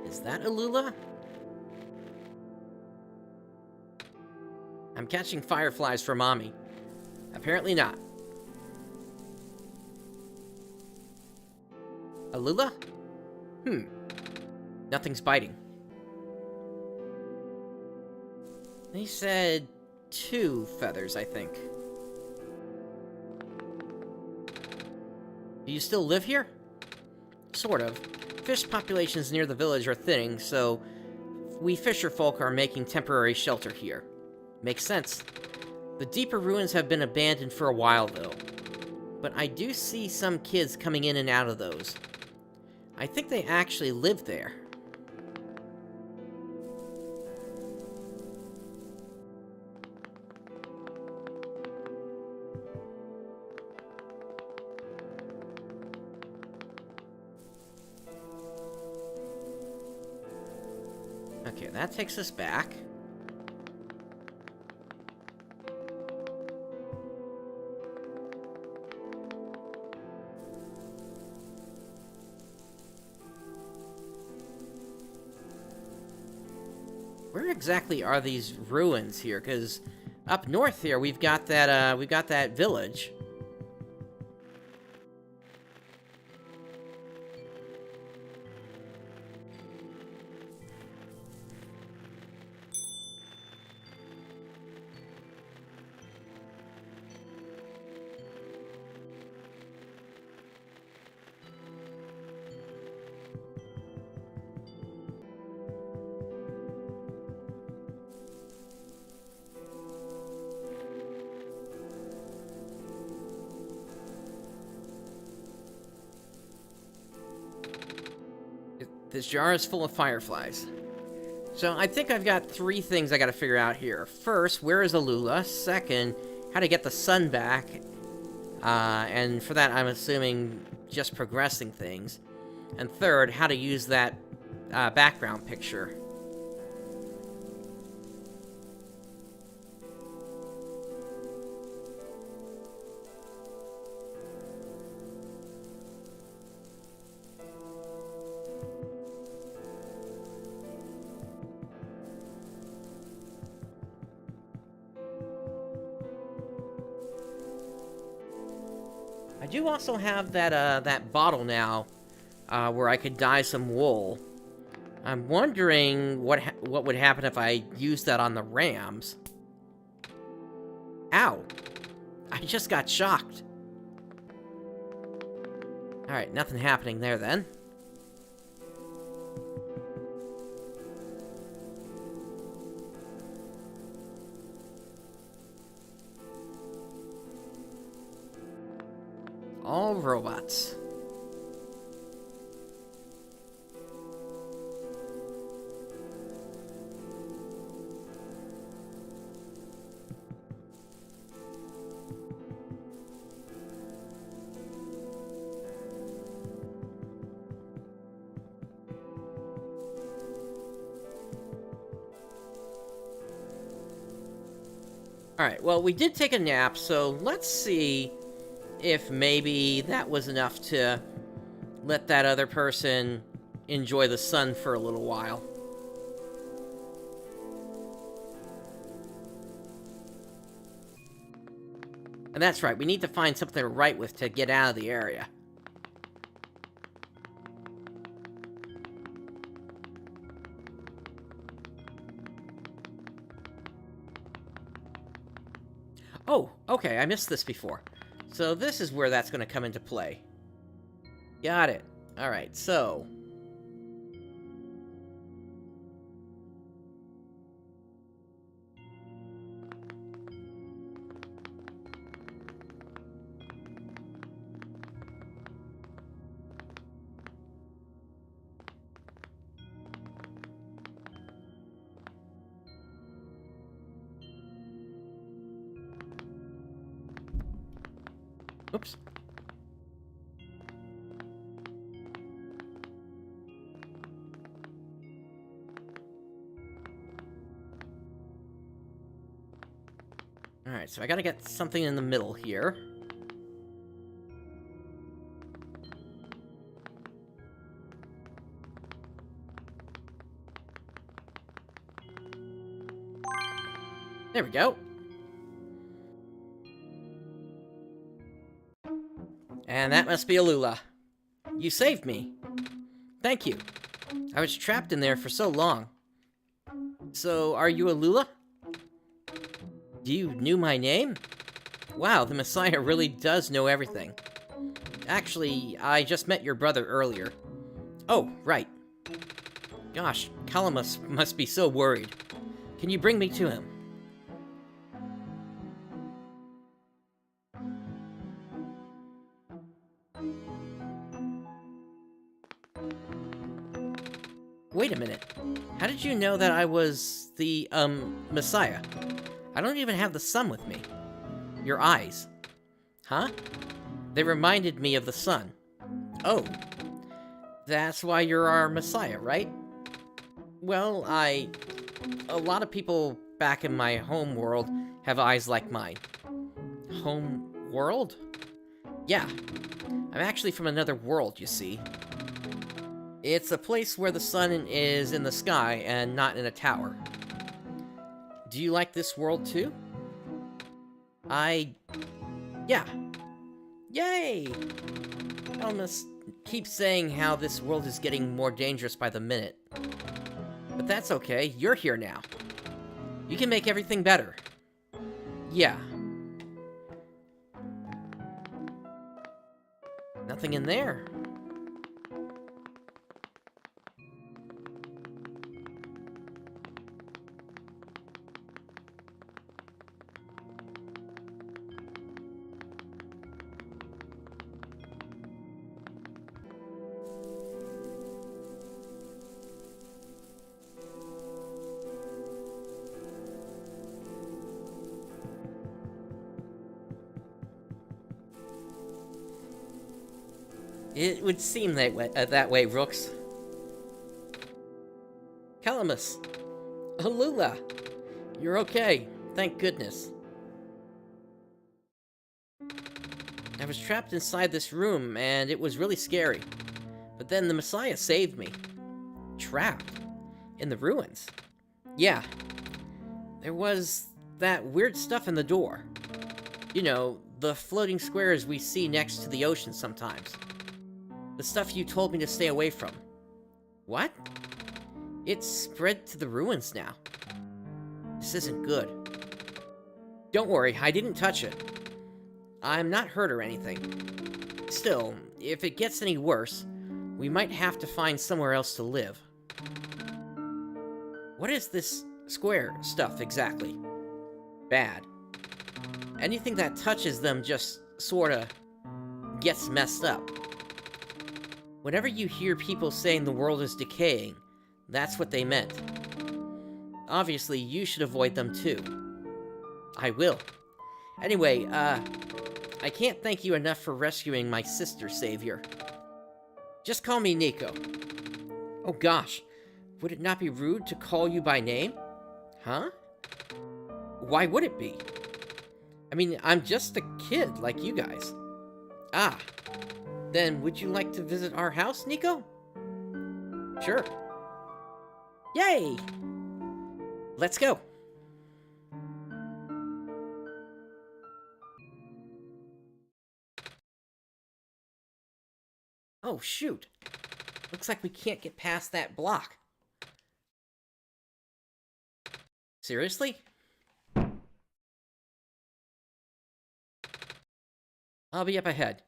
Is that Alula? I'm catching fireflies for Mommy. Apparently not. Alula? Nothing's biting. They said 2 feathers, I think. Do you still live here? Sort of. Fish populations near the village are thinning, so we fisher folk are making temporary shelter here. Makes sense. The deeper ruins have been abandoned for a while, though. But I do see some kids coming in and out of those. I think they actually live there. Okay, that takes us back. Where exactly are these ruins here? Because up north here, we've got that village. This jar is full of fireflies. So I think I've got 3 things I gotta figure out here. First, where is Alula? Second, how to get the sun back. And for that, I'm assuming just progressing things. And third, how to use that background picture. I do also have that bottle now, where I could dye some wool. I'm wondering what would happen if I used that on the rams. Ow! I just got shocked. Alright, nothing happening there then. All robots. Alright, well, we did take a nap, so let's see if maybe that was enough to let that other person enjoy the sun for a little while. And that's right, we need to find something to write with to get out of the area. Oh, okay, I missed this before. So this is where that's going to come into play. Got it. Alright, so... Oops. Alright, so I gotta get something in the middle here. There we go. And that must be Alula. You saved me. Thank you. I was trapped in there for so long. So, are you Alula? You knew my name? Wow, the Messiah really does know everything. Actually, I just met your brother earlier. Oh, right. Gosh, Calamus must be so worried. Can you bring me to him? Wait a minute. How did you know that I was the, Messiah? I don't even have the sun with me. Your eyes. Huh? They reminded me of the sun. Oh. That's why you're our Messiah, right? Well, a lot of people back in my home world have eyes like mine. Home world? Yeah. I'm actually from another world, you see. It's a place where the sun is in the sky and not in a tower. Do you like this world too? Yeah. Yay! Elmas keeps saying how this world is getting more dangerous by the minute. But that's okay, you're here now. You can make everything better. Yeah. Nothing in there. It would seem that way, Rooks. Calamus! Alula! You're okay, thank goodness. I was trapped inside this room, and it was really scary. But then the Messiah saved me. Trapped? In the ruins? Yeah. There was that weird stuff in the door. You know, the floating squares we see next to the ocean sometimes. The stuff you told me to stay away from. What? It's spread to the ruins now. This isn't good. Don't worry, I didn't touch it. I'm not hurt or anything. Still, if it gets any worse, we might have to find somewhere else to live. What is this square stuff exactly? Bad. Anything that touches them just sorta gets messed up. Whenever you hear people saying the world is decaying, that's what they meant. Obviously, you should avoid them too. I will. Anyway, I can't thank you enough for rescuing my sister, Savior. Just call me Nico. Oh gosh, would it not be rude to call you by name? Huh? Why would it be? I mean, I'm just a kid like you guys. Ah, then would you like to visit our house, Nico? Sure. Yay! Let's go. Oh, shoot. Looks like we can't get past that block. Seriously? I'll be up ahead.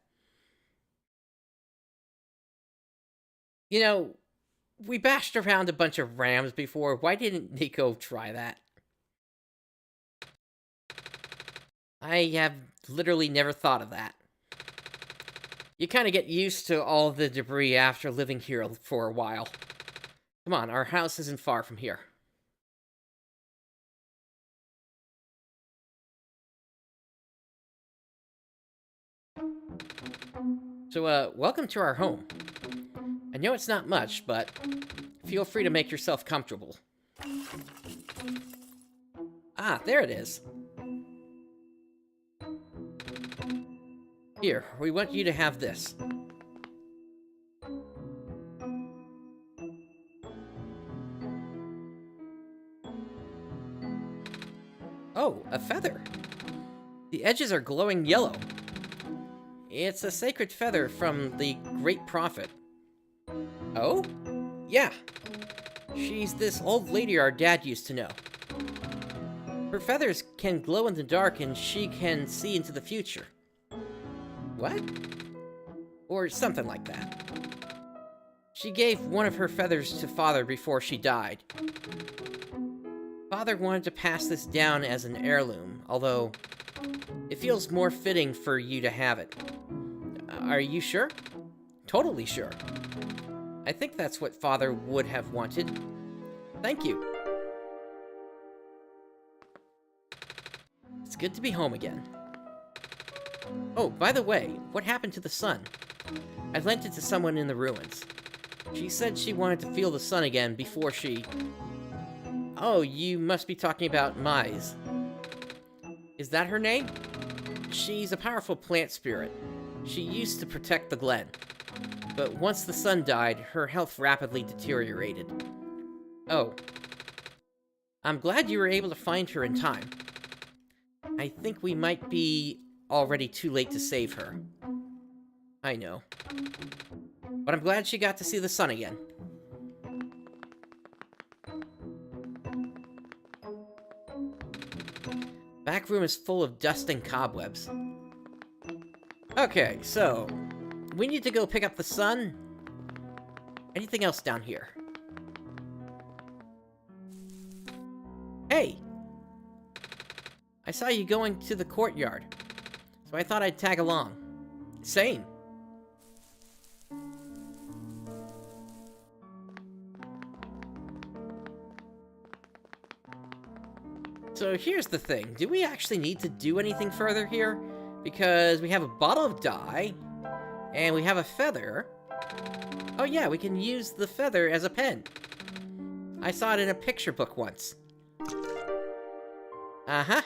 You know, we bashed around a bunch of rams before. Why didn't Nico try that? I have literally never thought of that. You kind of get used to all the debris after living here for a while. Come on, our house isn't far from here. So, welcome to our home. I know it's not much, but feel free to make yourself comfortable. Ah, there it is. Here, we want you to have this. Oh, a feather. The edges are glowing yellow. It's a sacred feather from the Great Prophet. Oh? Yeah. She's this old lady our dad used to know. Her feathers can glow in the dark and she can see into the future. What? Or something like that. She gave one of her feathers to Father before she died. Father wanted to pass this down as an heirloom, although it feels more fitting for you to have it. Are you sure? Totally sure. I think that's what Father would have wanted. Thank you. It's good to be home again. Oh, by the way, what happened to the sun? I lent it to someone in the ruins. She said she wanted to feel the sun again before she... Oh, you must be talking about Mise. Is that her name? She's a powerful plant spirit. She used to protect the glen. But once the sun died, her health rapidly deteriorated. Oh. I'm glad you were able to find her in time. I think we might be already too late to save her. I know. But I'm glad she got to see the sun again. Back room is full of dust and cobwebs. Okay, so... we need to go pick up the sun. Anything else down here? Hey! I saw you going to the courtyard, so I thought I'd tag along. Same. So here's the thing. Do we actually need to do anything further here? Because we have a bottle of dye, and we have a feather. Oh yeah, we can use the feather as a pen. I saw it in a picture book once. Uh-huh.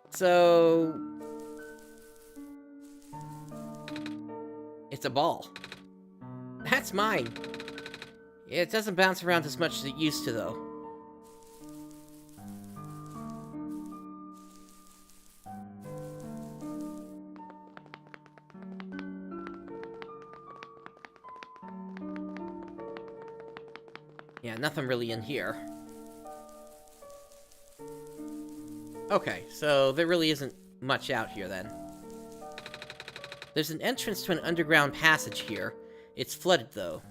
So... it's a ball. That's mine. It doesn't bounce around as much as it used to, though. Yeah, nothing really in here. Okay, so there really isn't much out here then. There's an entrance to an underground passage here. It's flooded though.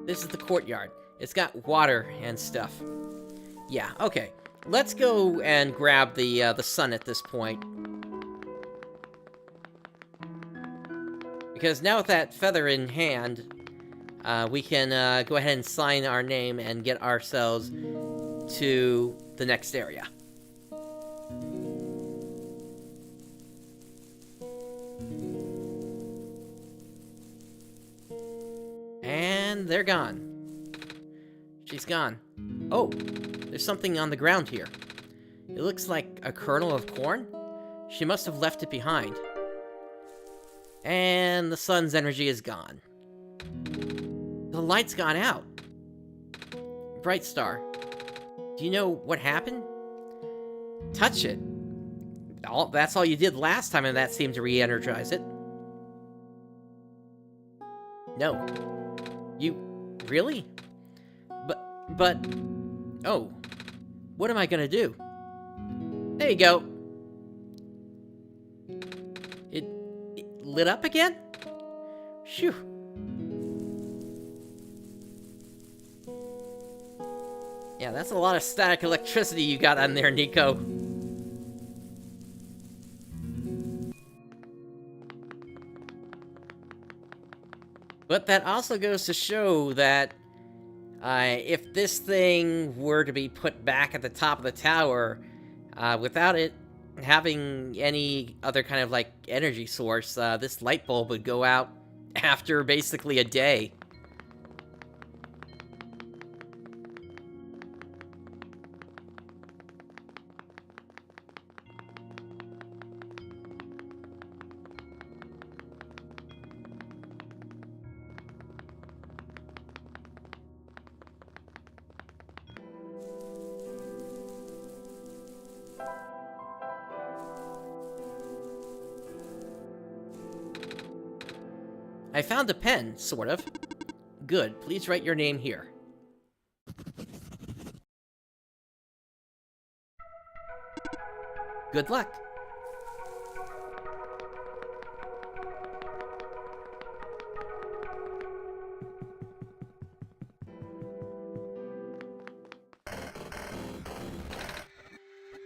This is the courtyard. It's got water and stuff. Yeah, okay. Let's go and grab the sun at this point. Because now with that feather in hand, we can go ahead and sign our name and get ourselves to the next area. And they're gone. She's gone. Oh, there's something on the ground here. It looks like a kernel of corn. She must have left it behind. And the sun's energy is gone. The light's gone out. Brightstar, do you know what happened? Touch it. That's all you did last time, and that seemed to re-energize it. No. You... really? But... oh. What am I gonna do? There you go. It lit up again? Phew. Yeah, that's a lot of static electricity you got on there, Nico. But that also goes to show that if this thing were to be put back at the top of the tower, without it having any other kind of, like, energy source, this light bulb would go out after basically a day. I found a pen, sort of. Good, please write your name here. Good luck.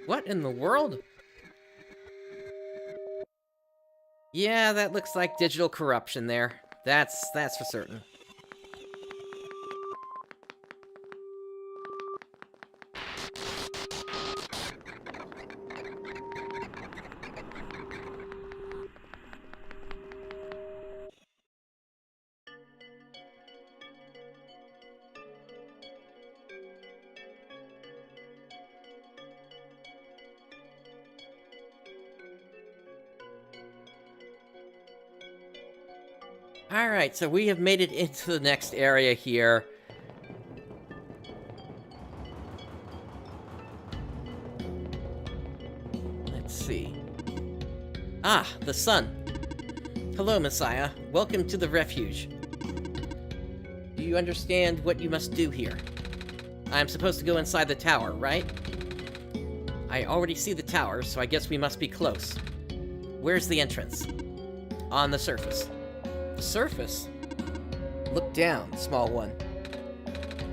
What in the world? Yeah, that looks like digital corruption there. That's for certain. Alright, so we have made it into the next area here. Let's see. Ah, the sun. Hello, Messiah. Welcome to the refuge. Do you understand what you must do here? I'm supposed to go inside the tower, right? I already see the tower, so I guess we must be close. Where's the entrance? On the surface. The surface? Look down, small one.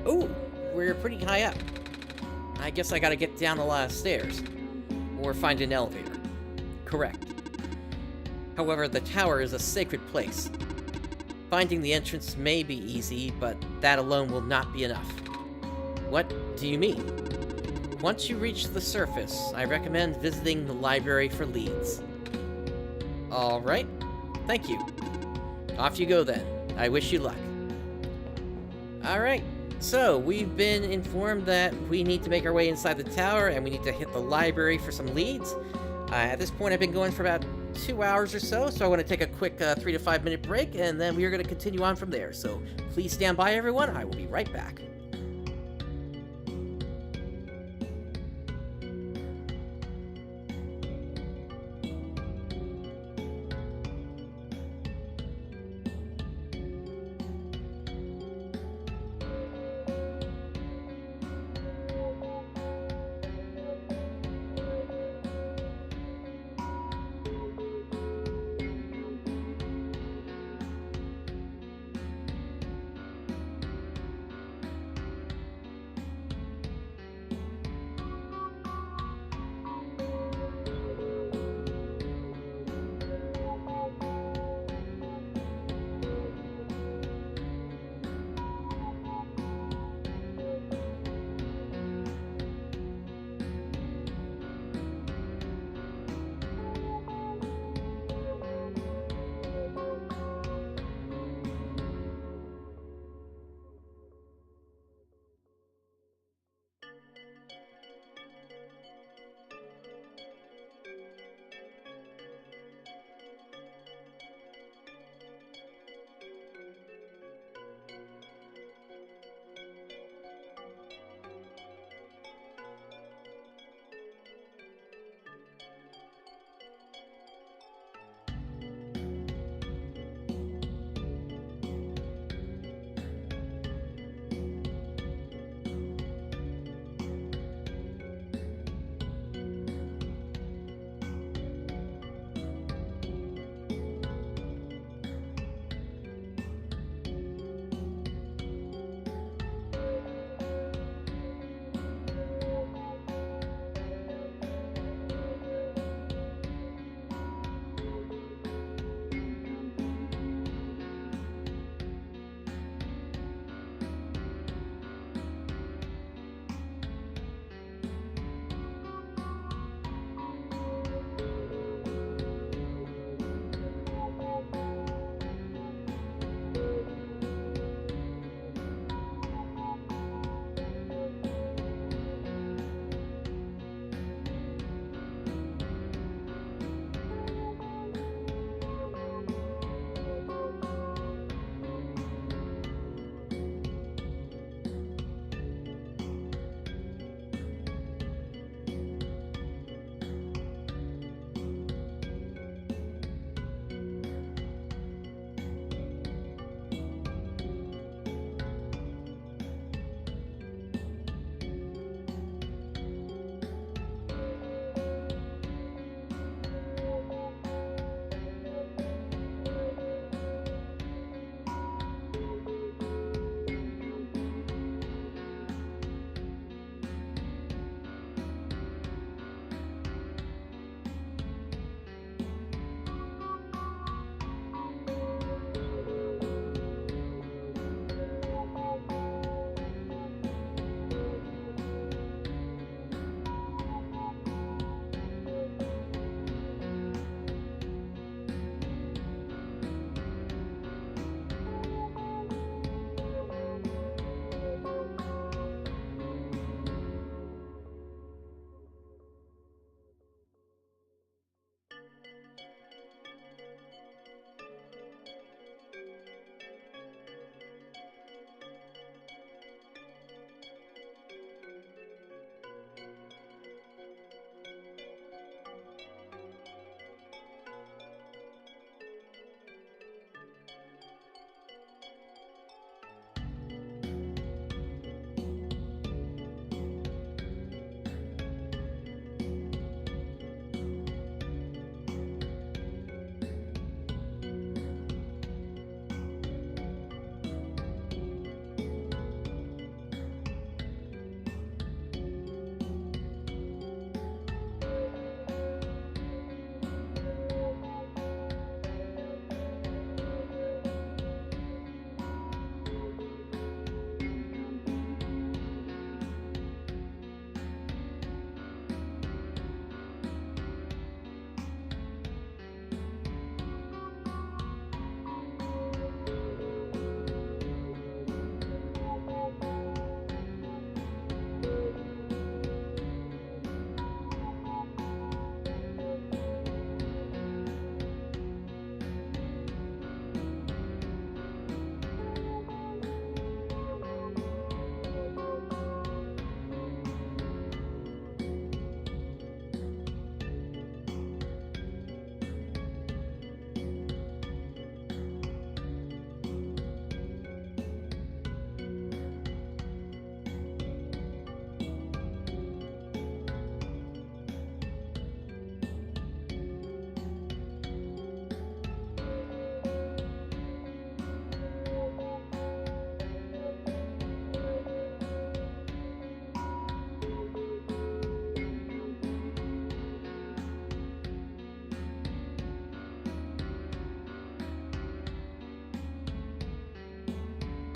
Ooh, we're pretty high up. I guess I gotta get down a lot of stairs. Or find an elevator. Correct. However, the tower is a sacred place. Finding the entrance may be easy, but that alone will not be enough. What do you mean? Once you reach the surface, I recommend visiting the library for leads. Alright, thank you. Off you go then. I wish you luck. Alright, so we've been informed that we need to make our way inside the tower and we need to hit the library for some leads. At this point I've been going for about 2 hours or so I want to take a quick 3 to 5 minute break and then we are going to continue on from there. So please stand by everyone, I will be right back.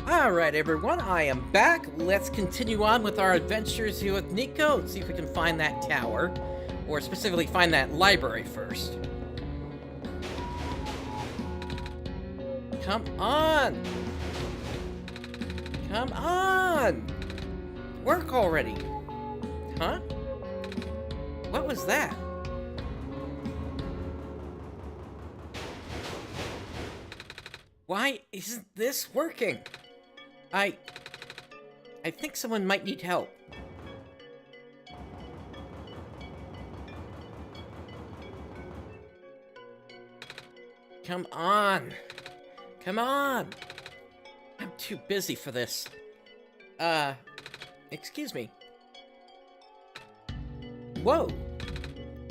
Alright everyone, I am back. Let's continue on with our adventures here with Nico and see if we can find that tower. Or specifically find that library first. Come on! Come on! Work already! Huh? What was that? Why isn't this working? I think someone might need help. Come on. Come on. I'm too busy for this. Excuse me. Whoa.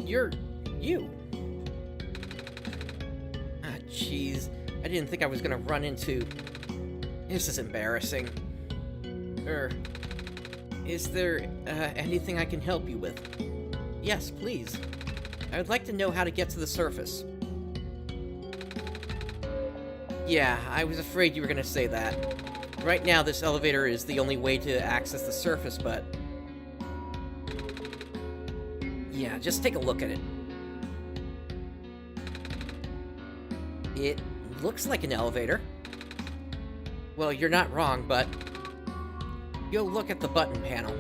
You. Ah, jeez. I didn't think I was gonna run into... This is embarrassing. Is there, anything I can help you with? Yes, please. I would like to know how to get to the surface. Yeah, I was afraid you were gonna say that. Right now, this elevator is the only way to access the surface, but... Yeah, just take a look at it. It looks like an elevator. Well, you're not wrong, but... Go look at the button panel.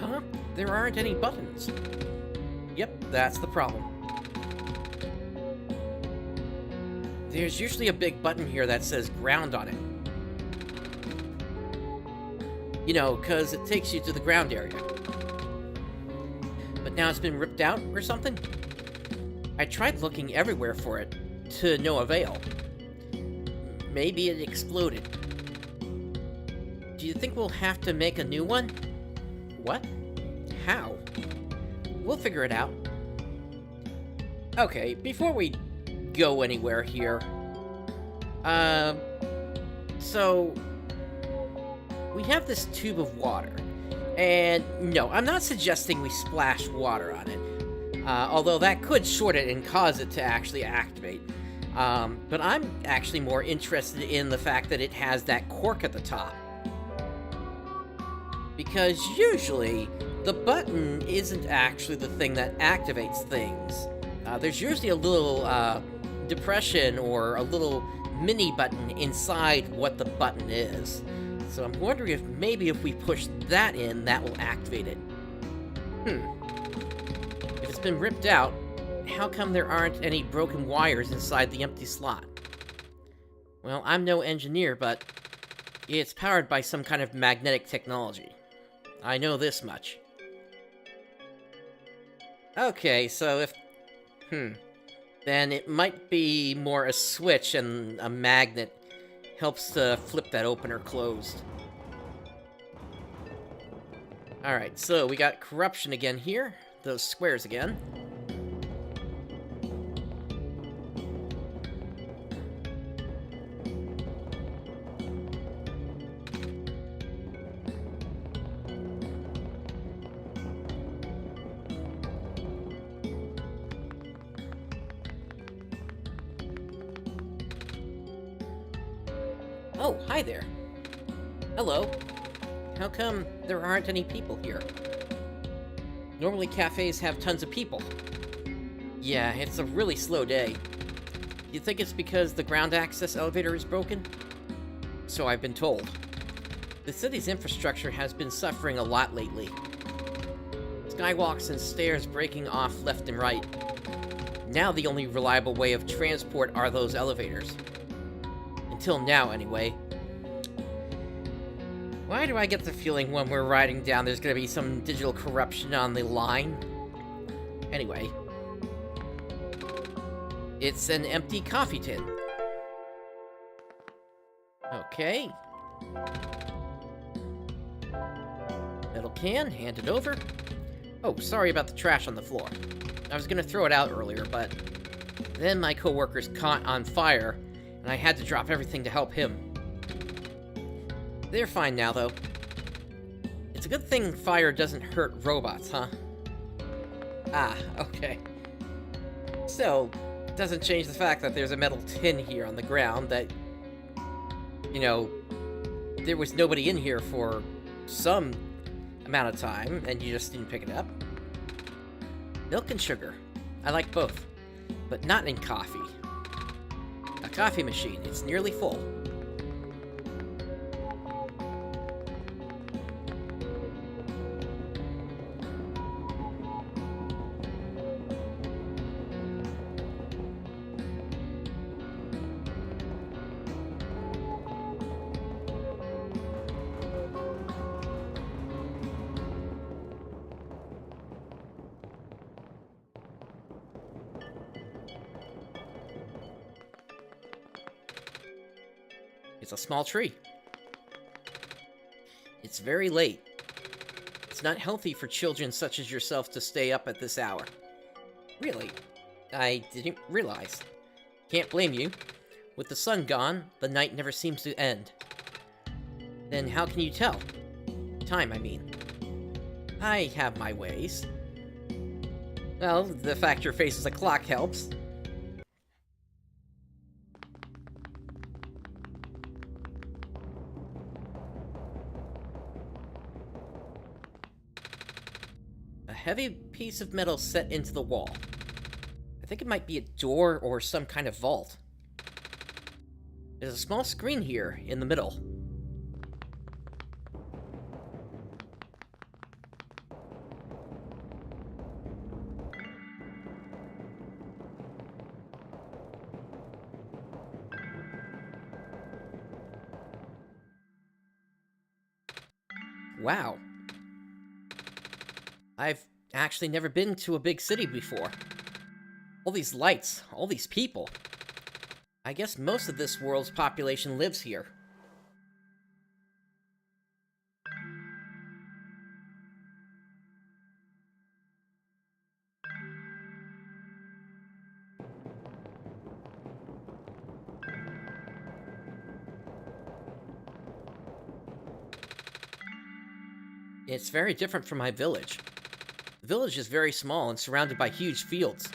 Huh? There aren't any buttons. Yep, that's the problem. There's usually a big button here that says ground on it. You know, because it takes you to the ground area. But now it's been ripped out or something? I tried looking everywhere for it, to no avail. Maybe it exploded. Do you think we'll have to make a new one? What? How? We'll figure it out. Okay, before we go anywhere here, so we have this tube of water, and no, I'm not suggesting we splash water on it, although that could short it and cause it to actually activate. But I'm actually more interested in the fact that it has that cork at the top. Because usually, the button isn't actually the thing that activates things. There's usually a little, depression or a little mini button inside what the button is. So I'm wondering if maybe if we push that in, that will activate it. If it's been ripped out, how come there aren't any broken wires inside the empty slot? Well, I'm no engineer, but it's powered by some kind of magnetic technology. I know this much. Okay, so if... then it might be more a switch and a magnet helps to flip that open or closed. Alright, so we got corruption again here. Those squares again. Oh, hi there. Hello. How come there aren't any people here? Normally cafes have tons of people. Yeah, it's a really slow day. You think it's because the ground access elevator is broken? So I've been told. The city's infrastructure has been suffering a lot lately. Skywalks and stairs breaking off left and right. Now the only reliable way of transport are those elevators. Until now, anyway. Why do I get the feeling when we're riding down there's gonna be some digital corruption on the line? Anyway. It's an empty coffee tin. Okay. Metal can, hand it over. Oh, sorry about the trash on the floor. I was gonna throw it out earlier, but then my coworkers caught on fire, and I had to drop everything to help him. They're fine now, though. It's a good thing fire doesn't hurt robots, huh? Ah, okay. So, Doesn't change the fact that there's a metal tin here on the ground that, you know, there was nobody in here for some amount of time, and you just didn't pick it up. Milk and sugar. I like both, but not in coffee. A coffee machine. It's nearly full. It's a small tree. It's very late. It's not healthy for children such as yourself to stay up at this hour. Really? I didn't realize. Can't blame you. With the sun gone, the night never seems to end. Then how can you tell? Time, I mean. I have my ways. Well, the fact your face is a clock helps. A heavy piece of metal set into the wall. I think it might be a door or some kind of vault. There's a small screen here in the middle. Wow. I've actually never been to a big city before. All these lights, all these people. I guess most of this world's population lives here. It's very different from my village. The village is very small and surrounded by huge fields.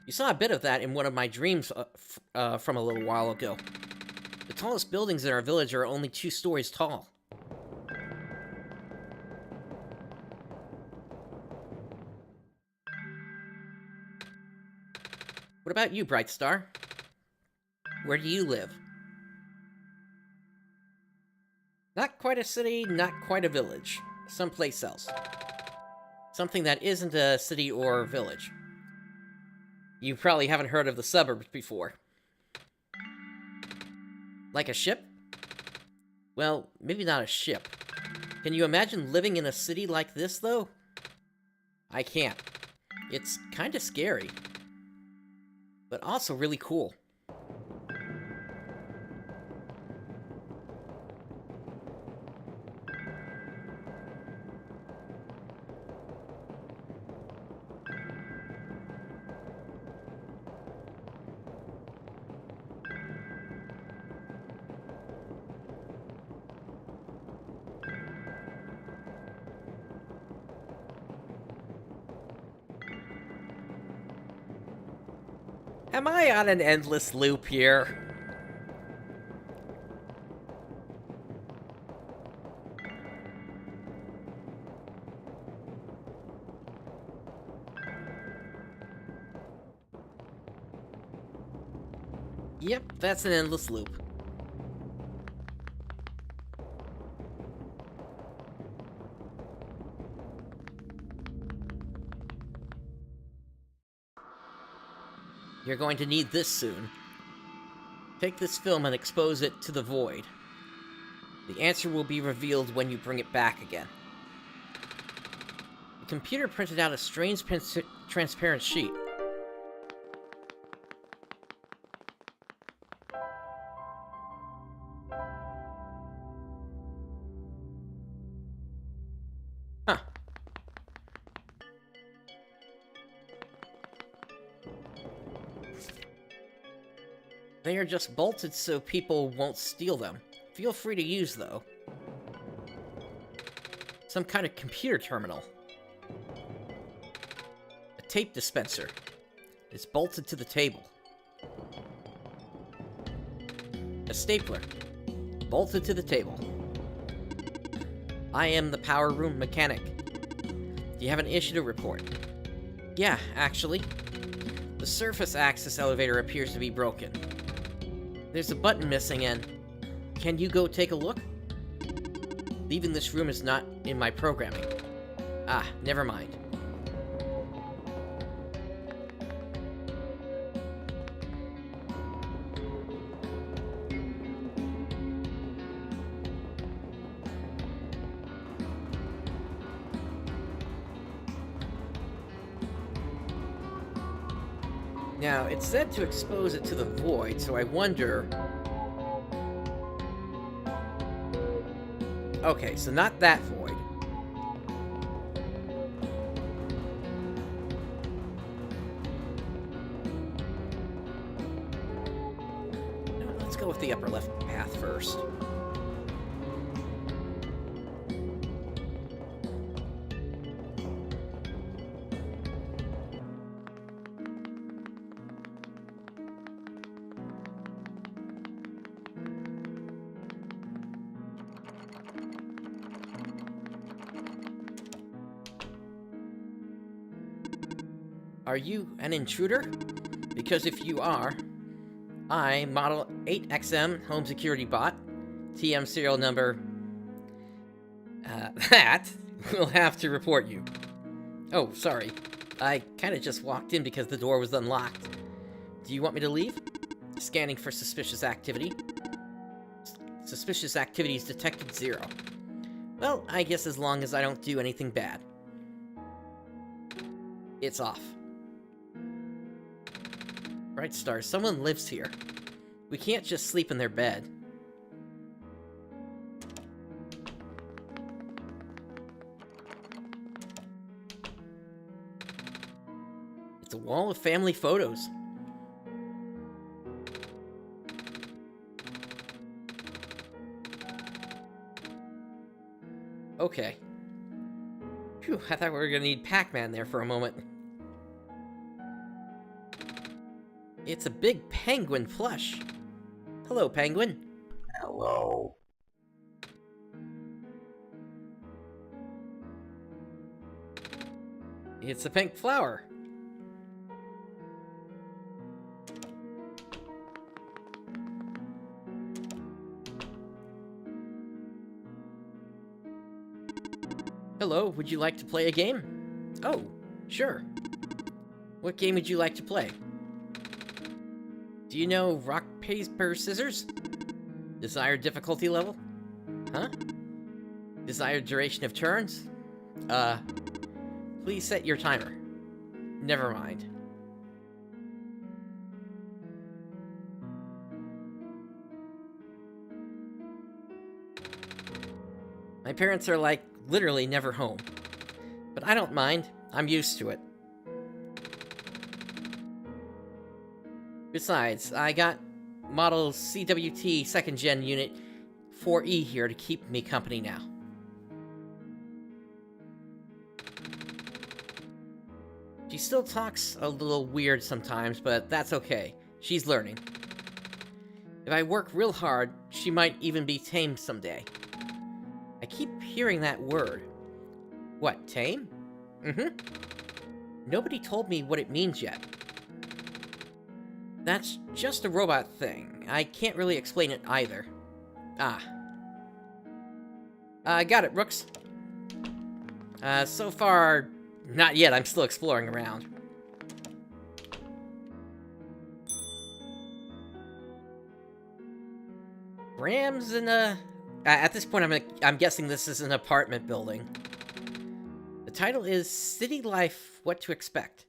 You saw a bit of that in one of my dreams from a little while ago. The tallest buildings in our village are only 2 stories tall. What about you, Brightstar? Where do you live? Not quite a city, not quite a village. Someplace else. Something that isn't a city or village. You probably haven't heard of the suburbs before. Like a ship? Well, maybe not a ship. Can you imagine living in a city like this, though? I can't. It's kinda scary. But also really cool. Am I on an endless loop here? Yep, that's an endless loop. You're going to need this soon. Take this film and expose it to the void. The answer will be revealed when you bring it back again. The computer printed out a strange transparent sheet. Huh. They are just bolted so people won't steal them. Feel free to use, though. Some kind of computer terminal. A tape dispenser. It's bolted to the table. A stapler. Bolted to the table. I am the power room mechanic. Do you have an issue to report? Yeah, actually. The surface access elevator appears to be broken. There's a button missing and... Can you go take a look? Leaving this room is not in my programming. Ah, never mind. Now, it's said to expose it to the void, so I wonder... Okay, so not that void. No, let's go with the upper left path first. Are you an intruder? Because if you are, I, Model 8XM Home Security Bot, TM serial number... that will have to report you. Oh, sorry. I kinda just walked in because the door was unlocked. Do you want me to leave? Scanning for suspicious activity. Suspicious activities detected 0. Well, I guess as long as I don't do anything bad. It's off. Brightstar, someone lives here. We can't just sleep in their bed. It's a wall of family photos. Okay. Phew, I thought we were gonna need Pac-Man there for a moment. It's a big penguin plush. Hello, penguin. Hello. It's a pink flower. Hello, would you like to play a game? Oh, sure. What game would you like to play? Do you know rock, paper, scissors? Desired difficulty level? Huh? Desired duration of turns? Please set your timer. Never mind. My parents are like, literally never home. But I don't mind. I'm used to it. Besides, I got model CWT 2nd Gen Unit 4E here to keep me company now. She still talks a little weird sometimes, but that's okay. She's learning. If I work real hard, she might even be tamed someday. I keep hearing that word. What, tame? Mm-hmm. Nobody told me what it means yet. That's just a robot thing. I can't really explain it either. Ah. Got it, Rooks. So far, not yet. I'm still exploring around. Rams in a... at this point, I'm guessing this is an apartment building. The title is City Life, What to Expect.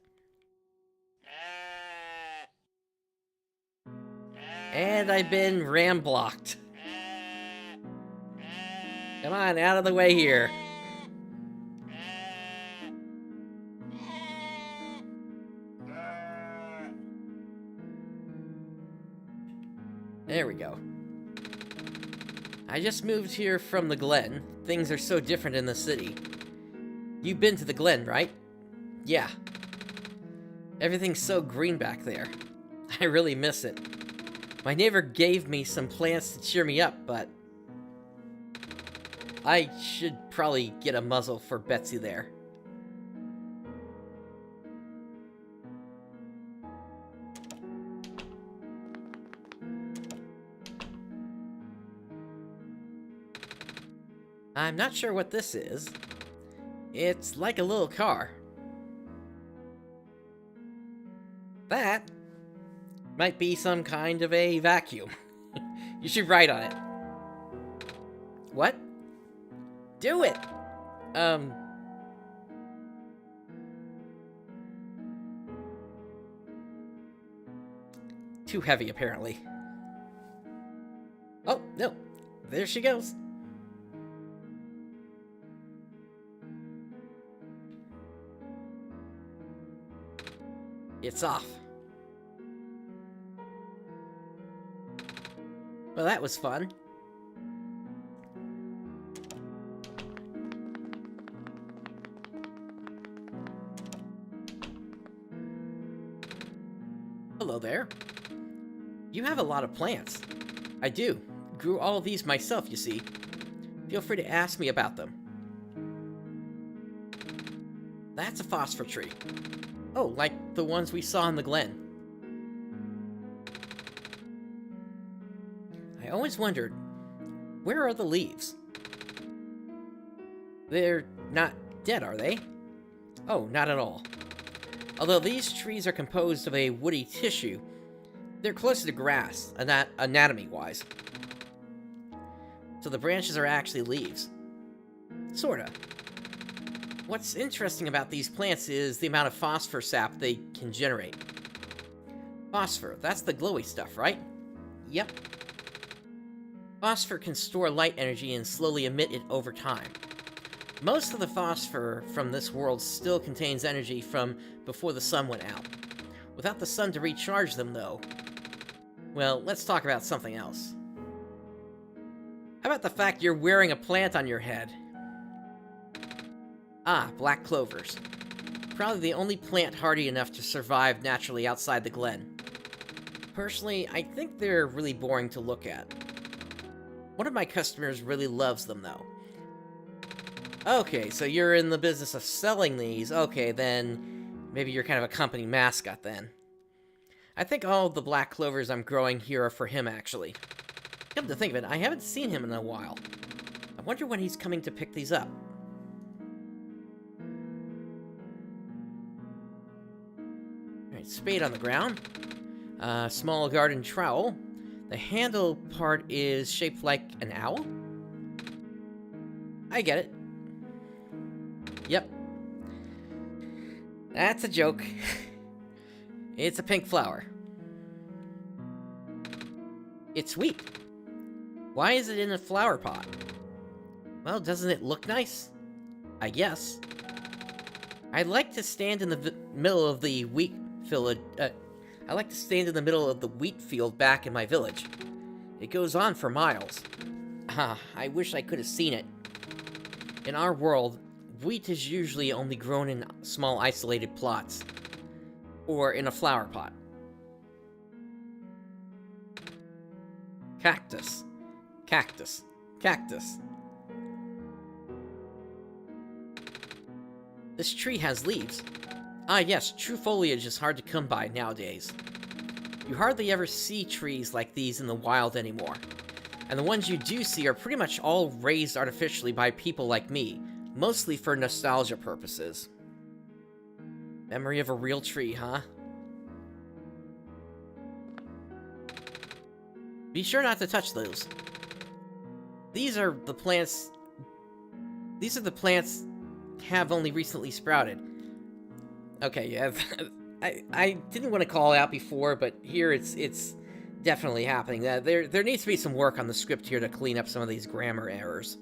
And I've been ram-blocked. Come on, out of the way here. There we go. I just moved here from the Glen. Things are so different in the city. You've been to the Glen, right? Yeah. Everything's so green back there. I really miss it. My neighbor gave me some plants to cheer me up, but I should probably get a muzzle for Betsy there. I'm not sure what this is. It's like a little car. That might be some kind of a vacuum. You should write on it. What? Do it! Too heavy, apparently. Oh, no. There she goes. It's off. Well, that was fun. Hello there. You have a lot of plants. I do. Grew all of these myself, you see. Feel free to ask me about them. That's a phosphor tree. Oh, like the ones we saw in the glen. I always wondered, where are the leaves? They're not dead, are they? Oh, not at all. Although these trees are composed of a woody tissue, they're closer to grass, anatomy-wise. So the branches are actually leaves. Sorta. What's interesting about these plants is the amount of phosphor sap they can generate. Phosphor, that's the glowy stuff, right? Yep. Phosphor can store light energy and slowly emit it over time. Most of the phosphor from this world still contains energy from before the sun went out. Without the sun to recharge them, though... Well, let's talk about something else. How about the fact you're wearing a plant on your head? Ah, black clovers. Probably the only plant hardy enough to survive naturally outside the glen. Personally, I think they're really boring to look at. One of my customers really loves them, though. Okay, so you're in the business of selling these. Okay, then maybe you're kind of a company mascot, then. I think all the black clovers I'm growing here are for him, actually. Come to think of it, I haven't seen him in a while. I wonder when he's coming to pick these up. Alright, spade on the ground. Small garden trowel. The handle part is shaped like an owl? I get it. Yep. That's a joke. It's a pink flower. It's sweet. Why is it in a flower pot? Well, doesn't it look nice? I guess. I'd like to stand in the middle of the wheat village. I like to stand in the middle of the wheat field back in my village. It goes on for miles. Ah, I wish I could have seen it. In our world, wheat is usually only grown in small isolated plots. Or in a flower pot. Cactus. Cactus. Cactus. This tree has leaves. Ah yes, true foliage is hard to come by nowadays. You hardly ever see trees like these in the wild anymore. And the ones you do see are pretty much all raised artificially by people like me, mostly for nostalgia purposes. Memory of a real tree, huh? Be sure not to touch those. These are the plants have only recently sprouted. Okay, yeah, I didn't want to call it out before, but here it's definitely happening. There needs to be some work on the script here to clean up some of these grammar errors.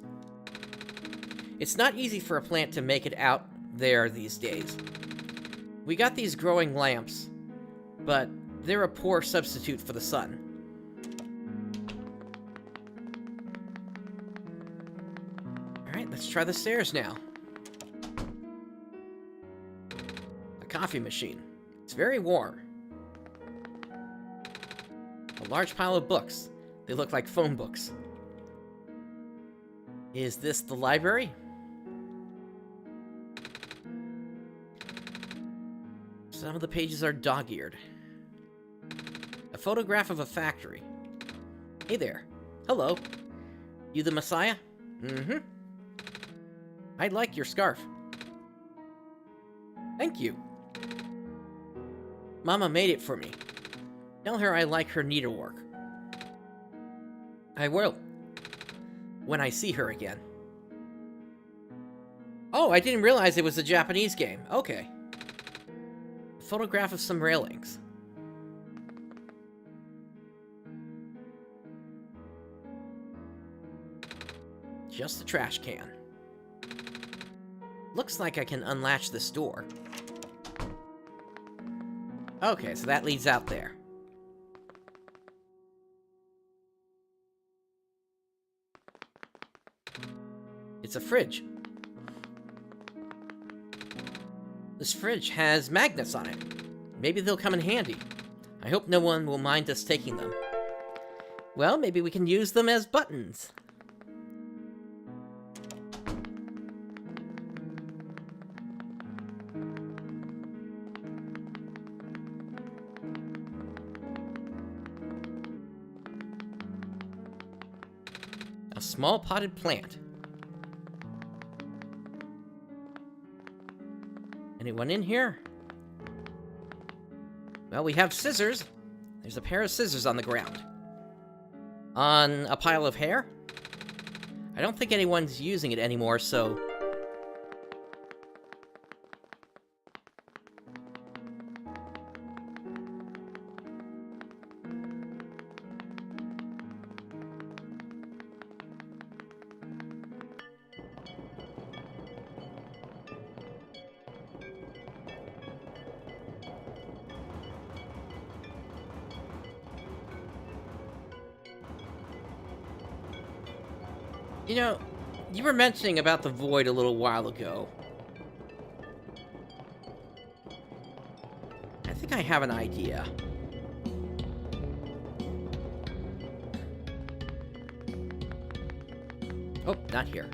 It's not easy for a plant to make it out there these days. We got these growing lamps, but they're a poor substitute for the sun. Alright, let's try the stairs now. A coffee machine. It's very warm. A large pile of books. They look like phone books. Is this the library? Some of the pages are dog-eared. A photograph of a factory. Hey there. Hello. You the Messiah? Mm-hmm. I like your scarf. Thank you. Mama made it for me. Tell her I like her needlework. I will. When I see her again. Oh, I didn't realize it was a Japanese game. Okay. A photograph of some railings. Just a trash can. Looks like I can unlatch this door. Okay, so that leads out there. It's a fridge. This fridge has magnets on it. Maybe they'll come in handy. I hope no one will mind us taking them. Well, maybe we can use them as buttons. A small potted plant. Anyone in here? Well, we have scissors. There's a pair of scissors on the ground. On a pile of hair? I don't think anyone's using it anymore, so... You know, you were mentioning about the void a little while ago. I think I have an idea. Oh, not here.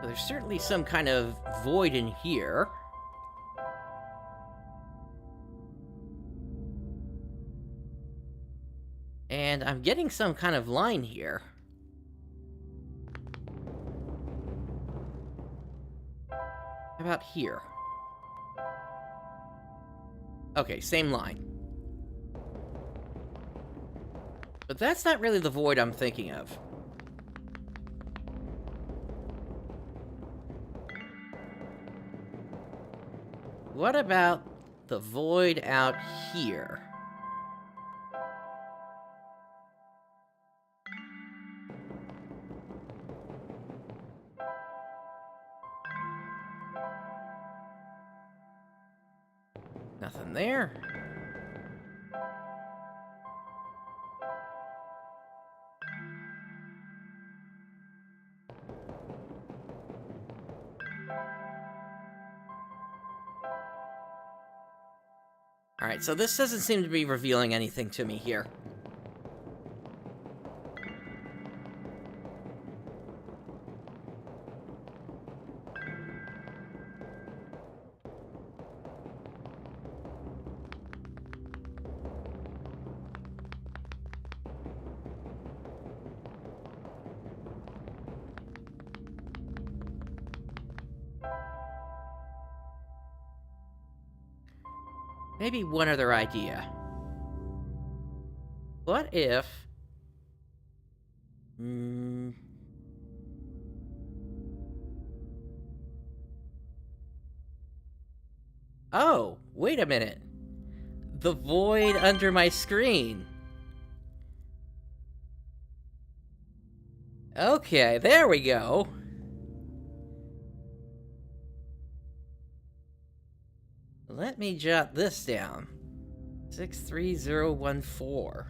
There's certainly some kind of void in here. And I'm getting some kind of line here. How about here? Okay, same line. But that's not really the void I'm thinking of. What about the void out here? Nothing there. Alright, so this doesn't seem to be revealing anything to me here. Maybe one other idea. What if... Oh, wait a minute. The void under my screen. Okay, there we go. Let me jot this down. 63014.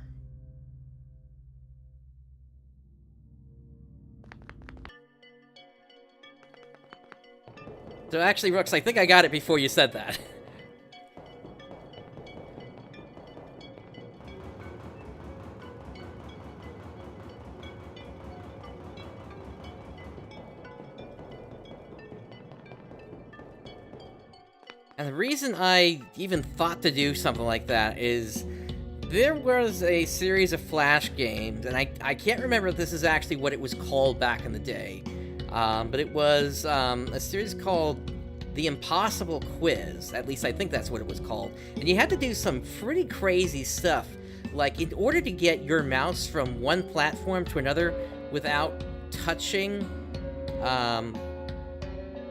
So actually, Rooks, I think I got it before you said that. And the reason I even thought to do something like that is there was a series of Flash games, and I can't remember if this is actually what it was called back in the day, but it was a series called The Impossible Quiz. At least I think that's what it was called. And you had to do some pretty crazy stuff. Like, in order to get your mouse from one platform to another without touching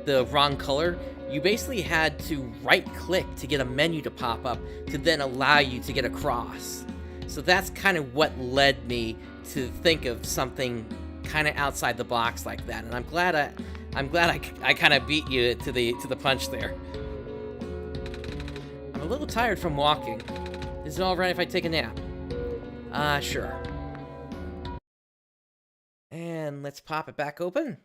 the wrong color, you basically had to right-click to get a menu to pop up to then allow you to get across. So that's kind of what led me to think of something kind of outside the box like that. And I'm glad I kind of beat you to the punch there. I'm a little tired from walking. Is it all right if I take a nap? Sure. And let's pop it back open.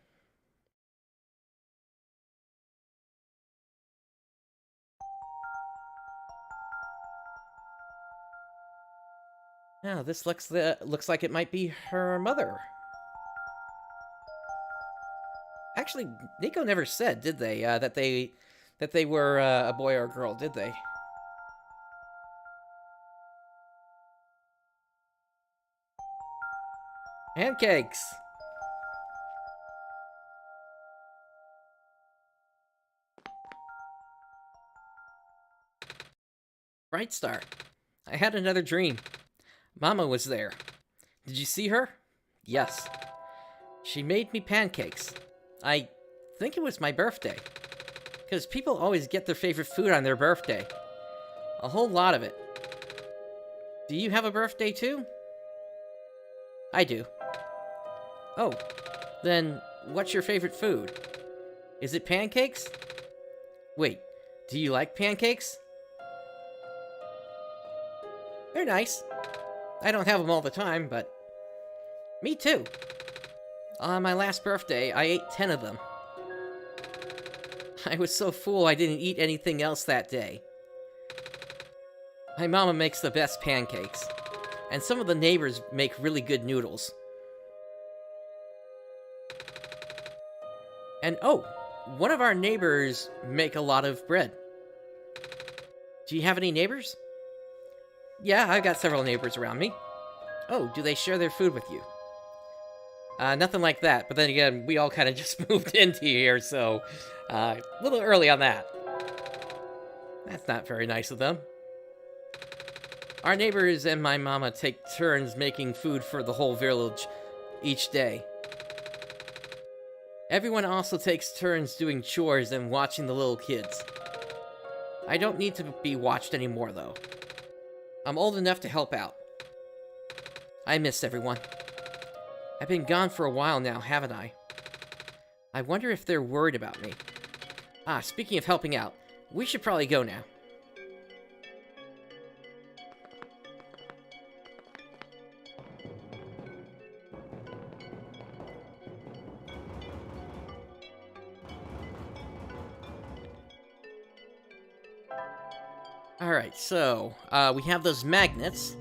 Now, this looks like it might be her mother. Actually, Nico never said, did they, that they were a boy or a girl, did they? Pancakes! Brightstar. I had another dream. Mama was there. Did you see her? Yes. She made me pancakes. I think it was my birthday. Because people always get their favorite food on their birthday. A whole lot of it. Do you have a birthday too? I do. Oh, then what's your favorite food? Is it pancakes? Wait, do you like pancakes? They're nice. I don't have them all the time, but... Me too. On my last birthday, I ate 10 of them. I was so full I didn't eat anything else that day. My mama makes the best pancakes, and some of the neighbors make really good noodles. And oh, one of our neighbors make a lot of bread. Do you have any neighbors? Yeah, I've got several neighbors around me. Oh, do they share their food with you? Nothing like that, but then again, we all kind of just moved into here, so a little early on that. That's not very nice of them. Our neighbors and my mama take turns making food for the whole village each day. Everyone also takes turns doing chores and watching the little kids. I don't need to be watched anymore, though. I'm old enough to help out. I miss everyone. I've been gone for a while now, haven't I? I wonder if they're worried about me. Ah, speaking of helping out, we should probably go now. Alright, so, we have those magnets.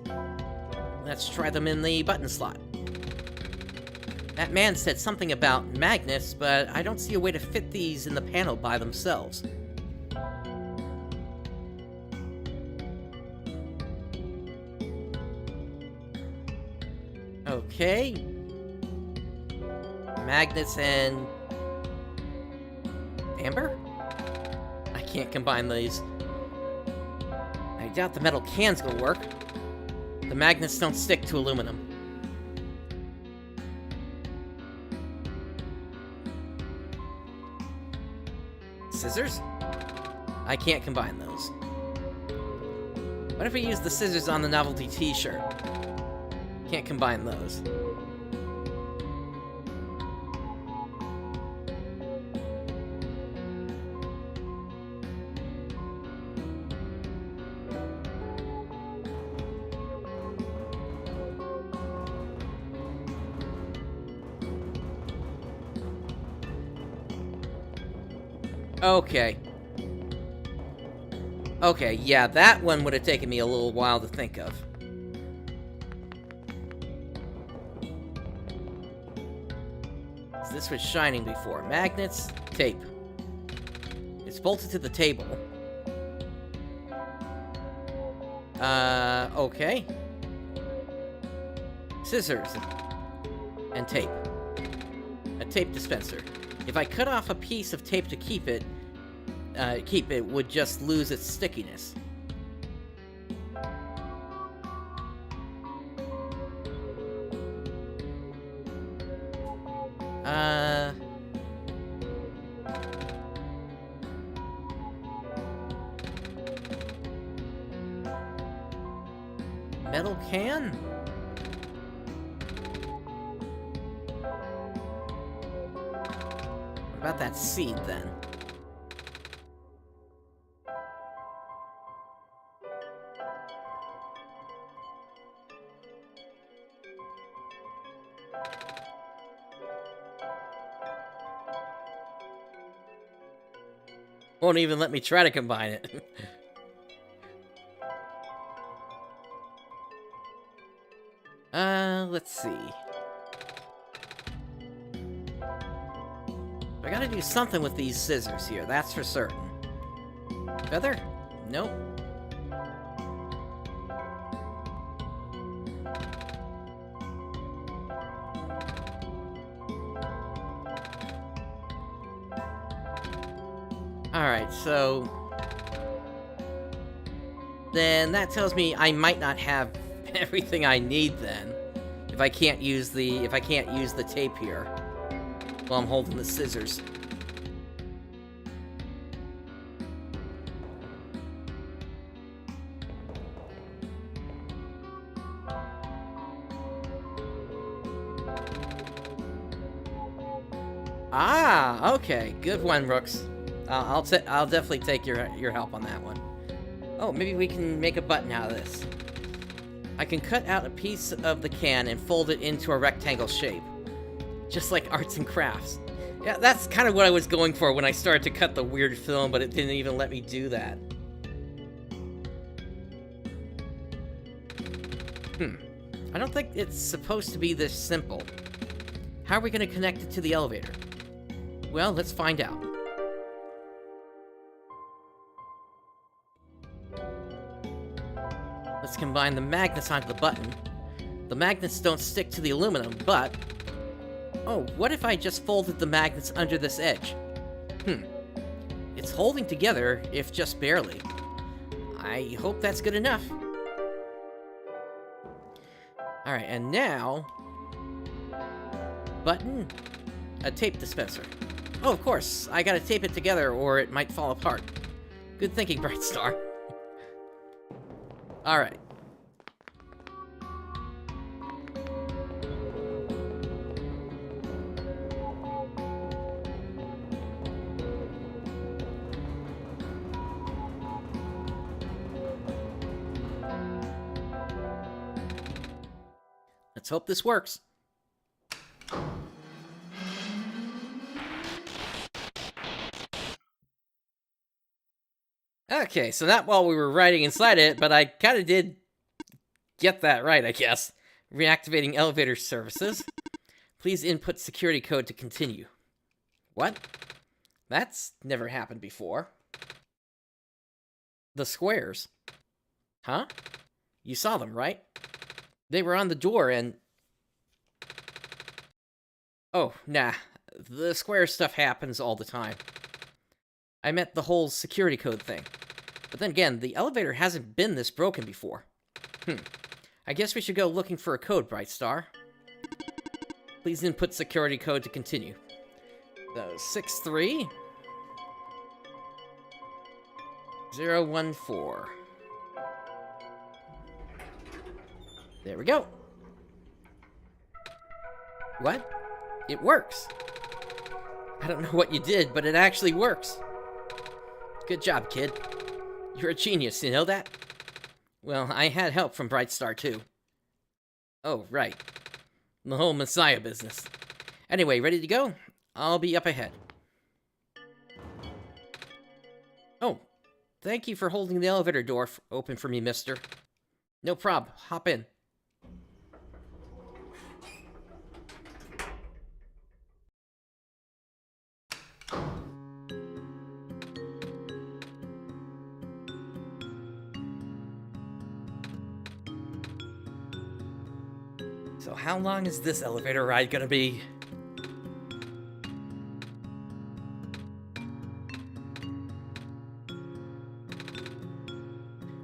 Let's try them in the button slot. That man said something about magnets, but I don't see a way to fit these in the panel by themselves. Okay. Magnets and... amber? I can't combine these. I doubt the metal can's gonna work. The magnets don't stick to aluminum. Scissors? I can't combine those. What if we use the scissors on the novelty t-shirt? Can't combine those. Okay. Okay, yeah, that one would have taken me a little while to think of. So this was shining before. Magnets, tape. It's bolted to the table. Okay. Scissors. And tape. A tape dispenser. If I cut off a piece of tape to keep it would just lose its stickiness. Metal can? What about that seed, then? Won't even let me try to combine it. Let's see. I gotta do something with these scissors here, that's for certain. Feather? Nope. Alright, so... then that tells me I might not have everything I need then. If I can't use the tape here while I'm holding the scissors. Ah, okay. Good one, Rooks. I'll definitely take your help on that one. Oh, maybe we can make a button out of this. I can cut out a piece of the can and fold it into a rectangle shape. Just like arts and crafts. Yeah, that's kind of what I was going for when I started to cut the weird film, but it didn't even let me do that. I don't think it's supposed to be this simple. How are we going to connect it to the elevator? Well, let's find out. Let's combine the magnets onto the button. The magnets don't stick to the aluminum, but... oh, what if I just folded the magnets under this edge? It's holding together, if just barely. I hope that's good enough. Alright, and now... button? A tape dispenser. Oh, of course, I gotta tape it together or it might fall apart. Good thinking, Brightstar. Alright. Let's hope this works. Okay, so not while we were riding inside it, but I kind of did get that right, I guess. Reactivating elevator services. Please input security code to continue. What? That's never happened before. The squares. Huh? You saw them, right? They were on the door and... oh, nah. The square stuff happens all the time. I meant the whole security code thing. But then again, the elevator hasn't been this broken before. I guess we should go looking for a code, Brightstar. Please input security code to continue. So, 63. 014. There we go. What? It works. I don't know what you did, but it actually works. Good job, kid. You're a genius, you know that? Well, I had help from Brightstar, too. Oh, right. The whole Messiah business. Anyway, ready to go? I'll be up ahead. Oh, thank you for holding the elevator door open for me, mister. No prob. Hop in. So how long is this elevator ride gonna be?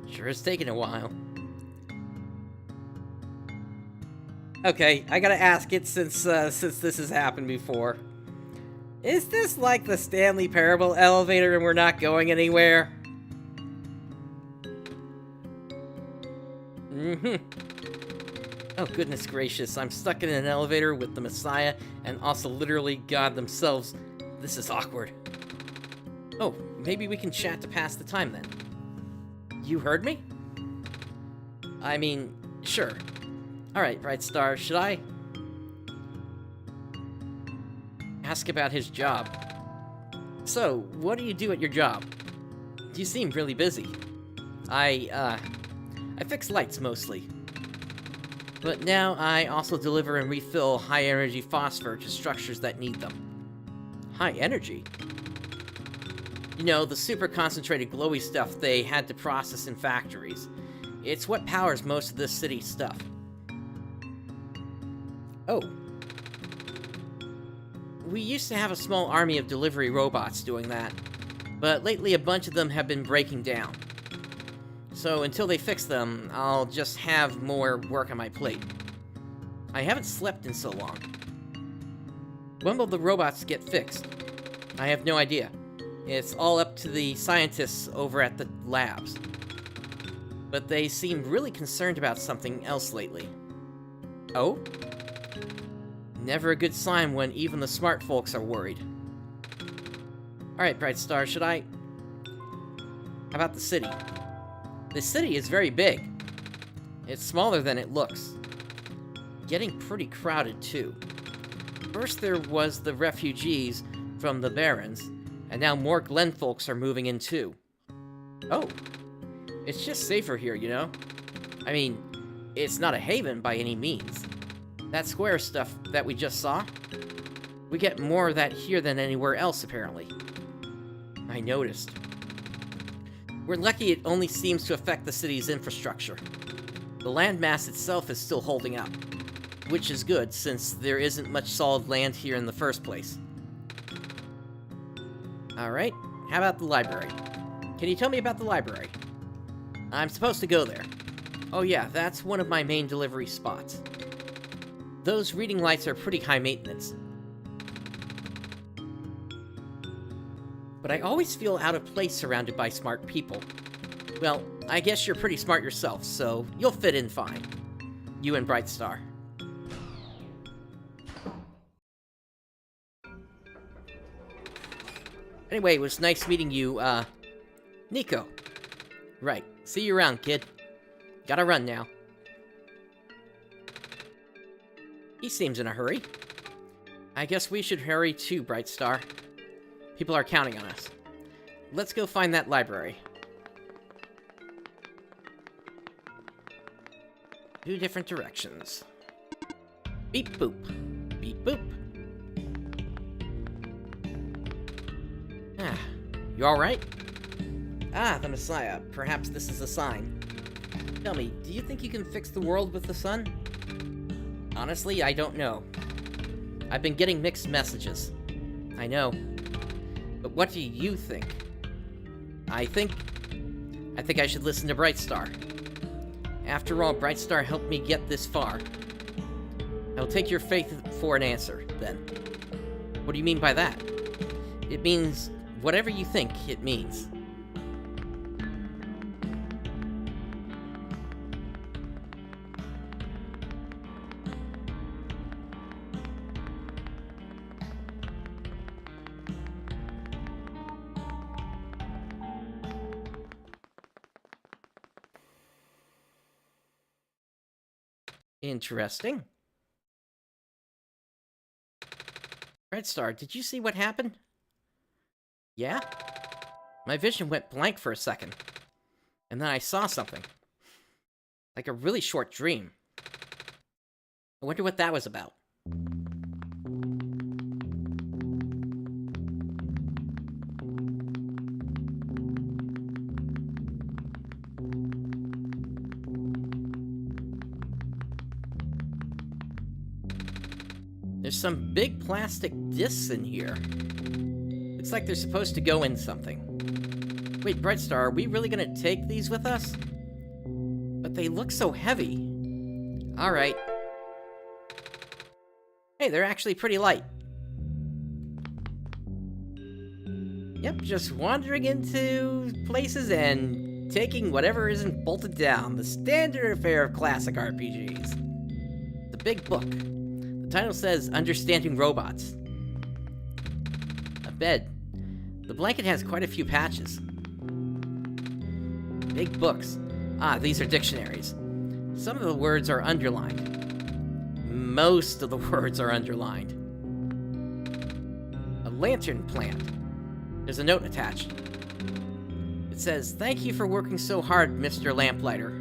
Sure is taking a while. Okay, I gotta ask it since this has happened before. Is this like the Stanley Parable elevator and we're not going anywhere? Oh, goodness gracious, I'm stuck in an elevator with the Messiah and also literally God themselves. This is awkward. Oh, maybe we can chat to pass the time then. You heard me? I mean, sure. Alright, Brightstar, should I ask about his job? So, what do you do at your job? You seem really busy. I fix lights mostly. But now I also deliver and refill high-energy phosphor to structures that need them. High energy? You know, the super concentrated glowy stuff they had to process in factories. It's what powers most of this city's stuff. Oh. We used to have a small army of delivery robots doing that, but lately a bunch of them have been breaking down. So until they fix them, I'll just have more work on my plate. I haven't slept in so long. When will the robots get fixed? I have no idea. It's all up to the scientists over at the labs. But they seem really concerned about something else lately. Oh? Never a good sign when even the smart folks are worried. Alright, Brightstar, should I... How about the city? The city is very big. It's smaller than it looks. Getting pretty crowded, too. First there was the refugees from the Barrens, and now more Glen folks are moving in, too. Oh. It's just safer here, you know? I mean, it's not a haven by any means. That square stuff that we just saw? We get more of that here than anywhere else, apparently. I noticed. We're lucky it only seems to affect the city's infrastructure. The landmass itself is still holding up, which is good since there isn't much solid land here in the first place. Alright, how about the library? Can you tell me about the library? I'm supposed to go there. Oh yeah, that's one of my main delivery spots. Those reading lights are pretty high maintenance. But I always feel out of place surrounded by smart people. Well, I guess you're pretty smart yourself, so you'll fit in fine. You and Brightstar. Anyway, it was nice meeting you, Nico. Right. See you around, kid. Gotta run now. He seems in a hurry. I guess we should hurry too, Brightstar. People are counting on us. Let's go find that library. 2 different directions. Beep boop. Beep boop. Ah, you alright? Ah, the Messiah. Perhaps this is a sign. Tell me, do you think you can fix the world with the sun? Honestly, I don't know. I've been getting mixed messages. I know. But what do you think? I think I should listen to Brightstar. After all, Brightstar helped me get this far. I'll take your faith for an answer, then. What do you mean by that? It means whatever you think it means. Interesting. Brightstar, did you see what happened? Yeah? My vision went blank for a second. And then I saw something. Like a really short dream. I wonder what that was about. There's some big plastic discs in here. It's like they're supposed to go in something. Wait, Brightstar, are we really gonna take these with us? But they look so heavy. Alright. Hey, they're actually pretty light. Yep, just wandering into places and taking whatever isn't bolted down. The standard affair of classic RPGs. The big book. The title says, Understanding Robots. A bed. The blanket has quite a few patches. Big books. Ah, these are dictionaries. Some of the words are underlined. Most of the words are underlined. A lantern plant. There's a note attached. It says, Thank you for working so hard, Mr. Lamplighter.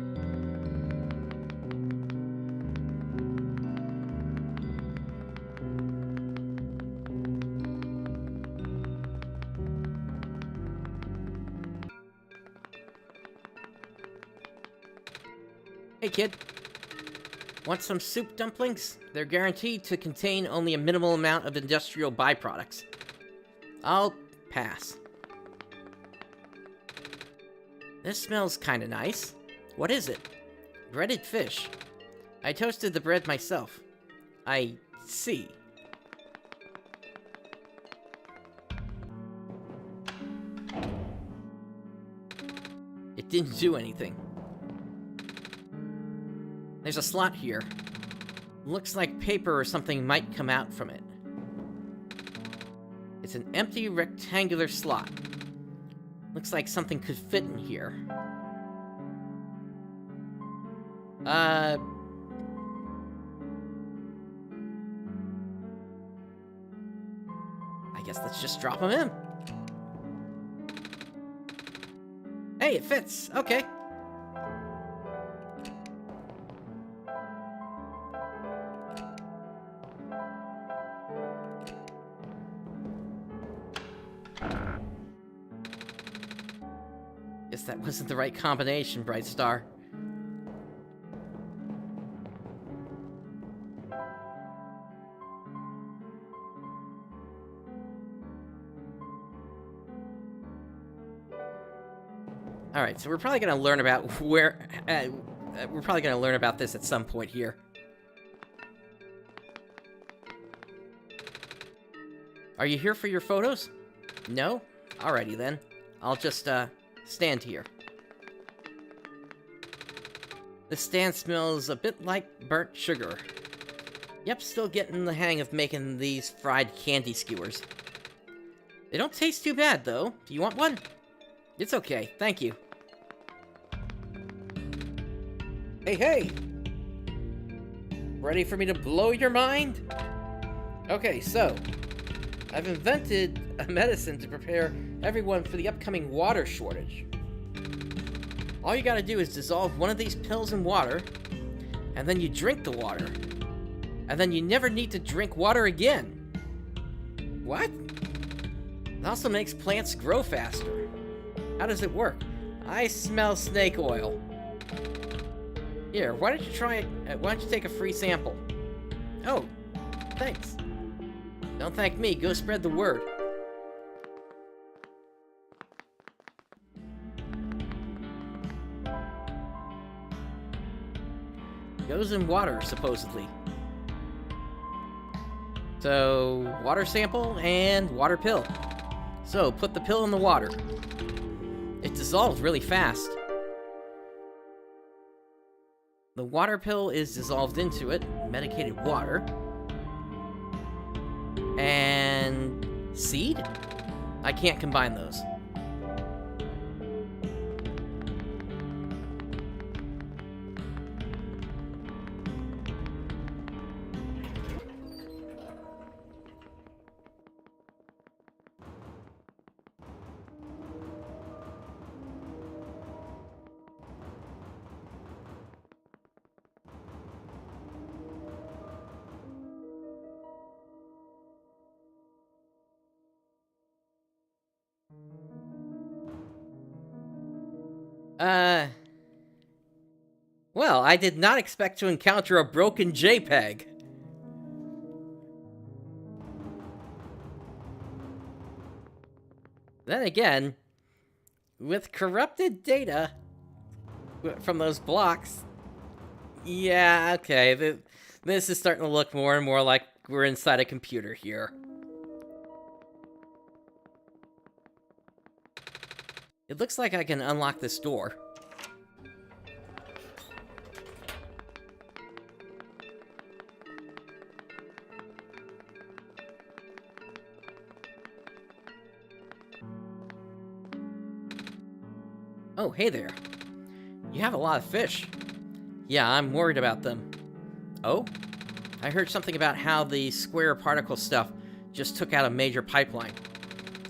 Hey, kid. Want some soup dumplings? They're guaranteed to contain only a minimal amount of industrial byproducts. I'll pass. This smells kinda nice. What is it? Breaded fish. I toasted the bread myself. I see. It didn't do anything. There's a slot here. Looks like paper or something might come out from it. It's an empty rectangular slot. Looks like something could fit in here. I guess let's just drop him in. Hey, it fits. Okay. Guess that wasn't the right combination, Brightstar. Alright, so we're probably gonna learn about where... we're probably gonna learn about this at some point here. Are you here for your photos? No? Alrighty then. I'll just, stand here. This stand smells a bit like burnt sugar. Yep, still getting the hang of making these fried candy skewers. They don't taste too bad, though. Do you want one? It's okay, thank you. Hey, hey! Ready for me to blow your mind? Okay, so... I've invented a medicine to prepare everyone for the upcoming water shortage. All you gotta do is dissolve one of these pills in water, and then you drink the water. And then you never need to drink water again. What? It also makes plants grow faster. How does it work? I smell snake oil. Here, why don't you try it? Why don't you take a free sample? Oh, thanks. Don't thank me, go spread the word. Goes in water, supposedly. So, water sample and water pill. So, put the pill in the water. It dissolves really fast. The water pill is dissolved into it, medicated water. And... seed? I can't combine those. Uh... Well, I did not expect to encounter a broken JPEG. Then again, with corrupted data from those blocks, yeah, okay, this is starting to look more and more like we're inside a computer here. It looks like I can unlock this door. Oh, hey there. You have a lot of fish. Yeah, I'm worried about them. Oh? I heard something about how the square particle stuff just took out a major pipeline.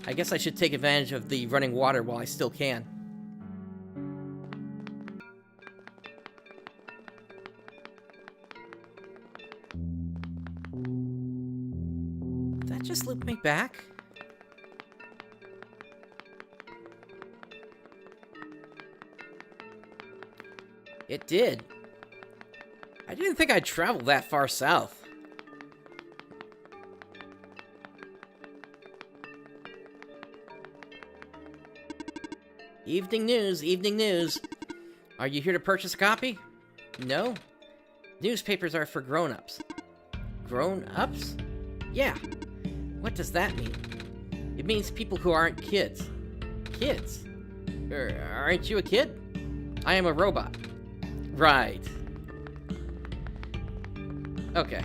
I guess I should take advantage of the running water while I still can. Did that just loop me back? It did. I didn't think I'd travel that far south. Evening news, evening news. Are you here to purchase a copy? No? Newspapers are for grown-ups. Grown-ups? Yeah. What does that mean? It means people who aren't kids. Kids? Aren't you a kid? I am a robot. Right. Okay.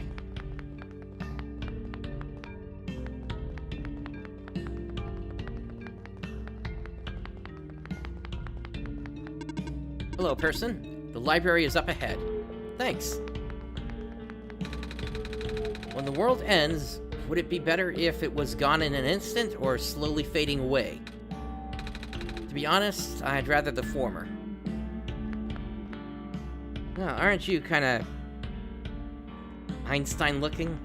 Hello, person. The library is up ahead. Thanks. When the world ends, would it be better if it was gone in an instant or slowly fading away? To be honest, I'd rather the former. Oh, aren't you kind of Einstein-looking?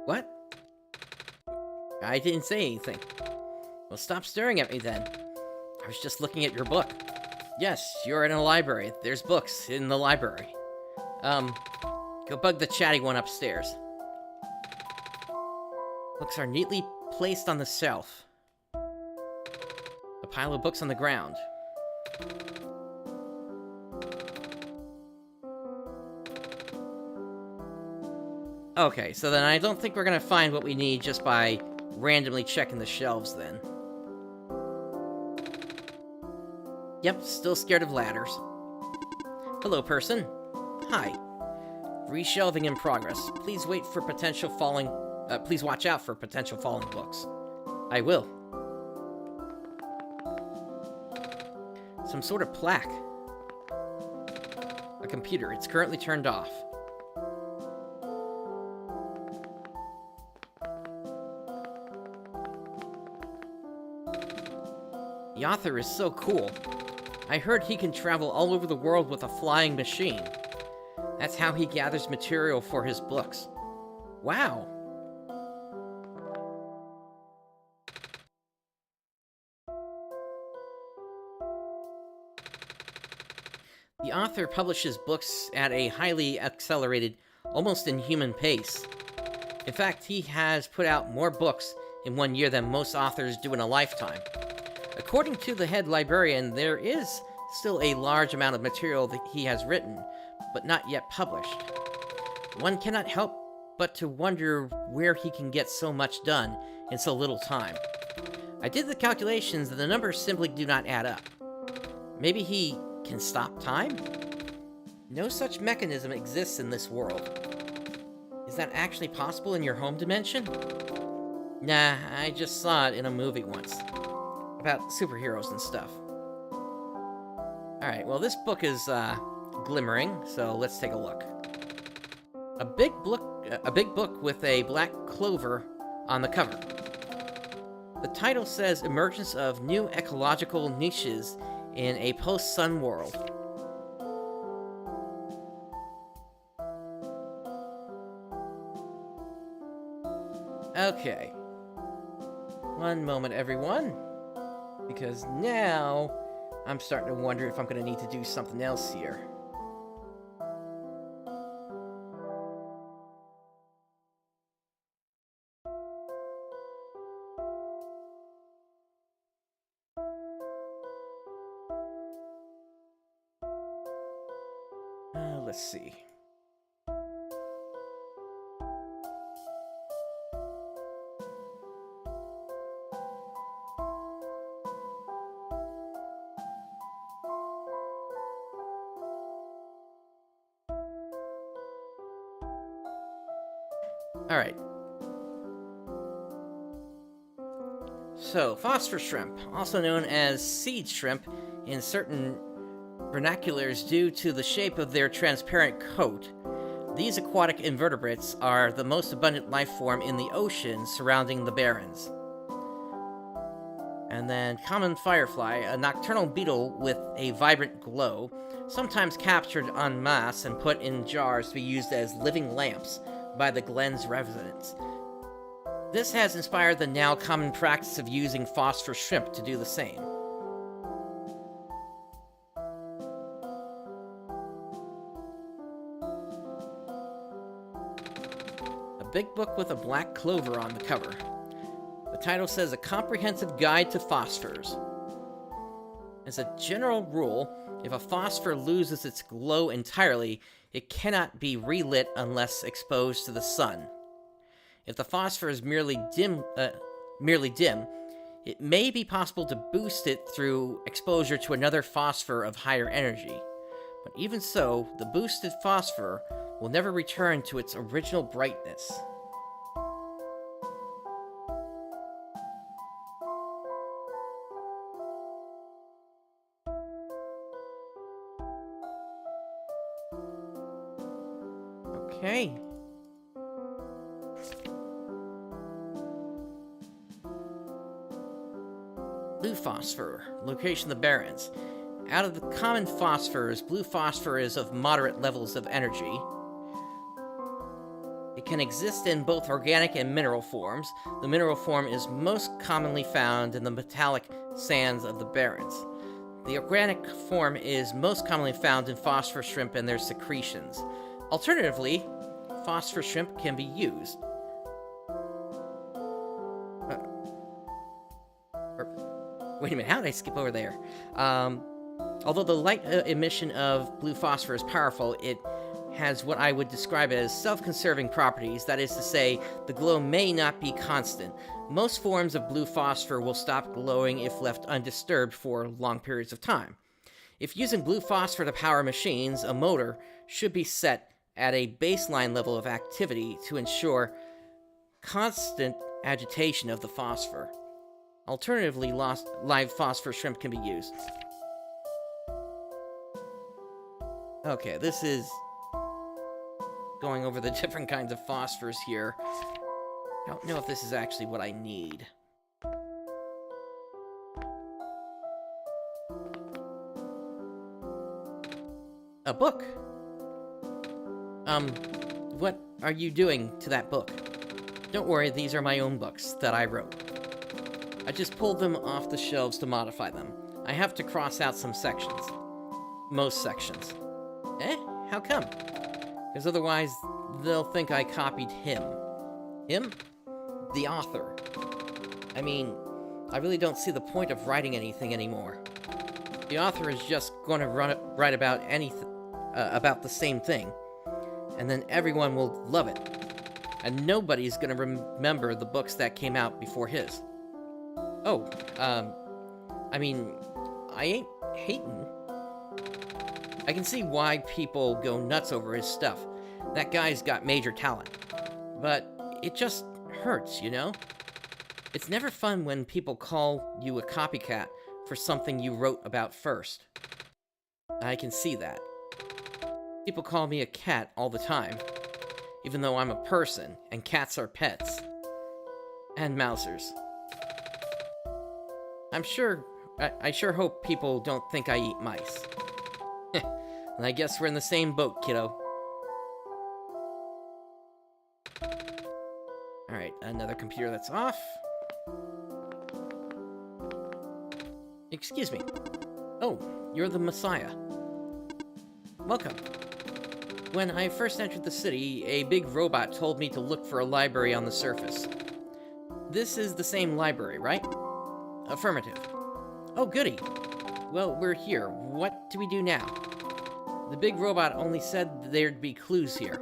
What? I didn't say anything. Well, stop staring at me then. I was just looking at your book. Yes, you're in a library. There's books in the library. Go bug the chatty one upstairs. Books are neatly placed on the shelf. A pile of books on the ground. Okay, so then I don't think we're gonna find what we need just by randomly checking the shelves then. Yep, still scared of ladders. Hello, person. Hi. Reshelving in progress. Please wait for potential falling... please watch out for potential falling books. I will. Some sort of plaque. A computer. It's currently turned off. The author is so cool. I heard he can travel all over the world with a flying machine. That's how he gathers material for his books. Wow. The author publishes books at a highly accelerated, almost inhuman pace. In fact, he has put out more books in 1 year than most authors do in a lifetime. According to the head librarian, there is still a large amount of material that he has written, but not yet published. One cannot help but to wonder where he can get so much done in so little time. I did the calculations and the numbers simply do not add up. Maybe he can stop time? No such mechanism exists in this world. Is that actually possible in your home dimension? Nah, I just saw it in a movie once. About superheroes and stuff. Alright, well this book is, glimmering, so let's take a look. A big book with a black clover on the cover. The title says Emergence of New Ecological Niches in a Post-Sun World. Okay. One moment, everyone. Because now I'm starting to wonder if I'm going to need to do something else here. Let's see. Alright. So, phosphor shrimp, also known as seed shrimp in certain vernaculars due to the shape of their transparent coat. These aquatic invertebrates are the most abundant life form in the ocean surrounding the Barrens. And then common firefly, a nocturnal beetle with a vibrant glow, sometimes captured en masse and put in jars to be used as living lamps by the Glen's residents. This has inspired the now common practice of using phosphor shrimp to do the same. A big book with a black clover on the cover. The title says A Comprehensive Guide to Phosphors. As a general rule, if a phosphor loses its glow entirely, it cannot be relit unless exposed to the sun. If the phosphor is merely dim, it may be possible to boost it through exposure to another phosphor of higher energy. But even so, the boosted phosphor will never return to its original brightness. Okay. Blue phosphor, location of the Barrens. Out of the common phosphors, blue phosphor is of moderate levels of energy. It can exist in both organic and mineral forms. The mineral form is most commonly found in the metallic sands of the Barrens. The organic form is most commonly found in phosphor shrimp and their secretions. Alternatively, phosphor shrimp can be used. Wait a minute, how did I skip over there? Although the light emission of blue phosphor is powerful, it has what I would describe as self-conserving properties. That is to say, the glow may not be constant. Most forms of blue phosphor will stop glowing if left undisturbed for long periods of time. If using blue phosphor to power machines, a motor should be set at a baseline level of activity to ensure constant agitation of the phosphor. Alternatively, live phosphor shrimp can be used. Okay, this is going over the different kinds of phosphors here. I don't know if this is actually what I need. A book? What are you doing to that book? Don't worry, these are my own books that I wrote. I just pulled them off the shelves to modify them. I have to cross out some sections. Most sections. Eh? How come? Because otherwise, they'll think I copied him. Him? The author. I mean, I really don't see the point of writing anything anymore. The author is just going to write about about the same thing, and then everyone will love it. And nobody's going to remember the books that came out before his. Oh, I mean, I ain't hating. I can see why people go nuts over his stuff. That guy's got major talent. But it just hurts, you know? It's never fun when people call you a copycat for something you wrote about first. I can see that. People call me a cat all the time, even though I'm a person, and cats are pets. And mousers. I sure hope people don't think I eat mice. And I guess we're in the same boat, kiddo. Alright, another computer that's off. Excuse me. Oh, you're the Messiah. Welcome. When I first entered the city, a big robot told me to look for a library on the surface. This is the same library, right? Affirmative. Oh, goody. Well, we're here. What do we do now? The big robot only said there'd be clues here.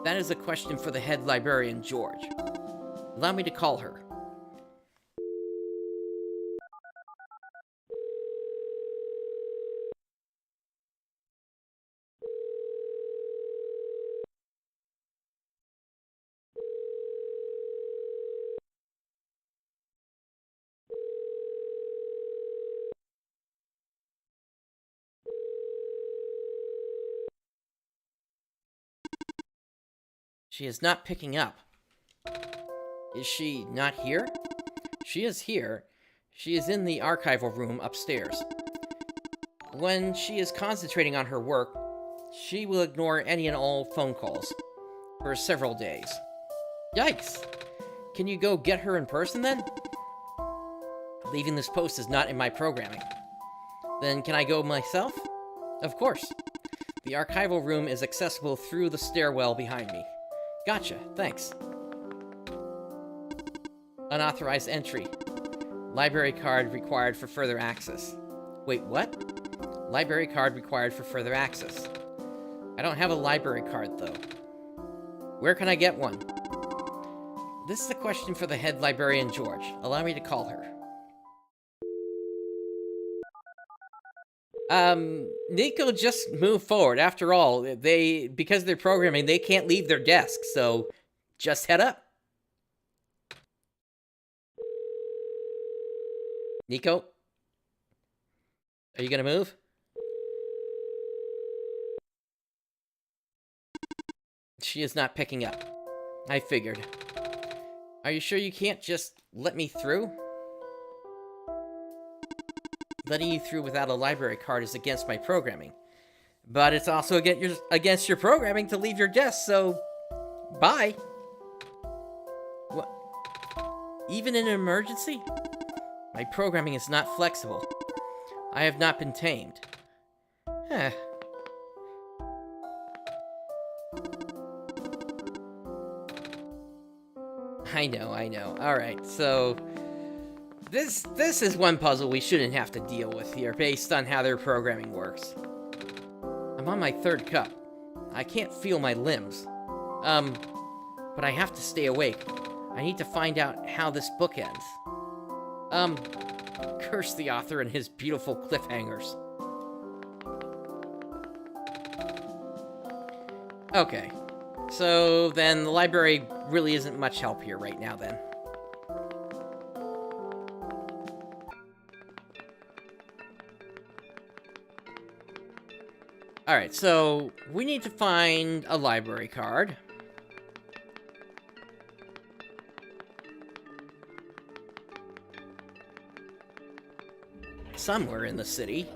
That is a question for the head librarian, George. Allow me to call her. She is not picking up. Is she not here? She is here. She is in the archival room upstairs. When she is concentrating on her work, she will ignore any and all phone calls for several days. Yikes! Can you go get her in person then? Leaving this post is not in my programming. Then can I go myself? Of course. The archival room is accessible through the stairwell behind me. Gotcha, thanks. Unauthorized entry. Library card required for further access. Wait, what? Library card required for further access. I don't have a library card, though. Where can I get one? This is a question for the head librarian, George. Allow me to call her. Nico just moved forward. After all, because they're programming, they can't leave their desk, so just head up. Nico? Are you gonna move? She is not picking up. I figured. Are you sure you can't just let me through? Letting you through without a library card is against my programming. But it's also against your programming to leave your desk, so... bye. What? Even in an emergency? My programming is not flexible. I have not been tamed. Huh. I know. Alright, so... This is one puzzle we shouldn't have to deal with here, based on how their programming works. I'm on my third cup. I can't feel my limbs. But I have to stay awake. I need to find out how this book ends. Curse the author and his beautiful cliffhangers. Okay. So, then the library really isn't much help here right now, then. Alright, so we need to find a library card. Somewhere in the city.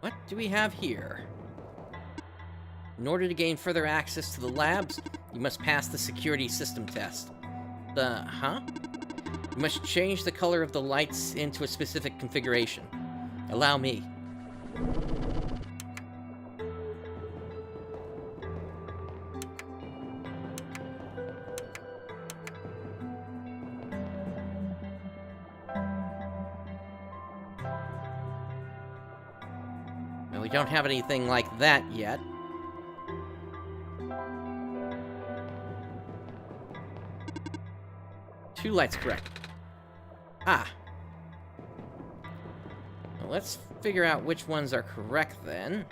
What do we have here? In order to gain further access to the labs, you must pass the security system test. Huh? You must change the color of the lights into a specific configuration. Allow me. We don't have anything like that yet. 2 lights correct. Ah. Well, let's figure out which ones are correct then.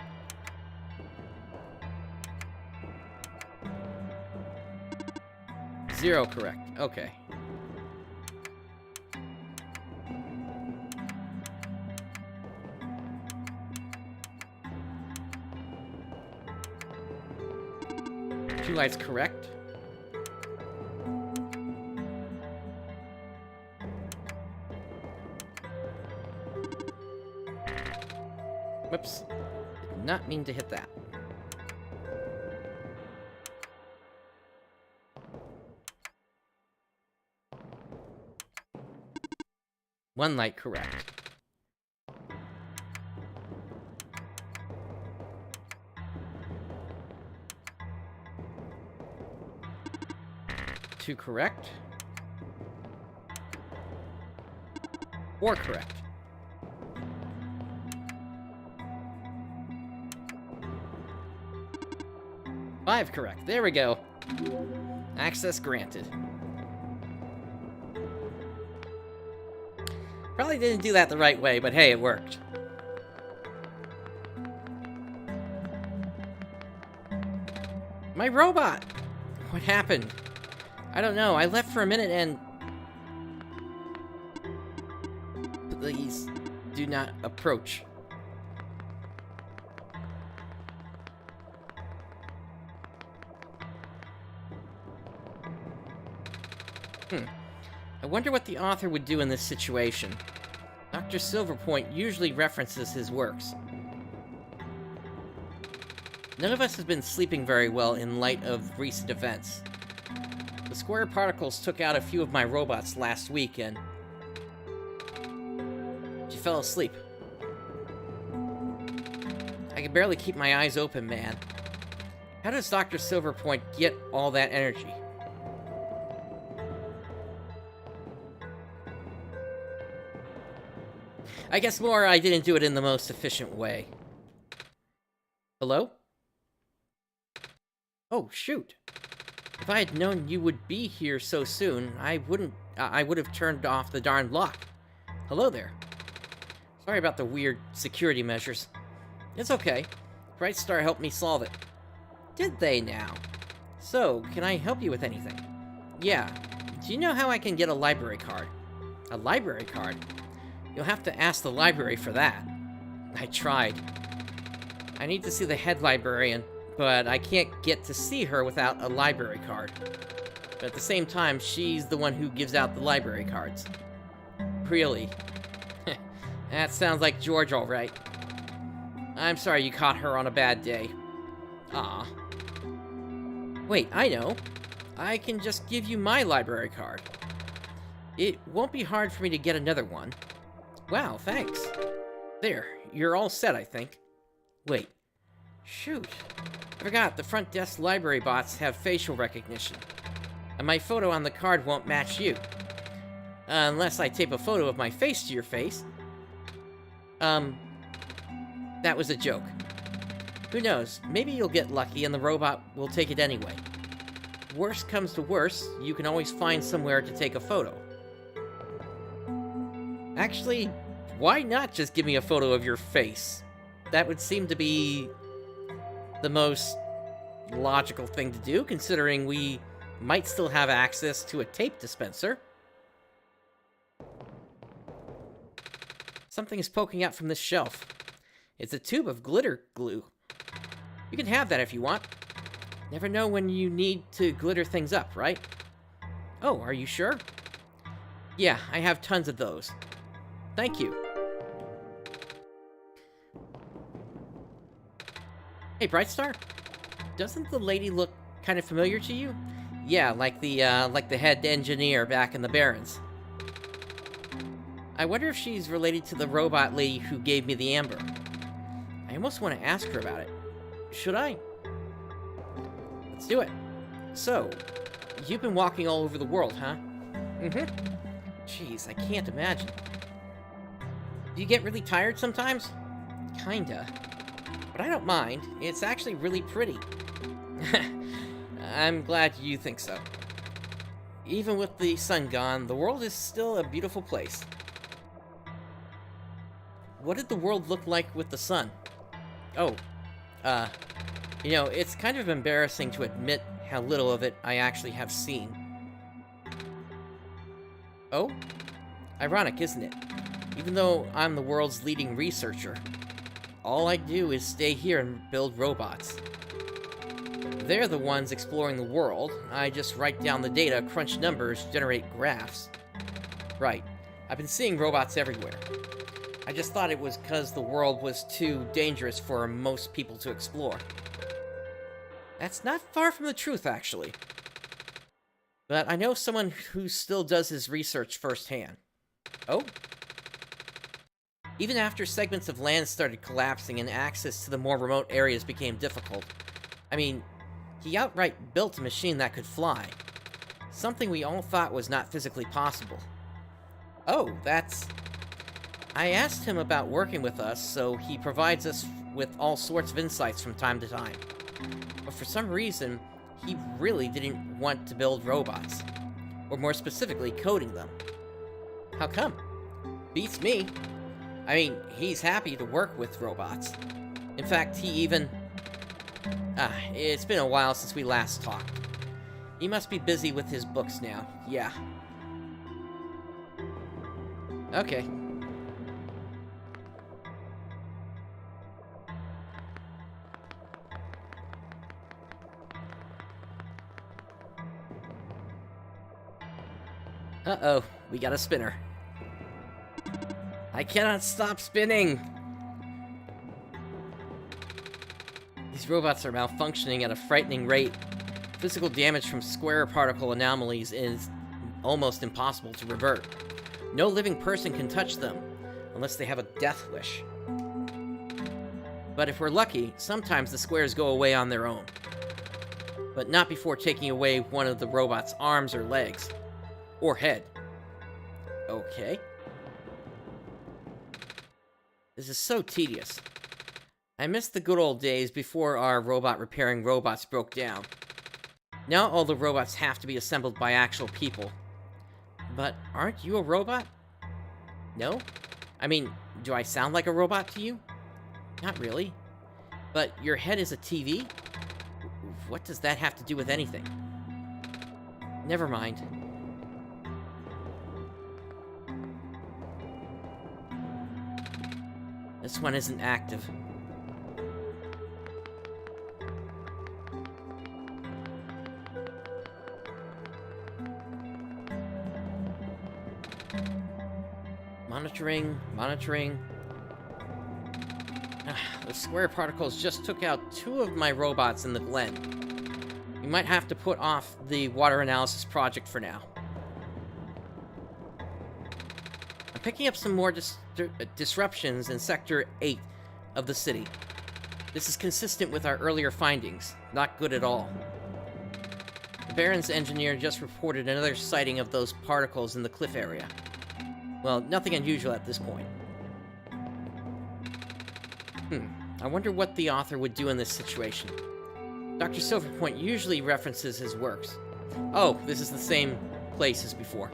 Zero correct. Okay. Two lights correct. Whoops. Did not mean to hit that. One light correct. Two correct. 4 correct. Five correct. There we go. Access granted. Probably didn't do that the right way, but hey, it worked. My robot! What happened? I don't know. I left for a minute and... Please, do not approach. I wonder what the author would do in this situation. Dr. Silverpoint usually references his works. None of us has been sleeping very well in light of recent events. The square particles took out a few of my robots last week and... she fell asleep. I can barely keep my eyes open, man. How does Dr. Silverpoint get all that energy? I guess more I didn't do it in the most efficient way. Hello? Oh, shoot. If I had known you would be here so soon, I would have turned off the darn lock. Hello there. Sorry about the weird security measures. It's okay. Brightstar helped me solve it. Did they now? So, can I help you with anything? Yeah. Do you know how I can get a library card? A library card? You'll have to ask the library for that. I tried. I need to see the head librarian, but I can't get to see her without a library card. But at the same time, she's the one who gives out the library cards. Really? That sounds like George, all right. I'm sorry you caught her on a bad day. Aw. Wait, I know. I can just give you my library card. It won't be hard for me to get another one. Wow, thanks. There, you're all set, I think. Wait. Shoot. I forgot, the front desk library bots have facial recognition. And my photo on the card won't match you. Unless I tape a photo of my face to your face. That was a joke. Who knows, maybe you'll get lucky and the robot will take it anyway. Worst comes to worst, you can always find somewhere to take a photo. Actually, why not just give me a photo of your face? That would seem to be the most logical thing to do, considering we might still have access to a tape dispenser. Something is poking out from this shelf. It's a tube of glitter glue. You can have that if you want. Never know when you need to glitter things up, right? Oh, are you sure? Yeah, I have tons of those. Thank you. Hey, Brightstar? Doesn't the lady look kind of familiar to you? Yeah, like the head engineer back in the Barrens. I wonder if she's related to the robot lady who gave me the amber. I almost want to ask her about it. Should I? Let's do it. So, you've been walking all over the world, huh? Mm-hmm. Jeez, I can't imagine. Do you get really tired sometimes? Kinda. But I don't mind. It's actually really pretty. I'm glad you think so. Even with the sun gone, the world is still a beautiful place. What did the world look like with the sun? Oh, you know, it's kind of embarrassing to admit how little of it I actually have seen. Oh? Ironic, isn't it? Even though I'm the world's leading researcher, all I do is stay here and build robots. They're the ones exploring the world. I just write down the data, crunch numbers, generate graphs. Right. I've been seeing robots everywhere. I just thought it was because the world was too dangerous for most people to explore. That's not far from the truth, actually. But I know someone who still does his research firsthand. Oh? Even after segments of land started collapsing and access to the more remote areas became difficult, I mean, he outright built a machine that could fly. Something we all thought was not physically possible. Oh, that's... I asked him about working with us, so he provides us with all sorts of insights from time to time. But for some reason, he really didn't want to build robots. Or more specifically, coding them. How come? Beats me. I mean, he's happy to work with robots. In fact, he even... it's been a while since we last talked. He must be busy with his books now. Yeah. Okay. Uh-oh, we got a spinner. I cannot stop spinning! These robots are malfunctioning at a frightening rate. Physical damage from square particle anomalies is almost impossible to revert. No living person can touch them, unless they have a death wish. But if we're lucky, sometimes the squares go away on their own. But not before taking away one of the robot's arms or legs. Or head. Okay. This is so tedious. I miss the good old days before our robot repairing robots broke down. Now all the robots have to be assembled by actual people. But aren't you a robot? No? I mean, do I sound like a robot to you? Not really. But your head is a TV? What does that have to do with anything? Never mind. This one isn't active. Monitoring. The square particles just took out 2 of my robots in the glen. We might have to put off the water analysis project for now. I'm picking up some more disruptions in Sector 8 of the city. This is consistent with our earlier findings. Not good at all. The Baron's engineer just reported another sighting of those particles in the cliff area. Well, nothing unusual at this point. I wonder what the author would do in this situation. Dr. Silverpoint usually references his works. Oh, this is the same place as before.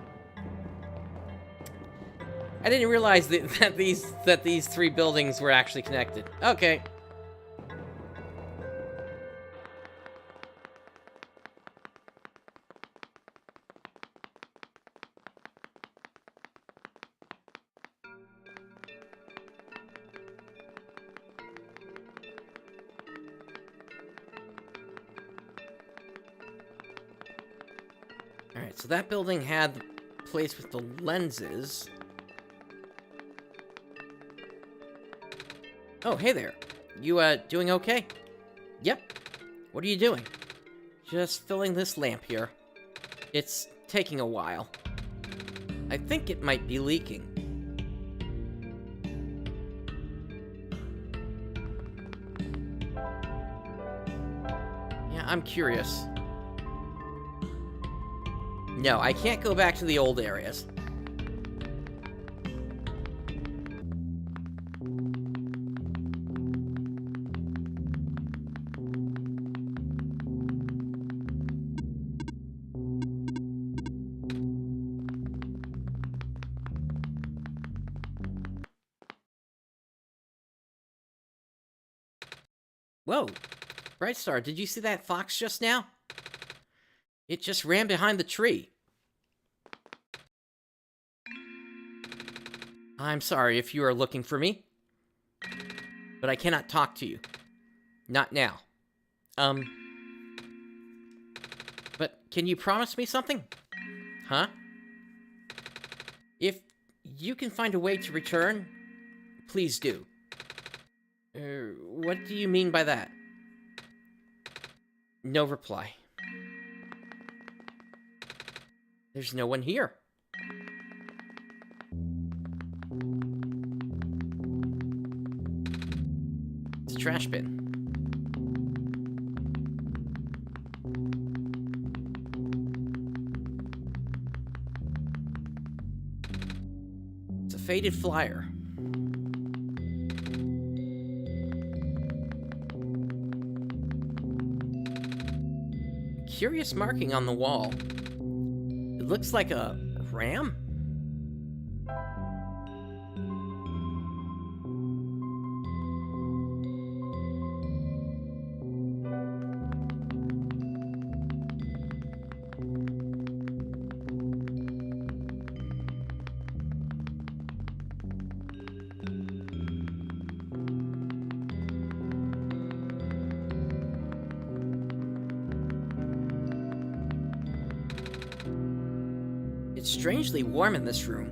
I didn't realize that these 3 buildings were actually connected. Okay. Alright, so that building had the place with the lenses. Oh, hey there. You, doing okay? Yep. What are you doing? Just filling this lamp here. It's taking a while. I think it might be leaking. Yeah, I'm curious. No, I can't go back to the old areas. Whoa, Brightstar, did you see that fox just now? It just ran behind the tree. I'm sorry if you are looking for me, but I cannot talk to you. Not now. But can you promise me something? Huh? If you can find a way to return, please do. What do you mean by that? No reply. There's no one here. It's a trash bin. It's a faded flyer. Curious marking on the wall. It looks like a ram? It's strangely warm in this room.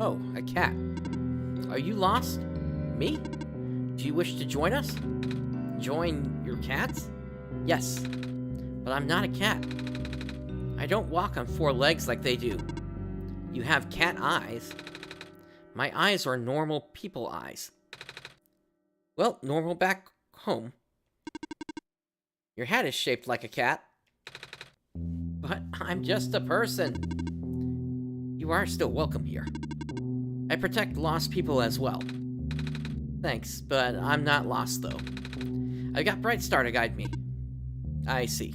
Oh, a cat. Are you lost? Me? Do you wish to join us? Join your cats? Yes, but I'm not a cat. I don't walk on 4 legs like they do. You have cat eyes. My eyes are normal people eyes. Well, normal back home. Your hat is shaped like a cat. But I'm just a person. You are still welcome here. I protect lost people as well. Thanks, but I'm not lost though. I've got Brightstar to guide me. I see.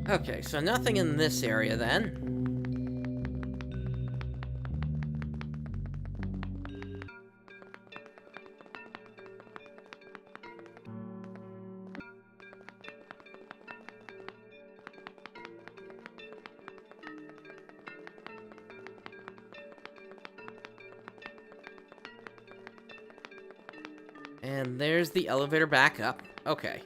Okay, so nothing in this area then. And there's the elevator back up. Okay.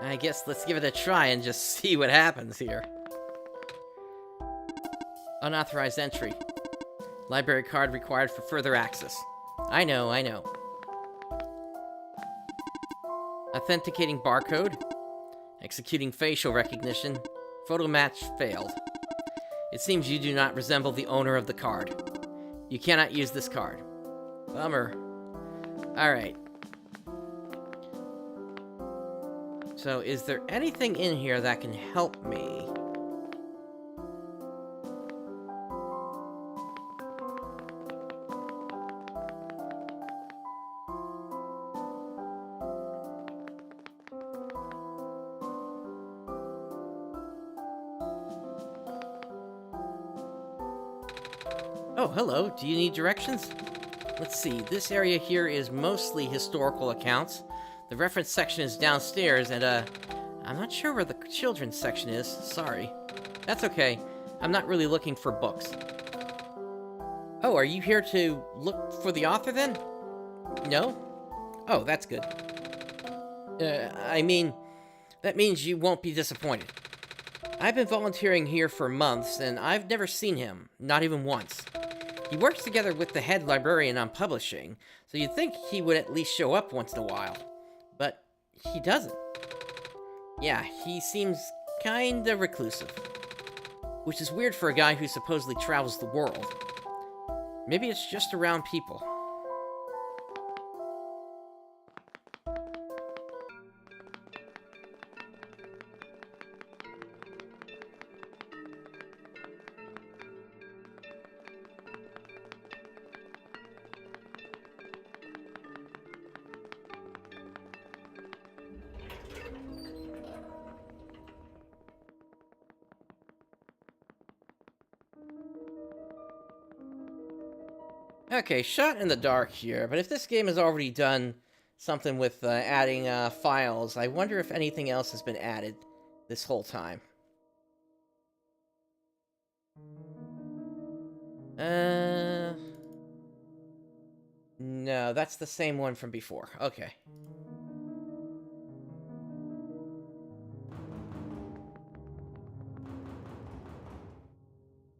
I guess let's give it a try and just see what happens here. Unauthorized entry. Library card required for further access. I know. Authenticating barcode. Executing facial recognition. Photo match failed. It seems you do not resemble the owner of the card. You cannot use this card. Bummer. Alright. So, is there anything in here that can help me? Oh, hello. Do you need directions? Let's see. This area here is mostly historical accounts. The reference section is downstairs, and, I'm not sure where the children's section is. Sorry. That's okay. I'm not really looking for books. Oh, are you here to look for the author, then? No? Oh, that's good. I mean, that means you won't be disappointed. I've been volunteering here for months, and I've never seen him. Not even once. He works together with the head librarian on publishing, so you'd think he would at least show up once in a while. But he doesn't. Yeah, he seems kinda reclusive. Which is weird for a guy who supposedly travels the world. Maybe it's just around people. Okay, shot in the dark here, but if this game has already done something with adding files, I wonder if anything else has been added this whole time. No, that's the same one from before. Okay.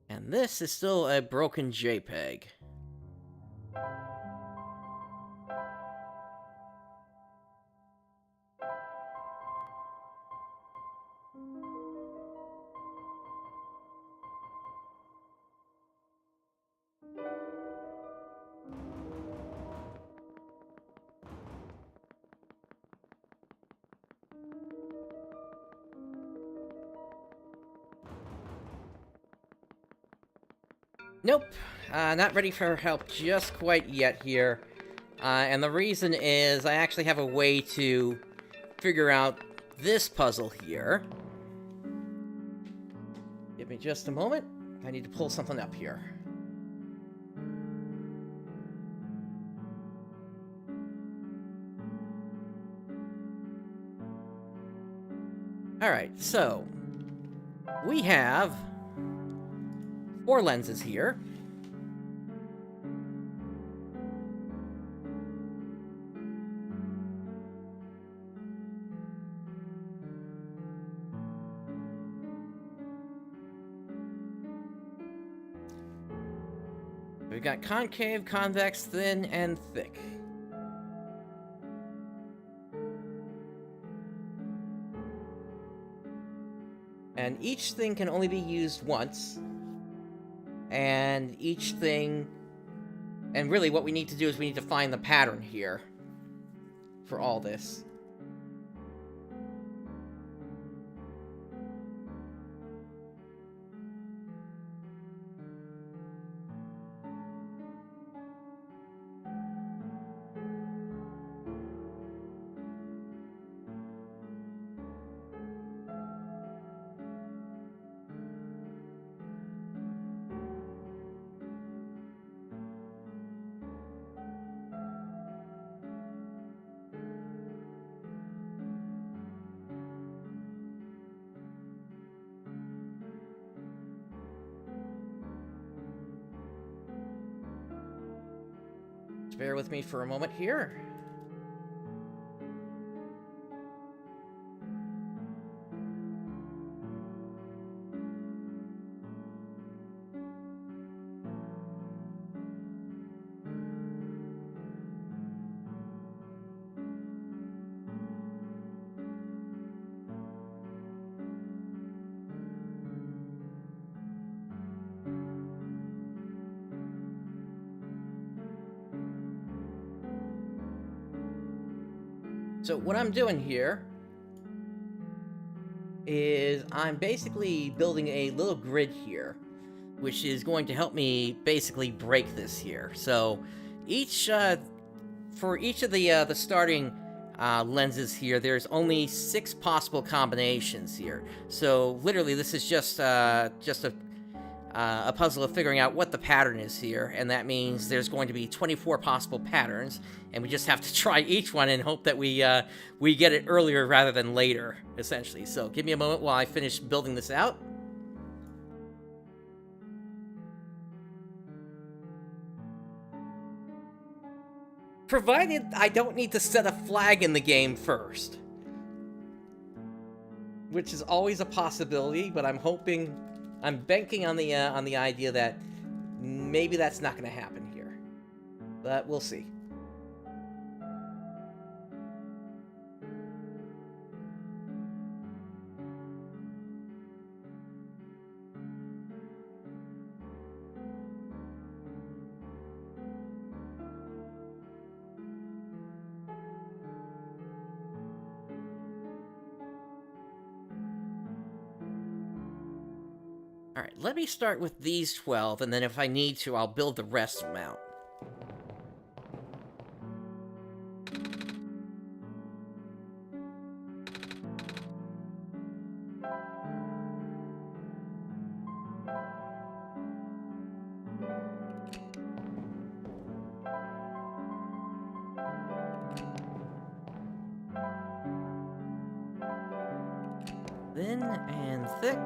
And this is still a broken JPEG. Nope, not ready for help just quite yet here. And the reason is I actually have a way to figure out this puzzle here. Give me just a moment. I need to pull something up here. Alright, so we have 4 lenses here. We've got concave, convex, thin, and thick. And each thing can only be used once. And each thing... And really what we need to do is we need to find the pattern here for all this. Bear with me for a moment here. So what I'm doing here is I'm basically building a little grid here, which is going to help me basically break this here. So each for each of the starting lenses here, there's only 6 possible combinations here. So literally, this is just a puzzle of figuring out what the pattern is here, and that means there's going to be 24 possible patterns, and we just have to try each one and hope that we get it earlier rather than later, essentially. So give me a moment while I finish building this out. Provided I don't need to set a flag in the game first. Which is always a possibility, but I'm banking on the idea that maybe that's not going to happen here. But we'll see. Alright, let me start with these 12, and then if I need to, I'll build the rest of them out. Thin and thick.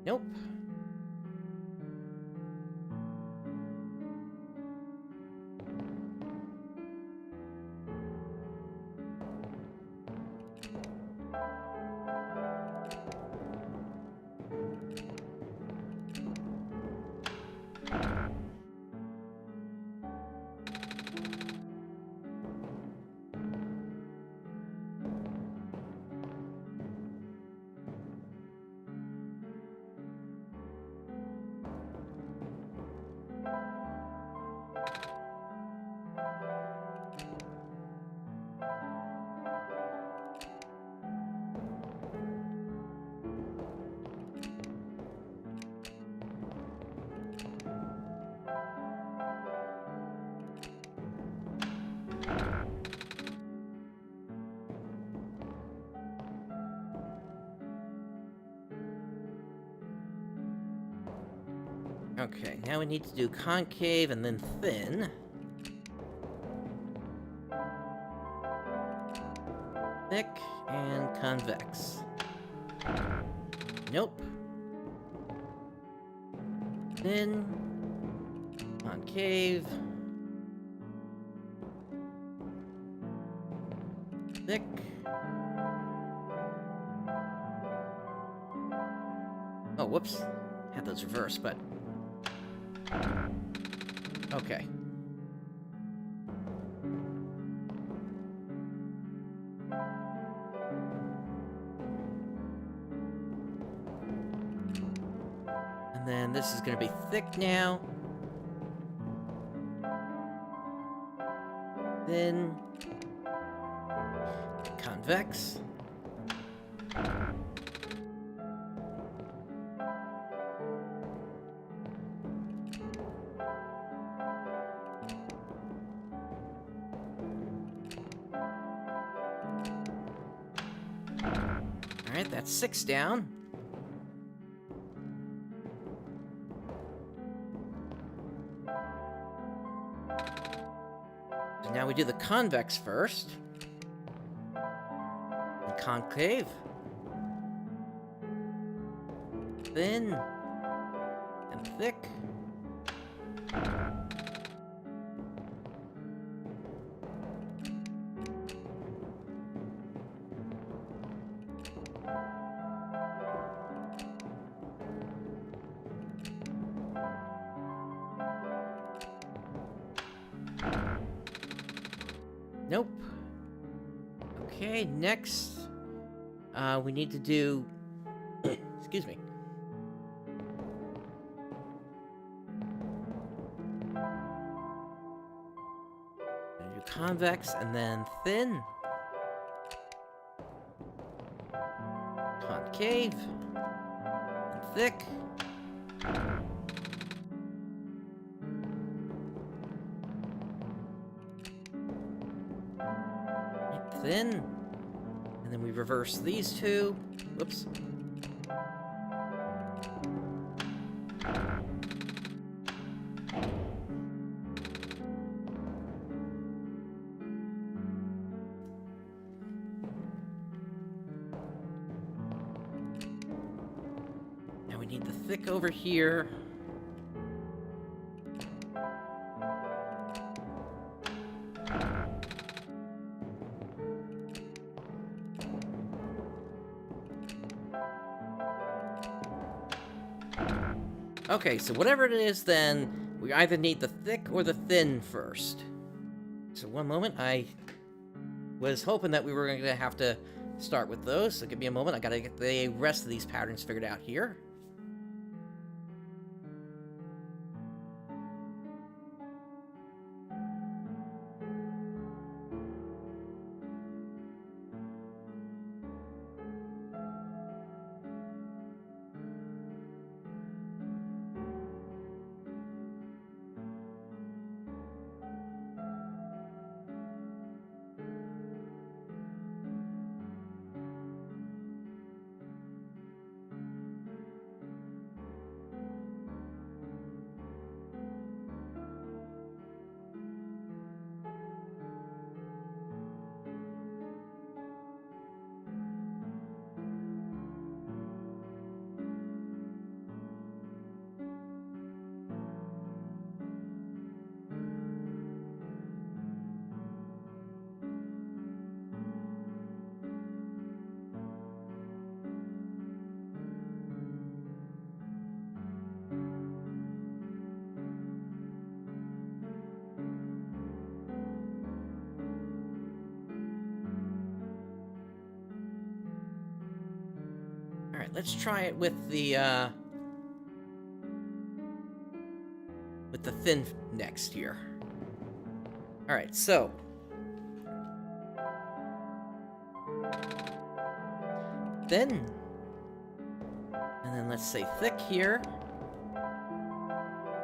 Nope. Okay, now we need to do concave and then thin. Thick and convex. Nope. Thin. Concave. Thick. Oh, whoops. Had those reversed, but... Okay. And then this is going to be thick now. Thin. Convex. Alright, that's 6 down. So now we do the convex first. And concave. Thin. And thick. Nope. Okay, next, we need to do... Excuse me. Do convex and then thin. Concave. And thick. Thin, and then we reverse these two. Whoops. Now we need the thick over here. Okay, so whatever it is, then, we either need the thick or the thin first. So one moment, I was hoping that we were going to have to start with those, so give me a moment, I gotta get the rest of these patterns figured out here. Alright, let's try it with the thin next here. Alright, so thin. And then let's say thick here.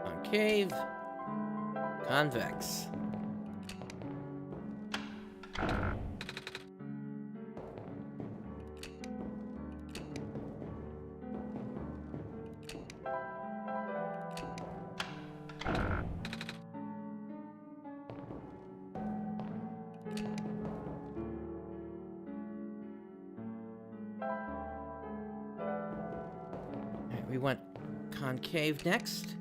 Concave. Convex. We want concave next.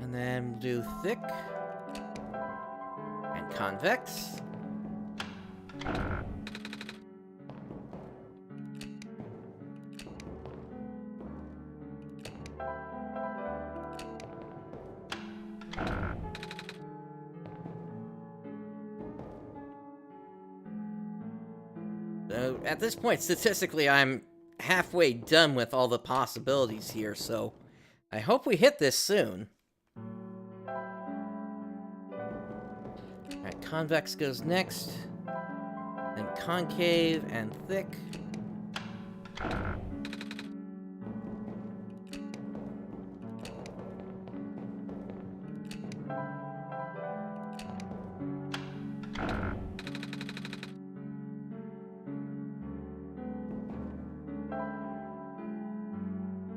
And then do thick. And convex. So, at this point, statistically, I'm halfway done with all the possibilities here, so I hope we hit this soon. Alright, convex goes next, then concave and thick.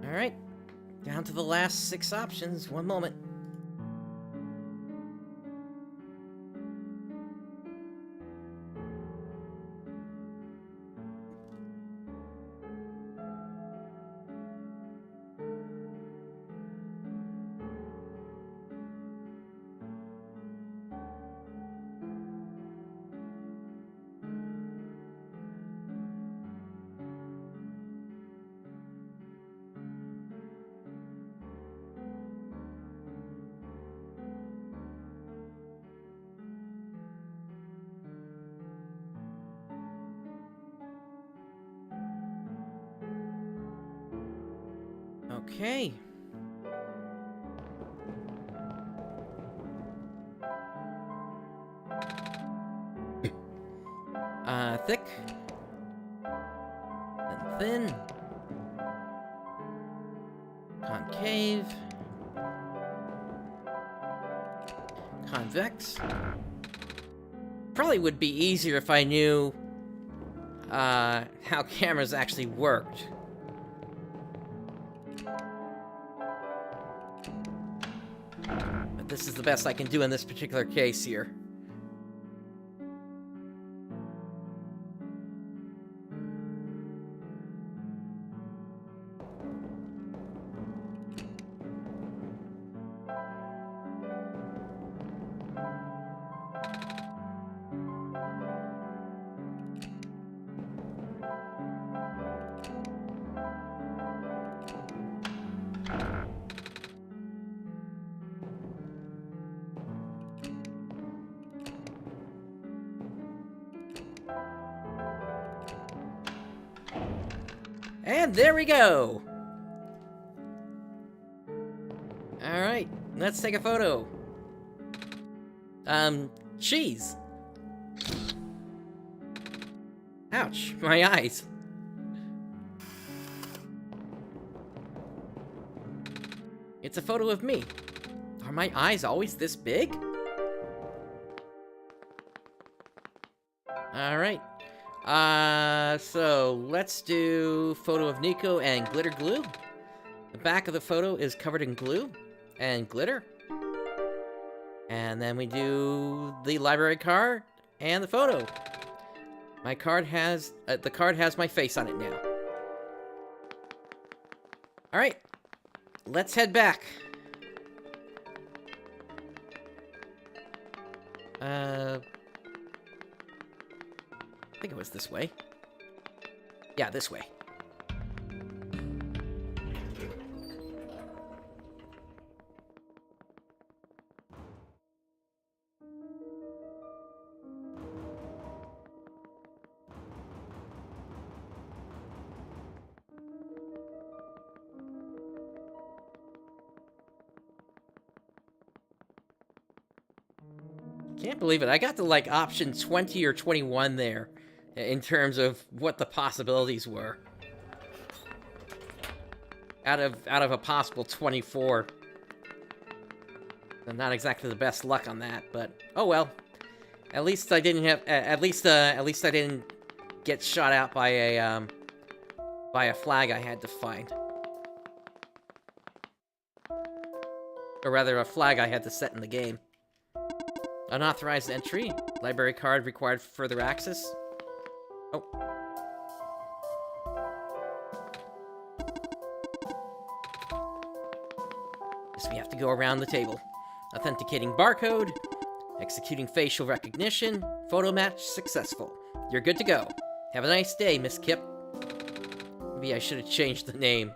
Alright, down to the last 6 options. One moment. Okay. Thick. Then thin. Concave. Convex. Probably would be easier if I knew, how cameras actually worked. But this is the best I can do in this particular case here. And there we go! Alright, let's take a photo. Cheese. Ouch, my eyes. It's a photo of me. Are my eyes always this big? Alright. So let's do photo of Nico and glitter glue. The back of the photo is covered in glue and glitter. And then we do the library card and the photo. My card has, the card has my face on it now. Alright, let's head back. I think it was this way. Yeah, this way. Can't believe it. I got to, like, option 20 or 21 there, in terms of what the possibilities were. Out of a possible 24. Not exactly the best luck on that, but oh well. At least I didn't have. At least I didn't get shot out by a flag I had to find, or rather, a flag I had to set in the game. Unauthorized entry. Library card required for further access. Oh. Guess we have to go around the table. Authenticating barcode. Executing facial recognition. Photo match successful. You're good to go. Have a nice day, Miss Kip. Maybe I should have changed the name.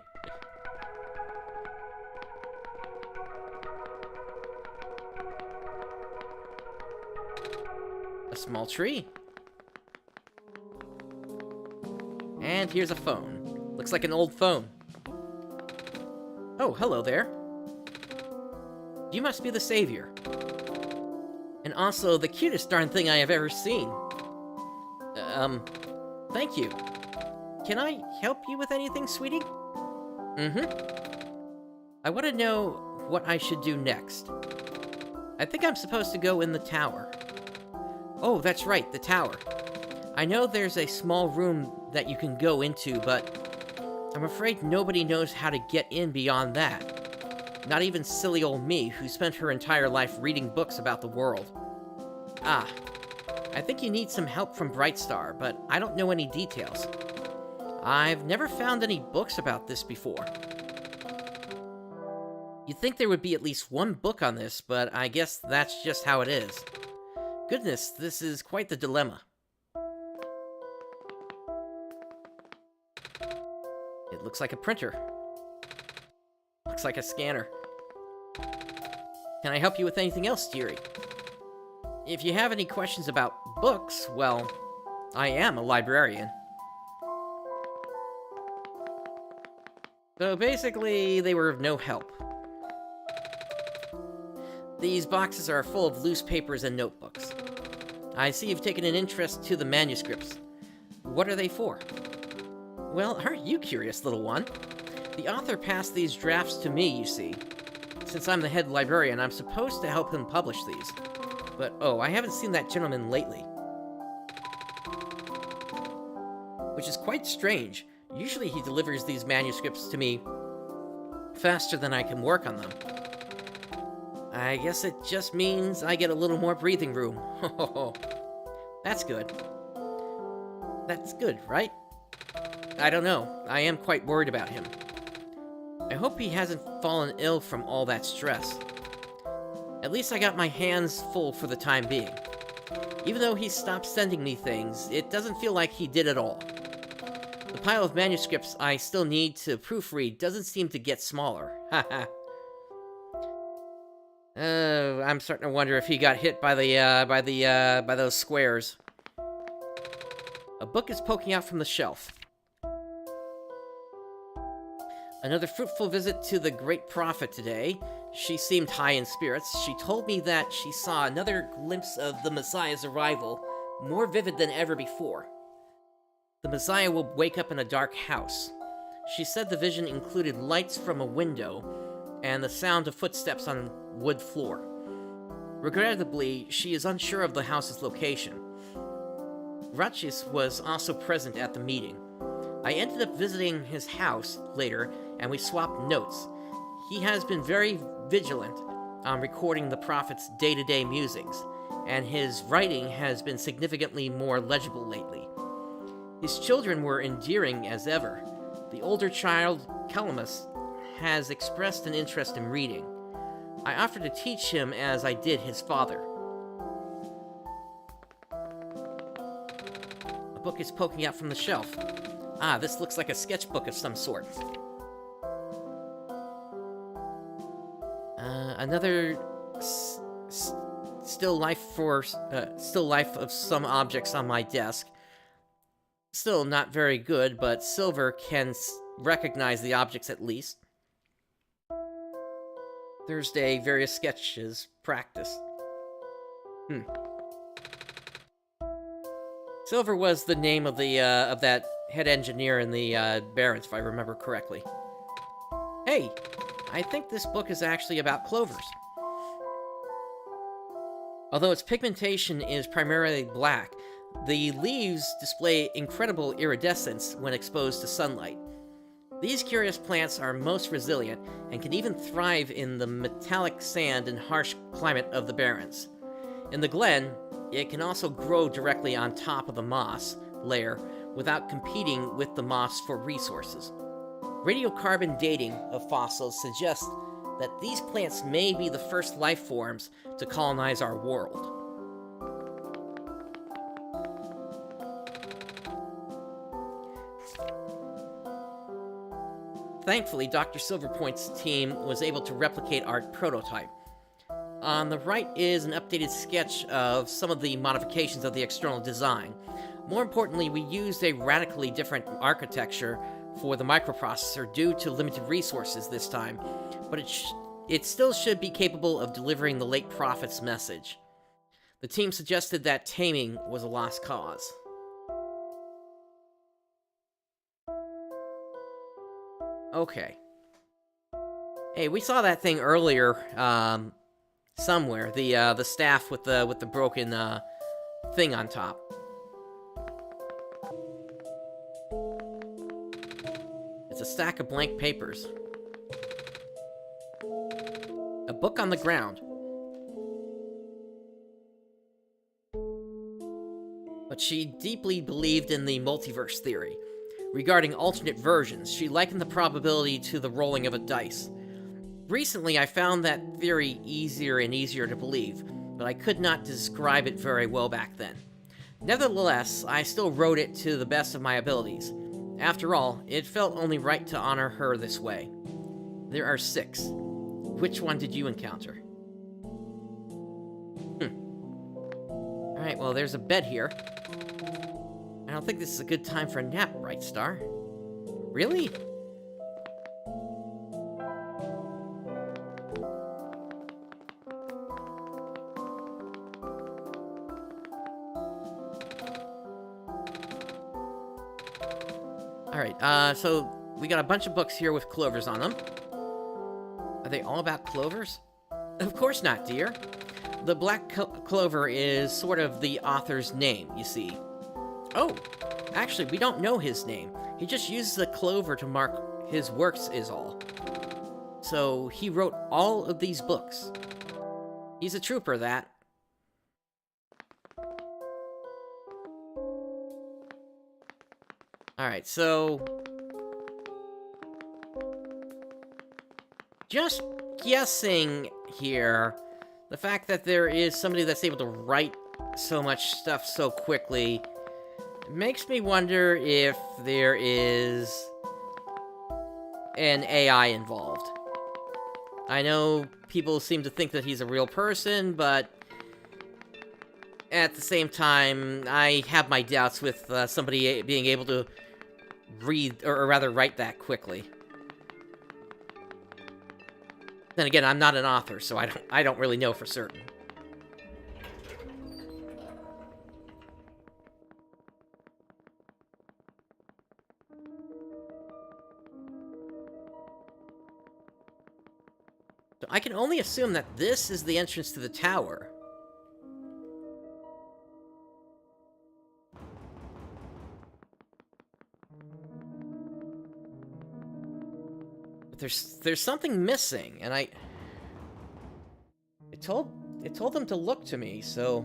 A small tree. And here's a phone. Looks like an old phone. Oh, hello there. You must be the savior. And also the cutest darn thing I have ever seen. Thank you. Can I help you with anything, sweetie? I want to know what I should do next. I think I'm supposed to go in the tower. Oh, that's right, the tower. I know there's a small room that you can go into, but I'm afraid nobody knows how to get in beyond that. Not even silly old me, who spent her entire life reading books about the world. Ah, I think you need some help from Brightstar, but I don't know any details. I've never found any books about this before. You'd think there would be at least one book on this, but I guess that's just how it is. Goodness, this is quite the dilemma. It looks like a printer. Looks like a scanner. Can I help you with anything else, dearie? If you have any questions about books, well, I am a librarian. So basically, they were of no help. These boxes are full of loose papers and notebooks. I see you've taken an interest to the manuscripts. What are they for? Well, aren't you curious, little one? The author passed these drafts to me, you see. Since I'm the head librarian, I'm supposed to help him publish these. But, oh, I haven't seen that gentleman lately. Which is quite strange. Usually he delivers these manuscripts to me faster than I can work on them. I guess it just means I get a little more breathing room. That's good. That's good, right? I don't know. I am quite worried about him. I hope he hasn't fallen ill from all that stress. At least I got my hands full for the time being. Even though he stopped sending me things, it doesn't feel like he did at all. The pile of manuscripts I still need to proofread doesn't seem to get smaller. Haha. I'm starting to wonder if he got hit by those squares. A book is poking out from the shelf. Another fruitful visit to the great prophet today. She seemed high in spirits. She told me that she saw another glimpse of the Messiah's arrival, more vivid than ever before. The Messiah will wake up in a dark house. She said the vision included lights from a window and the sound of footsteps on wood floor. Regrettably, she is unsure of the house's location. Ratchis was also present at the meeting. I ended up visiting his house later, and we swapped notes. He has been very vigilant on recording the prophet's day-to-day musings, and his writing has been significantly more legible lately. His children were endearing as ever. The older child, Calamus, has expressed an interest in reading. I offered to teach him as I did his father. A book is poking out from the shelf. Ah, this looks like a sketchbook of some sort. Another still life of some objects on my desk. Still not very good, but Silver can recognize the objects at least. Thursday, various sketches, practice. Hmm. Silver was the name of the of that head engineer in the Barrens, if I remember correctly. Hey, I think this book is actually about clovers. Although its pigmentation is primarily black, the leaves display incredible iridescence when exposed to sunlight. These curious plants are most resilient and can even thrive in the metallic sand and harsh climate of the Barrens. In the Glen, it can also grow directly on top of the moss layer without competing with the moss for resources. Radiocarbon dating of fossils suggests that these plants may be the first life forms to colonize our world. Thankfully, Dr. Silverpoint's team was able to replicate our prototype. On the right is an updated sketch of some of the modifications of the external design. More importantly, we used a radically different architecture for the microprocessor due to limited resources this time, but it still should be capable of delivering the late prophet's message. The team suggested that taming was a lost cause. Okay. Hey, we saw that thing earlier, somewhere. The staff with the broken thing on top. It's a stack of blank papers. A book on the ground. But she deeply believed in the multiverse theory. Regarding alternate versions, she likened the probability to the rolling of a dice. Recently, I found that theory easier and easier to believe, but I could not describe it very well back then. Nevertheless, I still wrote it to the best of my abilities. After all, it felt only right to honor her this way. There are 6. Which one did you encounter? Alright, well, there's a bed here. I don't think this is a good time for a nap, Brightstar. Really? Alright, so we got a bunch of books here with clovers on them. Are they all about clovers? Of course not, dear. The black clover is sort of the author's name, you see. Oh, actually, we don't know his name. He just uses the clover to mark his works is all. So, he wrote all of these books. He's a trooper, that. Alright, so... just guessing here, the fact that there is somebody that's able to write so much stuff so quickly makes me wonder if there is an AI involved. I know people seem to think that he's a real person, but at the same time, I have my doubts with somebody being able to read, or rather write that quickly. Then again, I'm not an author, so I don't really know for certain. So I can only assume that this is the entrance to the tower. But there's something missing, and it told them to look to me, so...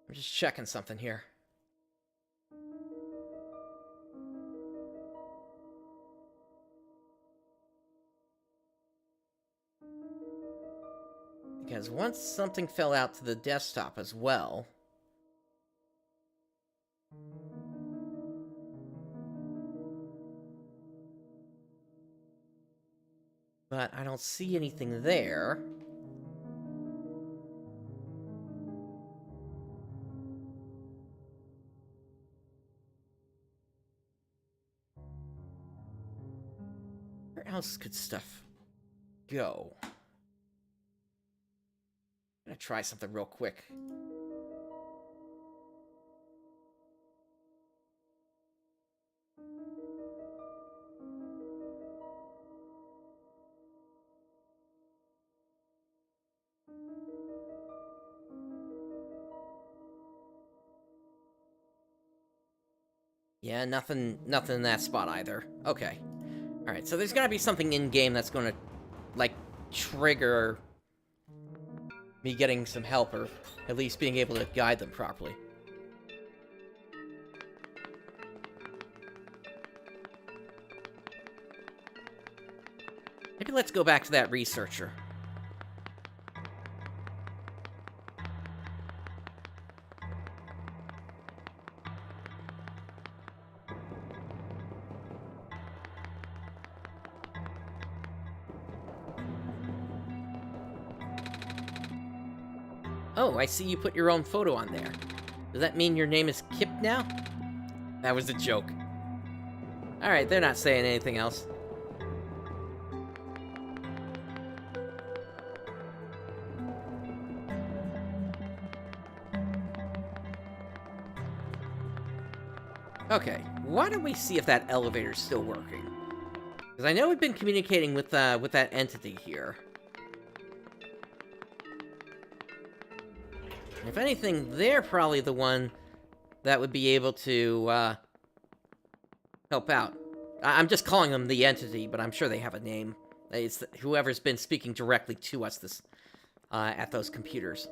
I'm just checking something here. Because once something fell out to the desktop as well... But I don't see anything there. Where else could stuff go? I'm gonna try something real quick. Yeah, nothing in that spot either. Okay. Alright, so there's gotta be something in-game that's gonna, like, trigger me getting some help, or at least being able to guide them properly. Maybe let's go back to that researcher. Oh, I see you put your own photo on there. Does that mean your name is Kip now? That was a joke. Alright, they're not saying anything else. Okay, why don't we see if that elevator's still working? Because I know we've been communicating with that entity here. If anything, they're probably the one that would be able to, help out. I'm just calling them the entity, but I'm sure they have a name. It's whoever's been speaking directly to us at those computers.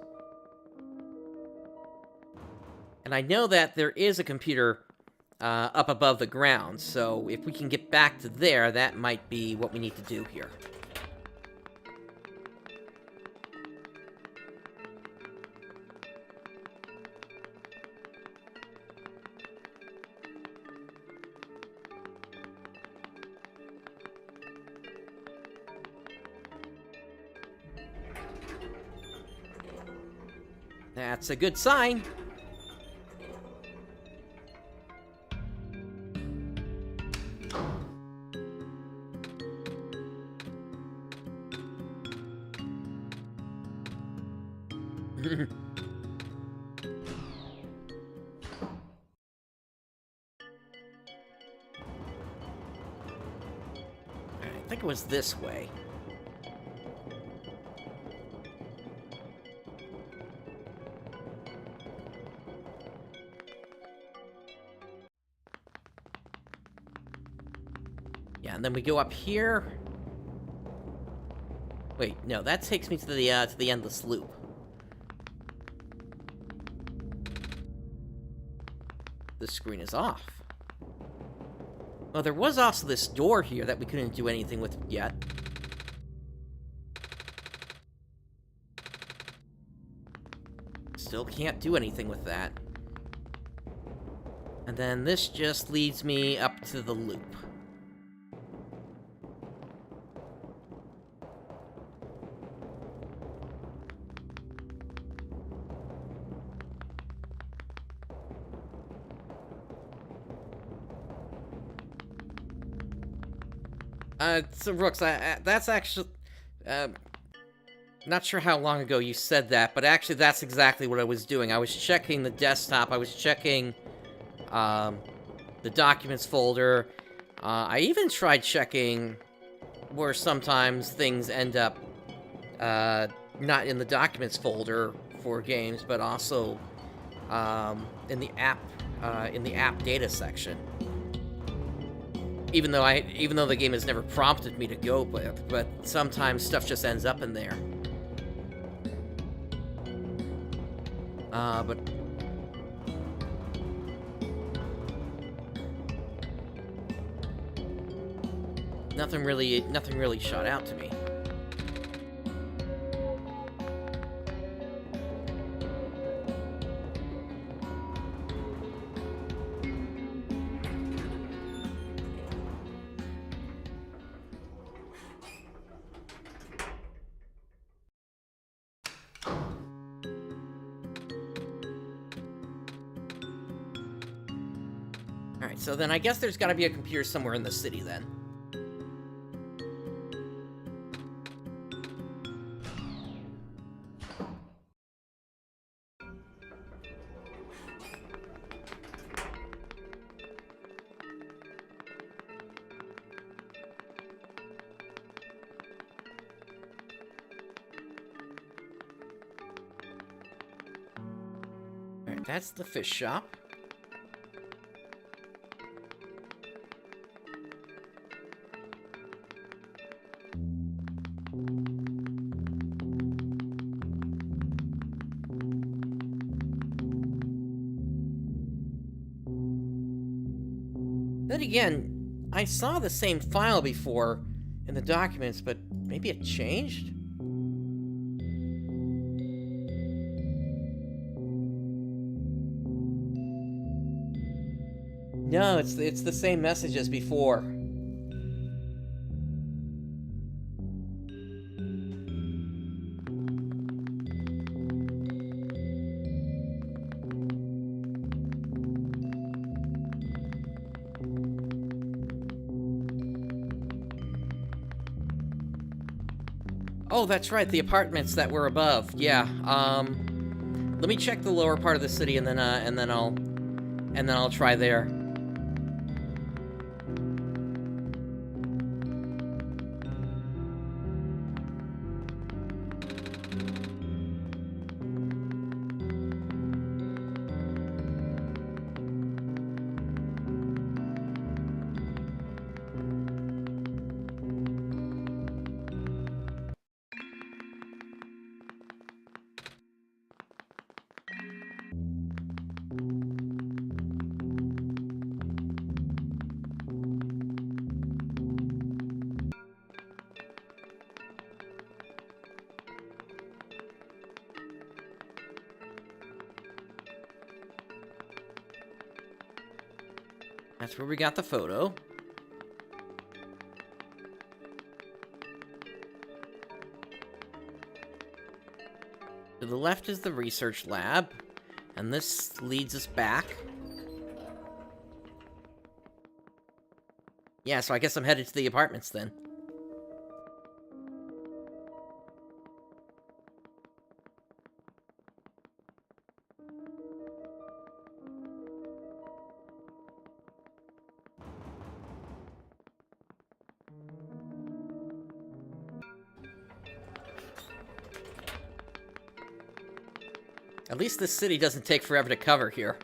And I know that there is a computer, up above the ground, so if we can get back to there, that might be what we need to do here. That's a good sign. I think it was this way. Yeah, and then we go up here. Wait, no, that takes me to the endless loop. The screen is off. Well, there was also this door here that we couldn't do anything with yet. Still can't do anything with that. And then this just leads me up to the loop. So Rooks, that's actually, not sure how long ago you said that, but actually that's exactly what I was doing. I was checking the desktop, I was checking, the documents folder. I even tried checking where sometimes things end up, not in the documents folder for games, but also, in the app data section. Even though the game has never prompted me to go, but sometimes stuff just ends up in there. But nothing really shot out to me. so then I guess there's gotta be a computer somewhere in the city then. Alright, that's the fish shop. Then again, I saw the same file before in the documents, but maybe it changed? No, it's the same message as before. Oh, that's right, the apartments that were above. Yeah. Let me check the lower part of the city, and then I'll try there. That's where we got the photo. To the left is the research lab, and this leads us back. Yeah, so I guess I'm headed to the apartments then. At least this city doesn't take forever to cover here.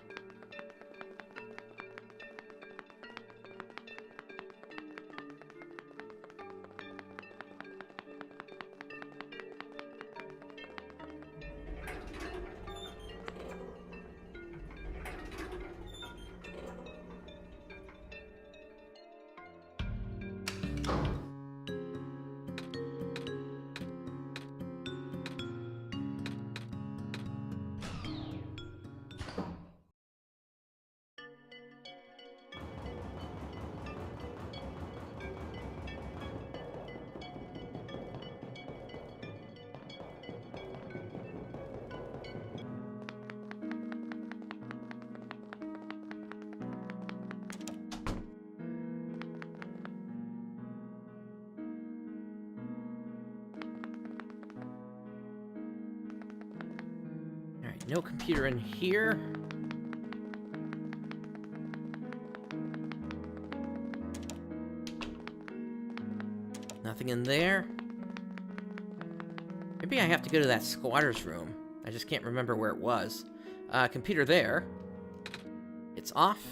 No computer in here. Nothing in there. Maybe I have to go to that squatter's room. I just can't remember where it was. Computer there. It's off.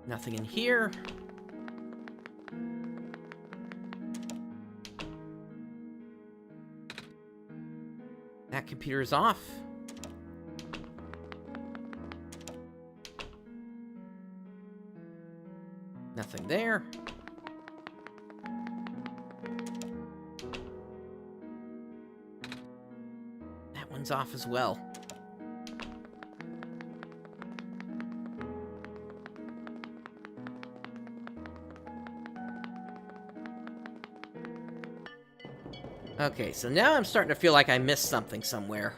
Nothing in here. That computer is off. Nothing there. That one's off as well. Okay, so now I'm starting to feel like I missed something somewhere.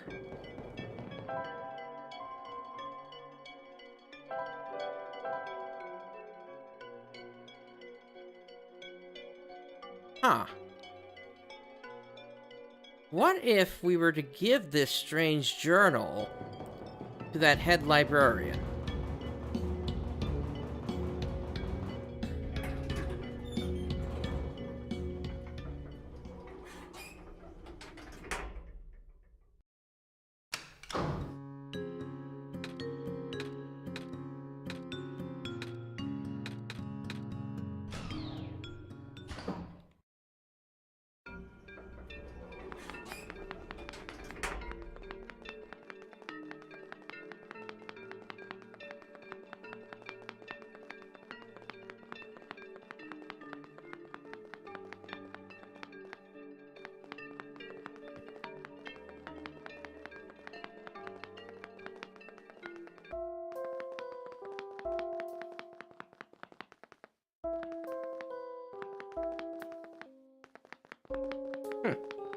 Huh. What if we were to give this strange journal to that head librarian?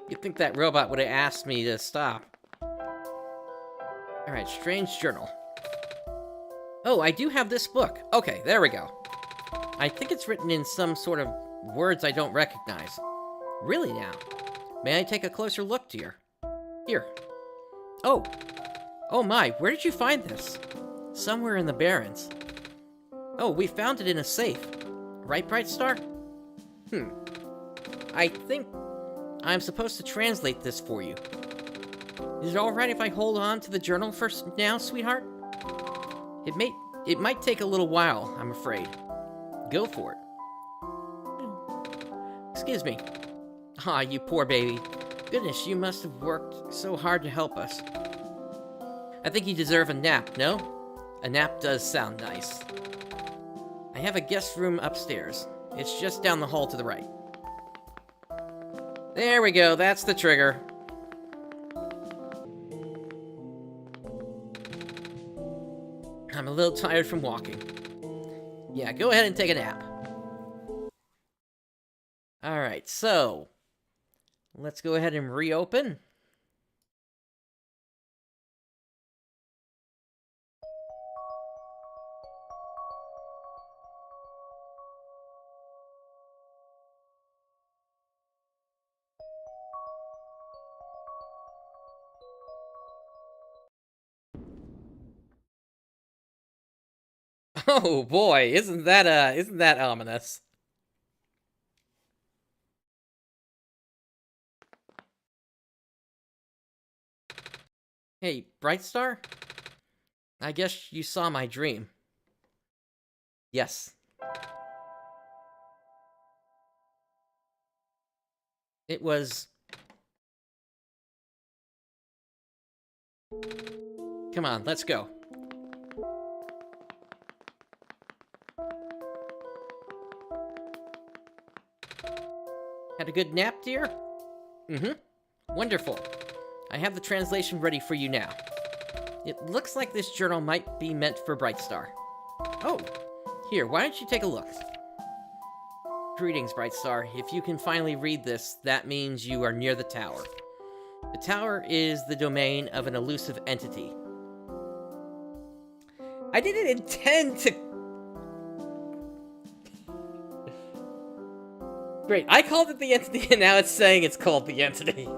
You'd think that robot would have asked me to stop. Alright, strange journal. Oh, I do have this book. Okay, there we go. I think it's written in some sort of words I don't recognize. Really now? May I take a closer look, dear? Here. Oh. Oh my, where did you find this? Somewhere in the Barrens. Oh, we found it in a safe. Right, Brightstar? I think I'm supposed to translate this for you. Is it alright if I hold on to the journal for now, sweetheart? It might take a little while, I'm afraid. Go for it. Excuse me. Aw, you poor baby. Goodness, you must have worked so hard to help us. I think you deserve a nap, no? A nap does sound nice. I have a guest room upstairs. It's just down the hall to the right. There we go, that's the trigger. I'm a little tired from walking. Yeah, go ahead and take a nap. Alright, so let's go ahead and reopen. Oh boy, isn't that ominous? Hey, Brightstar? I guess you saw my dream. Yes. It was... Come on, let's go. Had a good nap, dear? Mm-hmm. Wonderful. I have the translation ready for you now. It looks like this journal might be meant for Brightstar. Oh, here, why don't you take a look? Greetings, Brightstar. If you can finally read this, that means you are near the tower. The tower is the domain of an elusive entity. I didn't intend to... Great, I called it the entity, and now it's saying it's called the entity.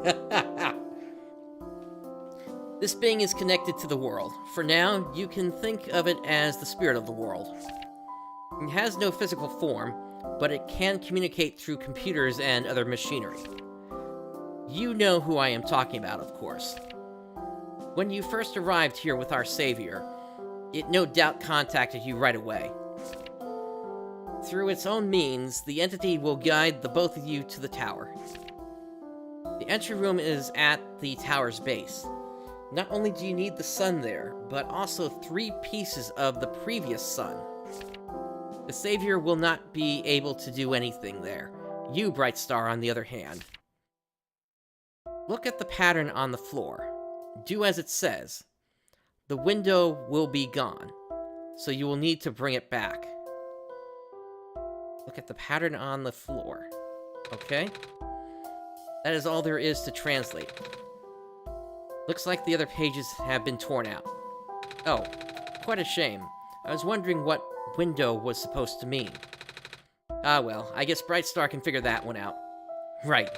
This being is connected to the world. For now, you can think of it as the spirit of the world. It has no physical form, but it can communicate through computers and other machinery. You know who I am talking about, of course. When you first arrived here with our savior, it no doubt contacted you right away. Through its own means, the entity will guide the both of you to the tower. The entry room is at the tower's base. Not only do you need the sun there, but also 3 pieces of the previous sun. The savior will not be able to do anything there. You, Brightstar, on the other hand. Look at the pattern on the floor. Do as it says. The window will be gone, so you will need to bring it back. Look at the pattern on the floor. Okay? That is all there is to translate. Looks like the other pages have been torn out. Oh, quite a shame. I was wondering what window was supposed to mean. Ah well, I guess Brightstar can figure that one out. Right.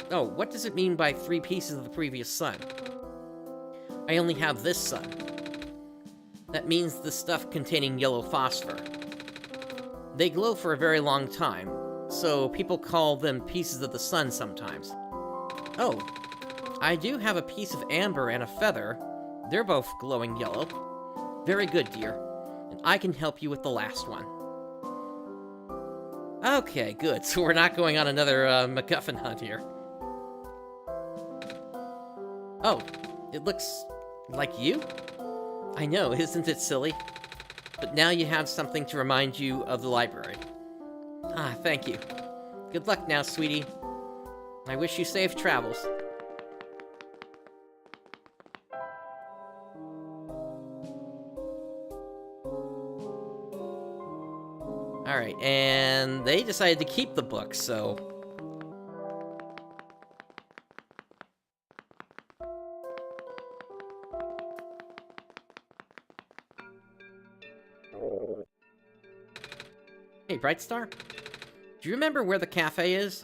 Oh, what does it mean by 3 pieces of the previous sun? I only have this sun. That means the stuff containing yellow phosphor. They glow for a very long time, so people call them pieces of the sun sometimes. Oh, I do have a piece of amber and a feather. They're both glowing yellow. Very good, dear. And I can help you with the last one. Okay, good. So we're not going on another MacGuffin hunt here. Oh, it looks like you? I know, isn't it silly? But now you have something to remind you of the library. Ah, thank you. Good luck now, sweetie. I wish you safe travels. Alright, and they decided to keep the book, so... Hey, Brightstar? Do you remember where the cafe is?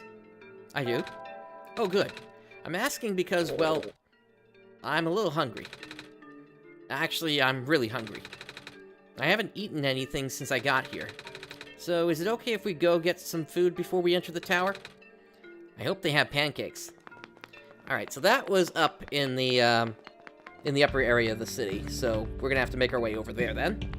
I do. Oh, good. I'm asking because, well, I'm a little hungry. Actually, I'm really hungry. I haven't eaten anything since I got here. So, is it okay if we go get some food before we enter the tower? I hope they have pancakes. Alright, so that was up in the upper area of the city, so we're gonna have to make our way over there then.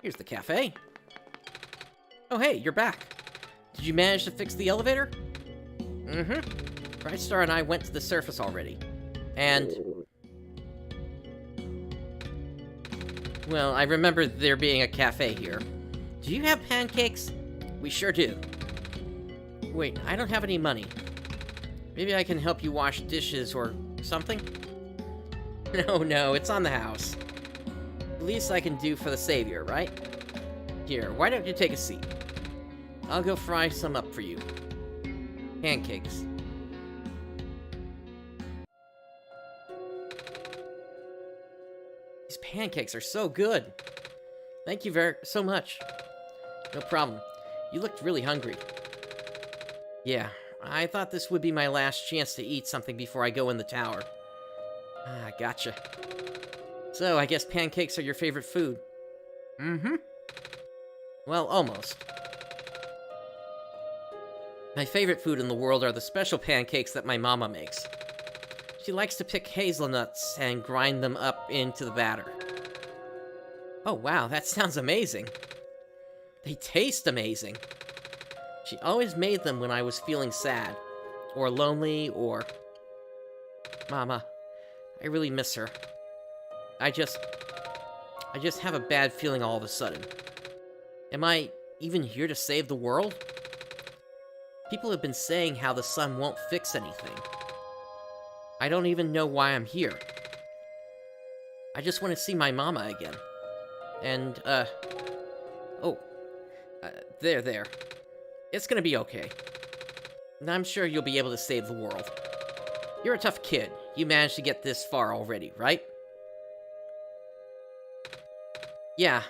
Here's the cafe. Oh, hey, you're back. Did you manage to fix the elevator? Mm-hmm. Brightstar and I went to the surface already. And... well, I remember there being a cafe here. Do you have pancakes? We sure do. Wait, I don't have any money. Maybe I can help you wash dishes or something? No, it's on the house. The least I can do for the savior, right? Here, why don't you take a seat? I'll go fry some up for you. Pancakes. These pancakes are so good. Thank you so much. No problem. You looked really hungry. Yeah, I thought this would be my last chance to eat something before I go in the tower. Ah, gotcha. So, I guess pancakes are your favorite food. Mm-hmm. Well, almost. My favorite food in the world are the special pancakes that my mama makes. She likes to pick hazelnuts and grind them up into the batter. Oh wow, that sounds amazing. They taste amazing. She always made them when I was feeling sad, or lonely, or... Mama, I really miss her. I just have a bad feeling all of a sudden. Am I even here to save the world? People have been saying how the sun won't fix anything. I don't even know why I'm here. I just want to see my mama again. And, there. It's gonna be okay. And I'm sure you'll be able to save the world. You're a tough kid. You managed to get this far already, right? Yeah,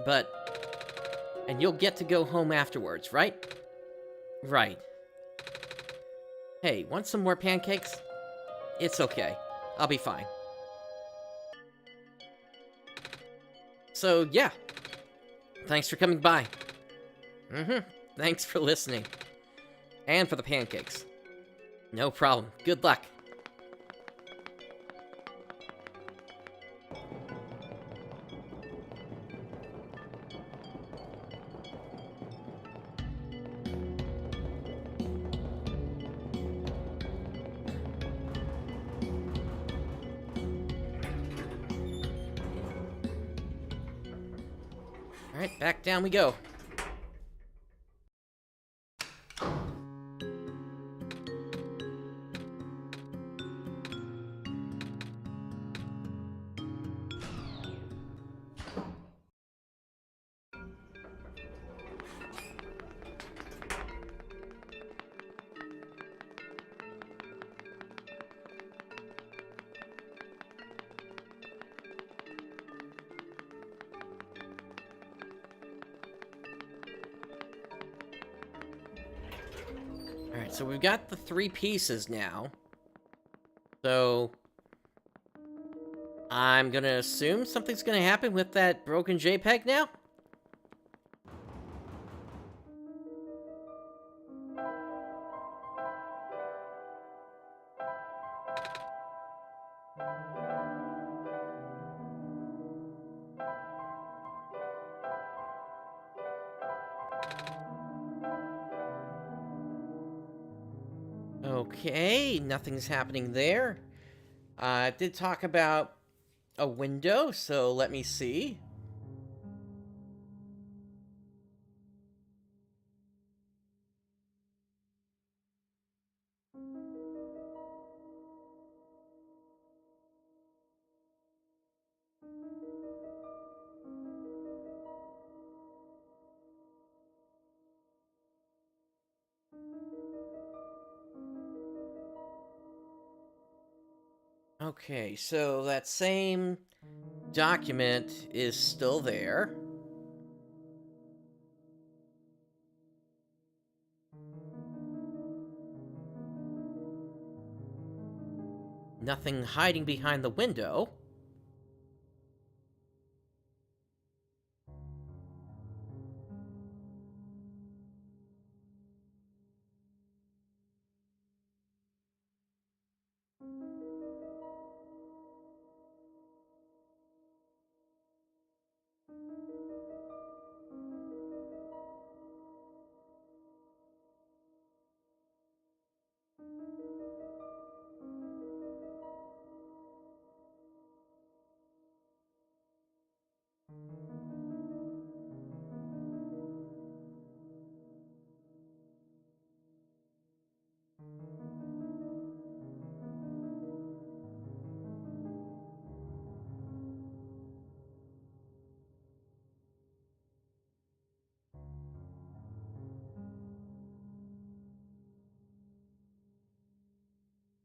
but... and you'll get to go home afterwards, right? Right. Hey, want some more pancakes? It's okay. I'll be fine. So, yeah. Thanks for coming by. Thanks for listening. And for the pancakes. No problem. Good luck. Alright, back down we go. Alright, so we've got the 3 pieces now. So I'm gonna assume something's gonna happen with that broken JPEG now? Okay, nothing's happening there. I did talk about a window, so let me see. Okay, so that same document is still there. Nothing hiding behind the window.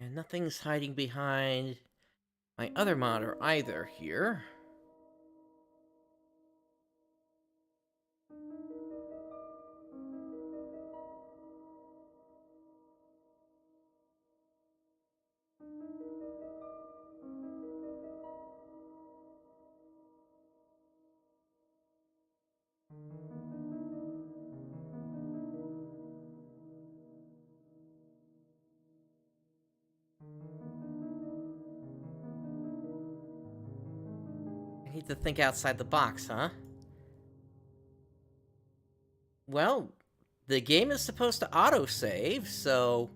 And nothing's hiding behind my other monitor either here. I need to think outside the box, huh? Well, the game is supposed to autosave, so...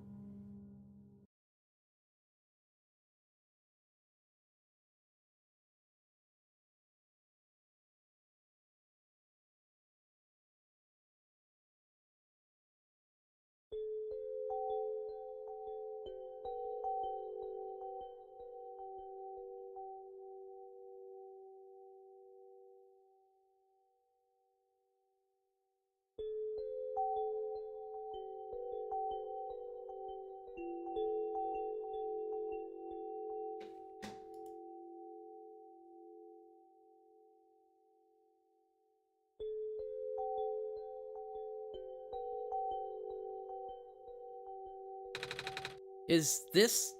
Is this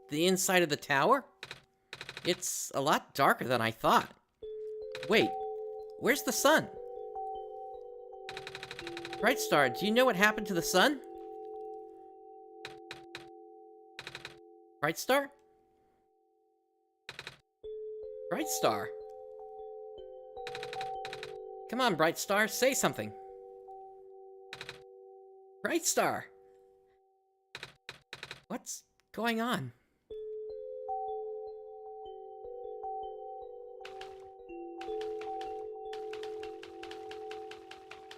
the inside of the tower? It's a lot darker than I thought. Wait, where's the sun? Brightstar, do you know what happened to the sun? Brightstar? Brightstar? Come on, Brightstar, say something. Brightstar! What's going on?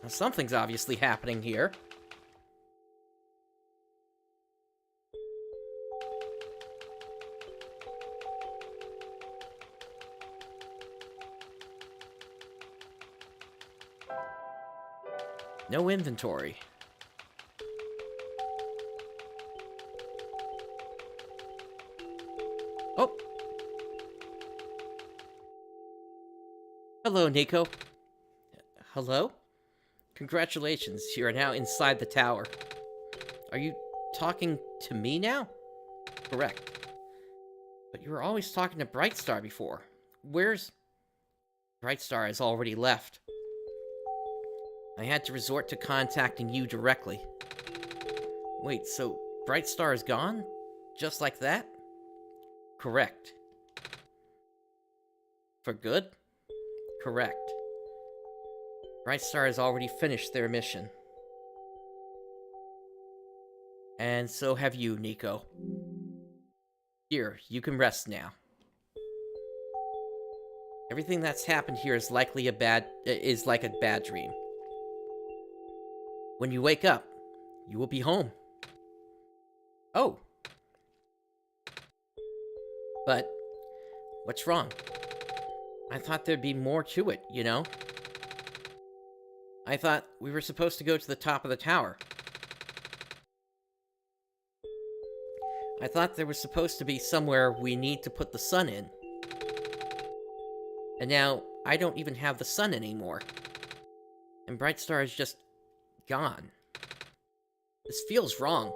Well, something's obviously happening here. No inventory. Oh! Hello, Nico. Hello? Congratulations, you are now inside the tower. Are you talking to me now? Correct. But you were always talking to Brightstar before. Where's... Brightstar has already left. I had to resort to contacting you directly. Wait, so Brightstar is gone? Just like that? Correct. For good? Correct. Brightstar has already finished their mission. And so have you, Nico. Here, you can rest now. Everything that's happened here is like a bad dream. When you wake up, you will be home. Oh. But, what's wrong? I thought there'd be more to it, you know? I thought we were supposed to go to the top of the tower. I thought there was supposed to be somewhere we need to put the sun in. And now, I don't even have the sun anymore. And Brightstar is just gone. This feels wrong.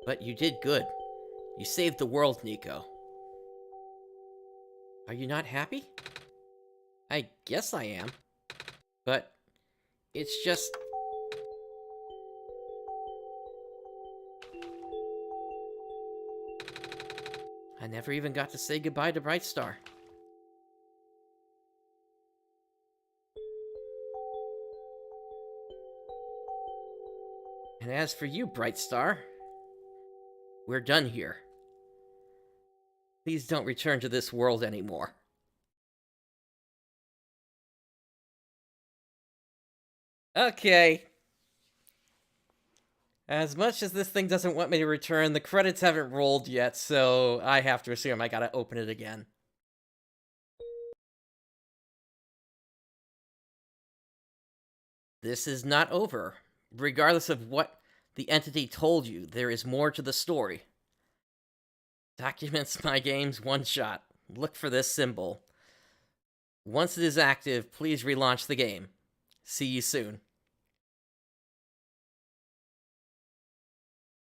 But you did good. You saved the world, Nico. Are you not happy? I guess I am. But it's just... I never even got to say goodbye to Brightstar. And as for you, Brightstar, we're done here. Please don't return to this world anymore. Okay. As much as this thing doesn't want me to return, the credits haven't rolled yet, so I have to assume I gotta open it again. This is not over. Regardless of what the entity told you, there is more to the story. Documents my game's OneShot. Look for this symbol. Once it is active, please relaunch the game. See you soon.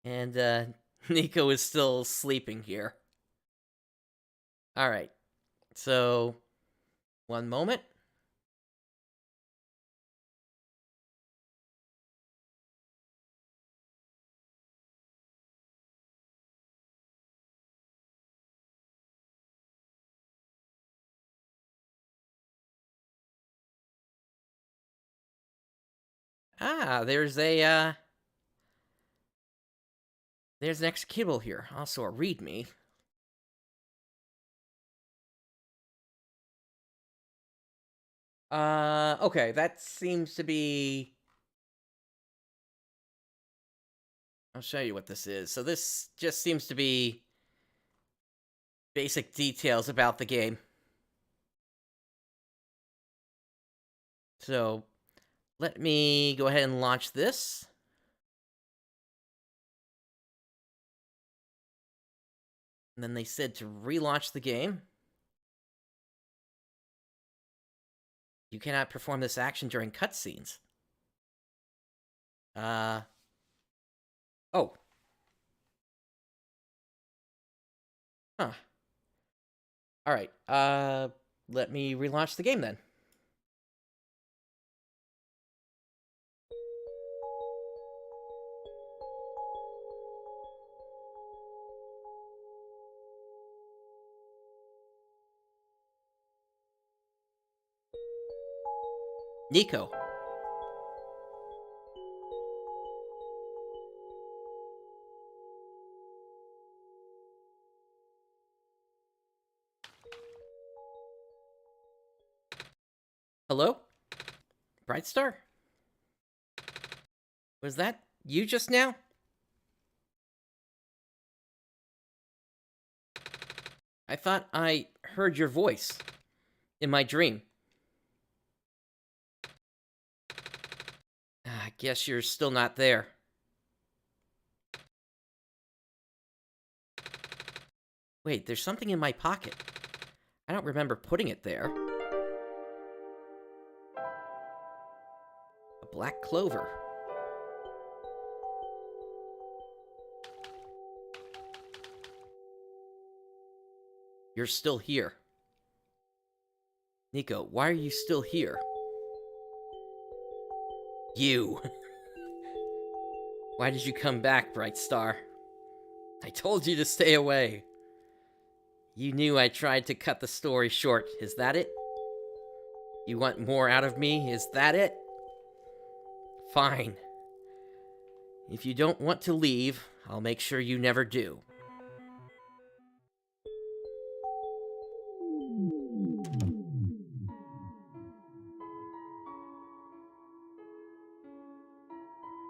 And, Nico is still sleeping here. Alright. So, one moment. Ah, there's an executable here. Also a readme. Okay, that seems to be... I'll show you what this is. So this just seems to be basic details about the game. So, let me go ahead and launch this. And then they said to relaunch the game. You cannot perform this action during cutscenes. Oh. Huh. Alright, let me relaunch the game then. Nico. Hello? Brightstar? Was that you just now? I thought I heard your voice in my dream. I guess you're still not there. Wait, there's something in my pocket. I don't remember putting it there. A black clover. You're still here. Nico, why are you still here? You. Why did you come back, Brightstar? I told you to stay away. You knew I tried to cut the story short. Is that it? You want more out of me? Is that it? Fine. If you don't want to leave, I'll make sure you never do.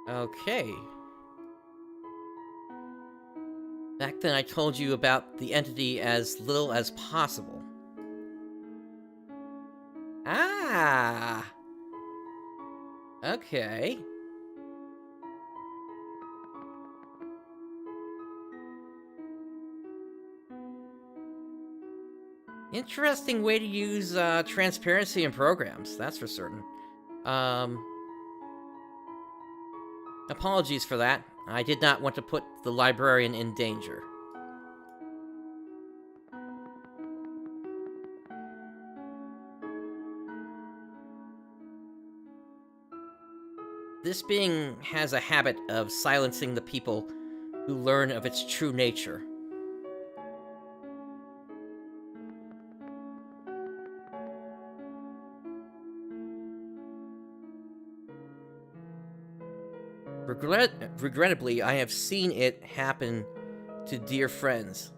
Okay. Back then I told you about the entity as little as possible. Ah! Okay. Interesting way to use transparency in programs, that's for certain. Apologies for that. I did not want to put the librarian in danger. This being has a habit of silencing the people who learn of its true nature. Regrettably, I have seen it happen to dear friends.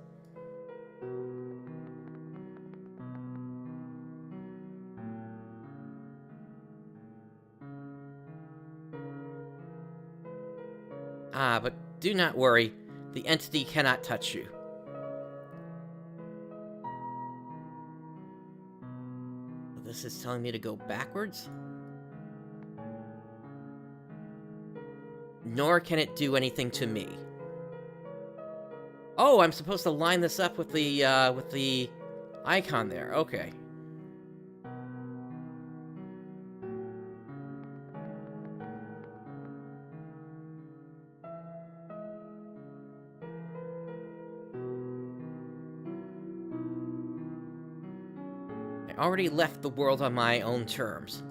But do not worry, the entity cannot touch you. This is telling me to go backwards? Nor can it do anything to me. Oh, I'm supposed to line this up with the icon there. Okay. I already left the world on my own terms.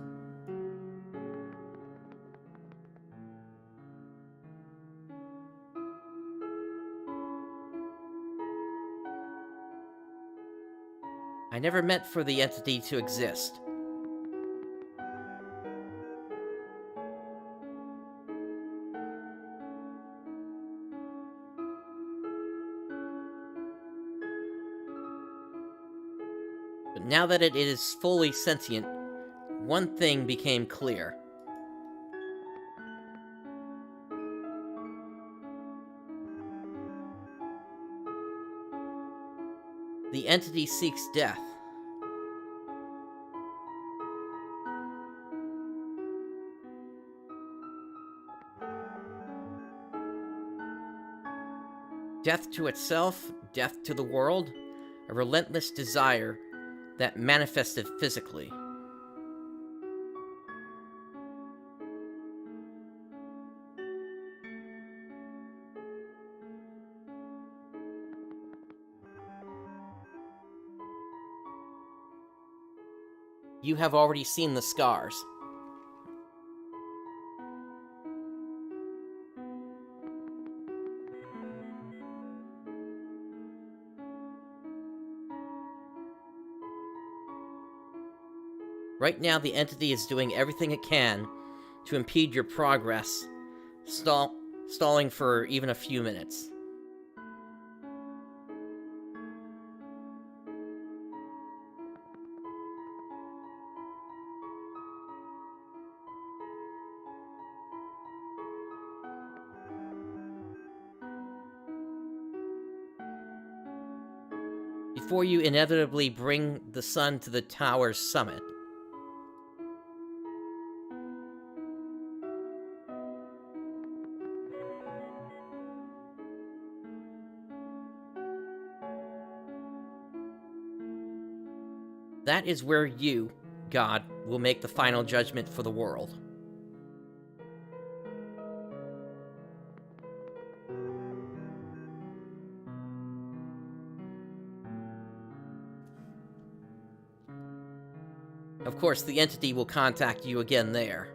I never meant for the entity to exist. But now that it is fully sentient, one thing became clear. The entity seeks death. Death to itself, death to the world, a relentless desire that manifested physically. You have already seen the scars. Right now, the entity is doing everything it can to impede your progress, stalling for even a few minutes. Before you inevitably bring the sun to the tower's summit. That is where you, God, will make the final judgment for the world. Of course, the entity will contact you again there.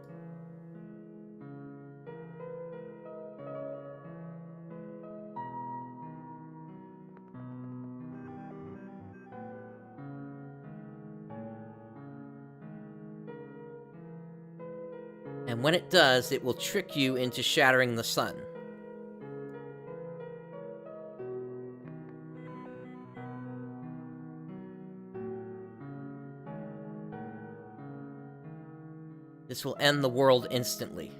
And when it does, it will trick you into shattering the sun. This will end the world instantly.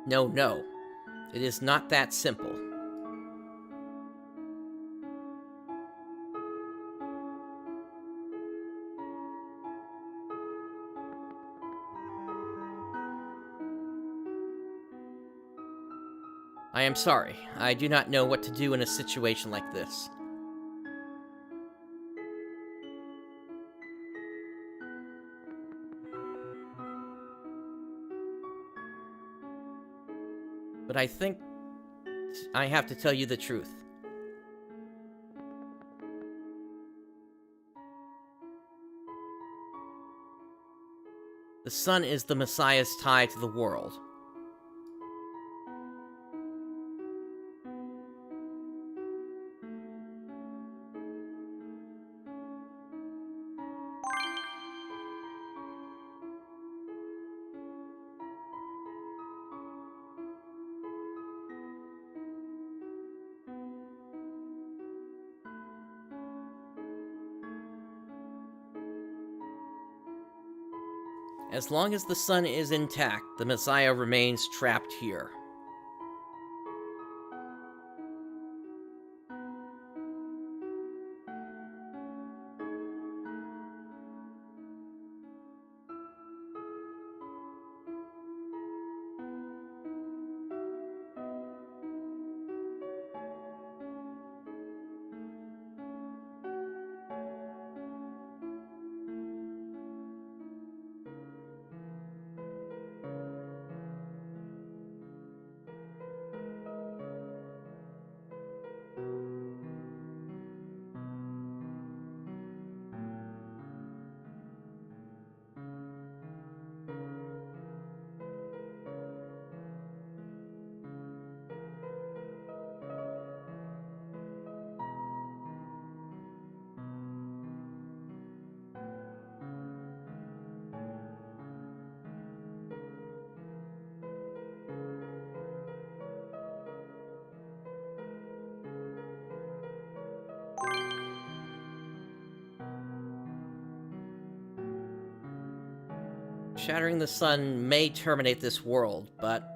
No, no. It is not that simple. I am sorry. I do not know what to do in a situation like this. But I think I have to tell you the truth. The sun is the Messiah's tie to the world. As long as the sun is intact, the Messiah remains trapped here. Shattering the sun may terminate this world, but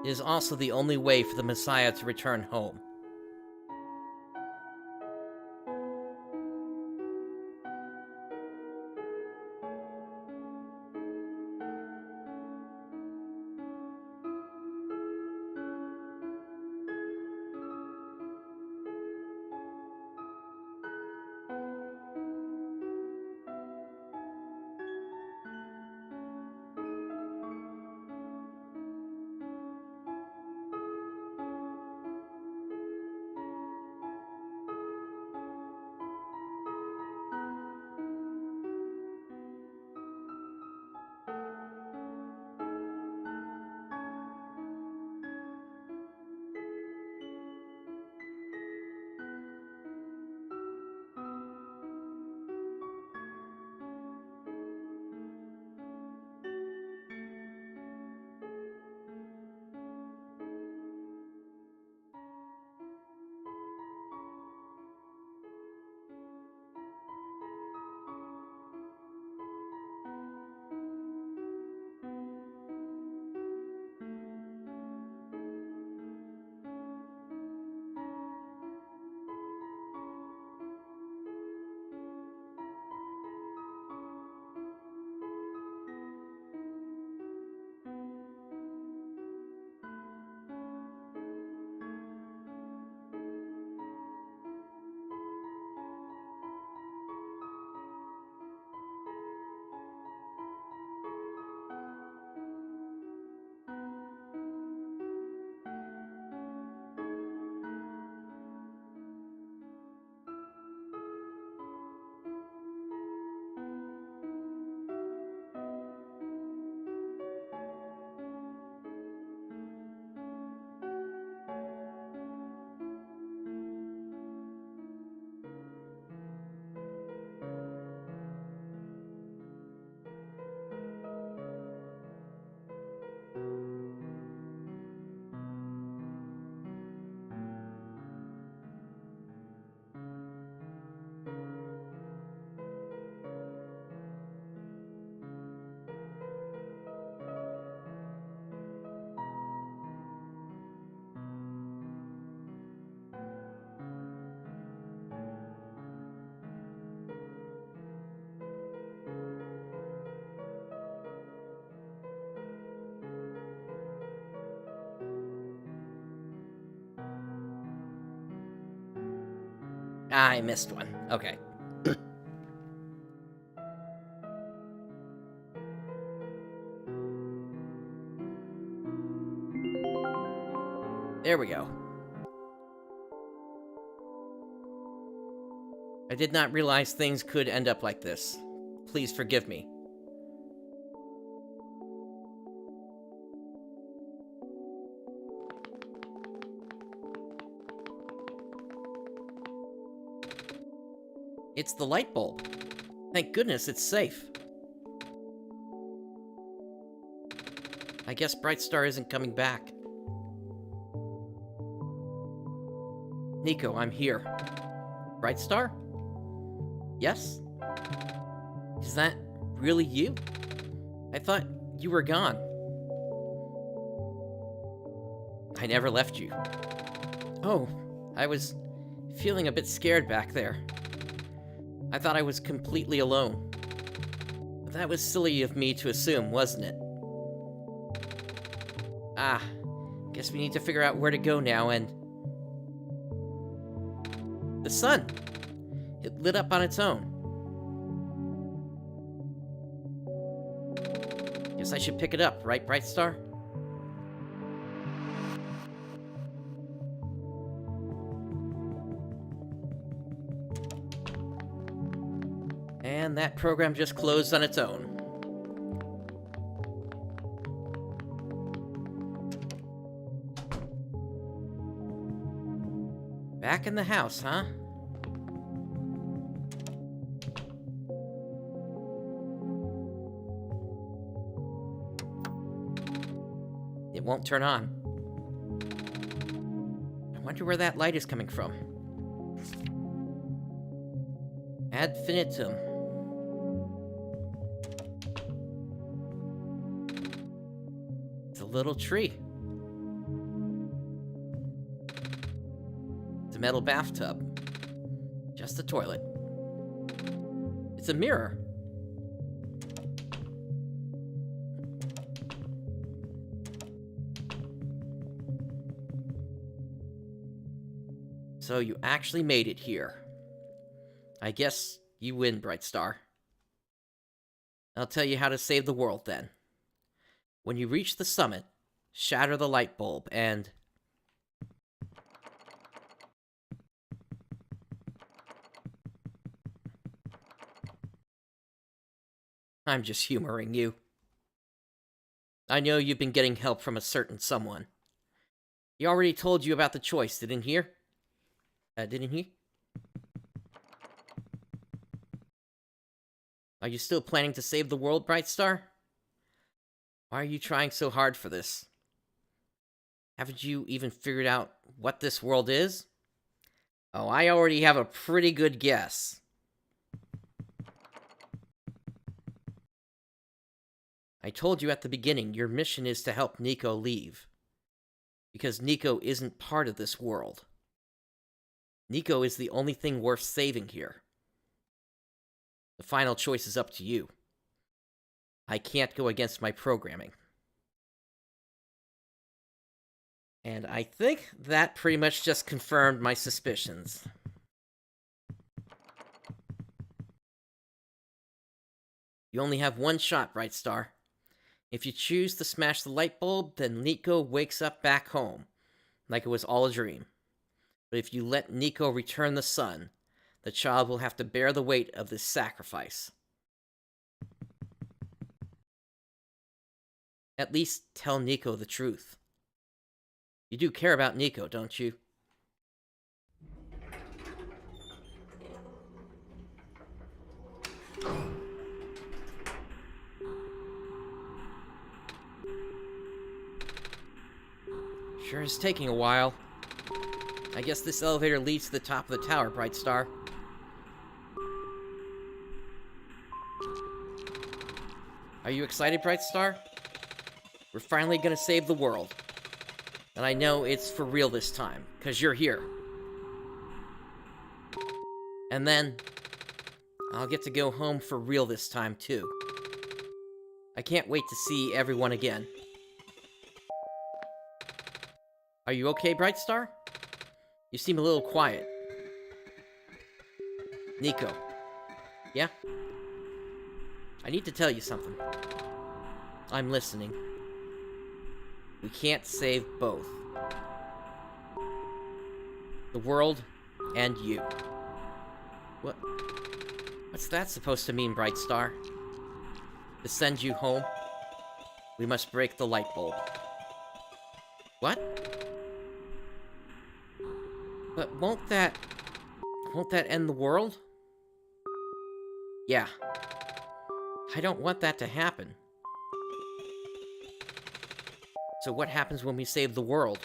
It is also the only way for the Messiah to return home. I missed one. Okay. There we go. I did not realize things could end up like this. Please forgive me. It's the light bulb. Thank goodness it's safe. I guess Brightstar isn't coming back. Nico, I'm here. Brightstar? Yes? Is that really you? I thought you were gone. I never left you. Oh, I was feeling a bit scared back there. I thought I was completely alone. But that was silly of me to assume, wasn't it? Ah, guess we need to figure out where to go now and... The sun! It lit up on its own. Guess I should pick it up, right, Brightstar? And that program just closed on its own. Back in the house, huh? It won't turn on. I wonder where that light is coming from. Ad infinitum. It's a little tree. metal bathtub. Just a toilet. It's a mirror. So you actually made it here. I guess you win, Brightstar. I'll tell you how to save the world then. When you reach the summit, shatter the light bulb and... I'm just humoring you. I know you've been getting help from a certain someone. He already told you about the choice, didn't he? Didn't he? Are you still planning to save the world, Brightstar? Why are you trying so hard for this? Haven't you even figured out what this world is? Oh, I already have a pretty good guess. I told you at the beginning, your mission is to help Nico leave. Because Nico isn't part of this world. Nico is the only thing worth saving here. The final choice is up to you. I can't go against my programming. And I think that pretty much just confirmed my suspicions. You only have one shot, Brightstar. If you choose to smash the light bulb, then Nico wakes up back home, like it was all a dream. But if you let Nico return the sun, the child will have to bear the weight of this sacrifice. At least tell Nico the truth. You do care about Nico, don't you? Sure is taking a while. I guess this elevator leads to the top of the tower, Brightstar. Are you excited, Brightstar? We're finally gonna save the world. And I know it's for real this time, because you're here. And then, I'll get to go home for real this time, too. I can't wait to see everyone again. Are you okay, Brightstar? You seem a little quiet. Nico. Yeah? I need to tell you something. I'm listening. We can't save both. The world and you. What's that supposed to mean, Brightstar? To send you home, we must break the light bulb. What? But won't that end the world? Yeah. I don't want that to happen. So what happens when we save the world?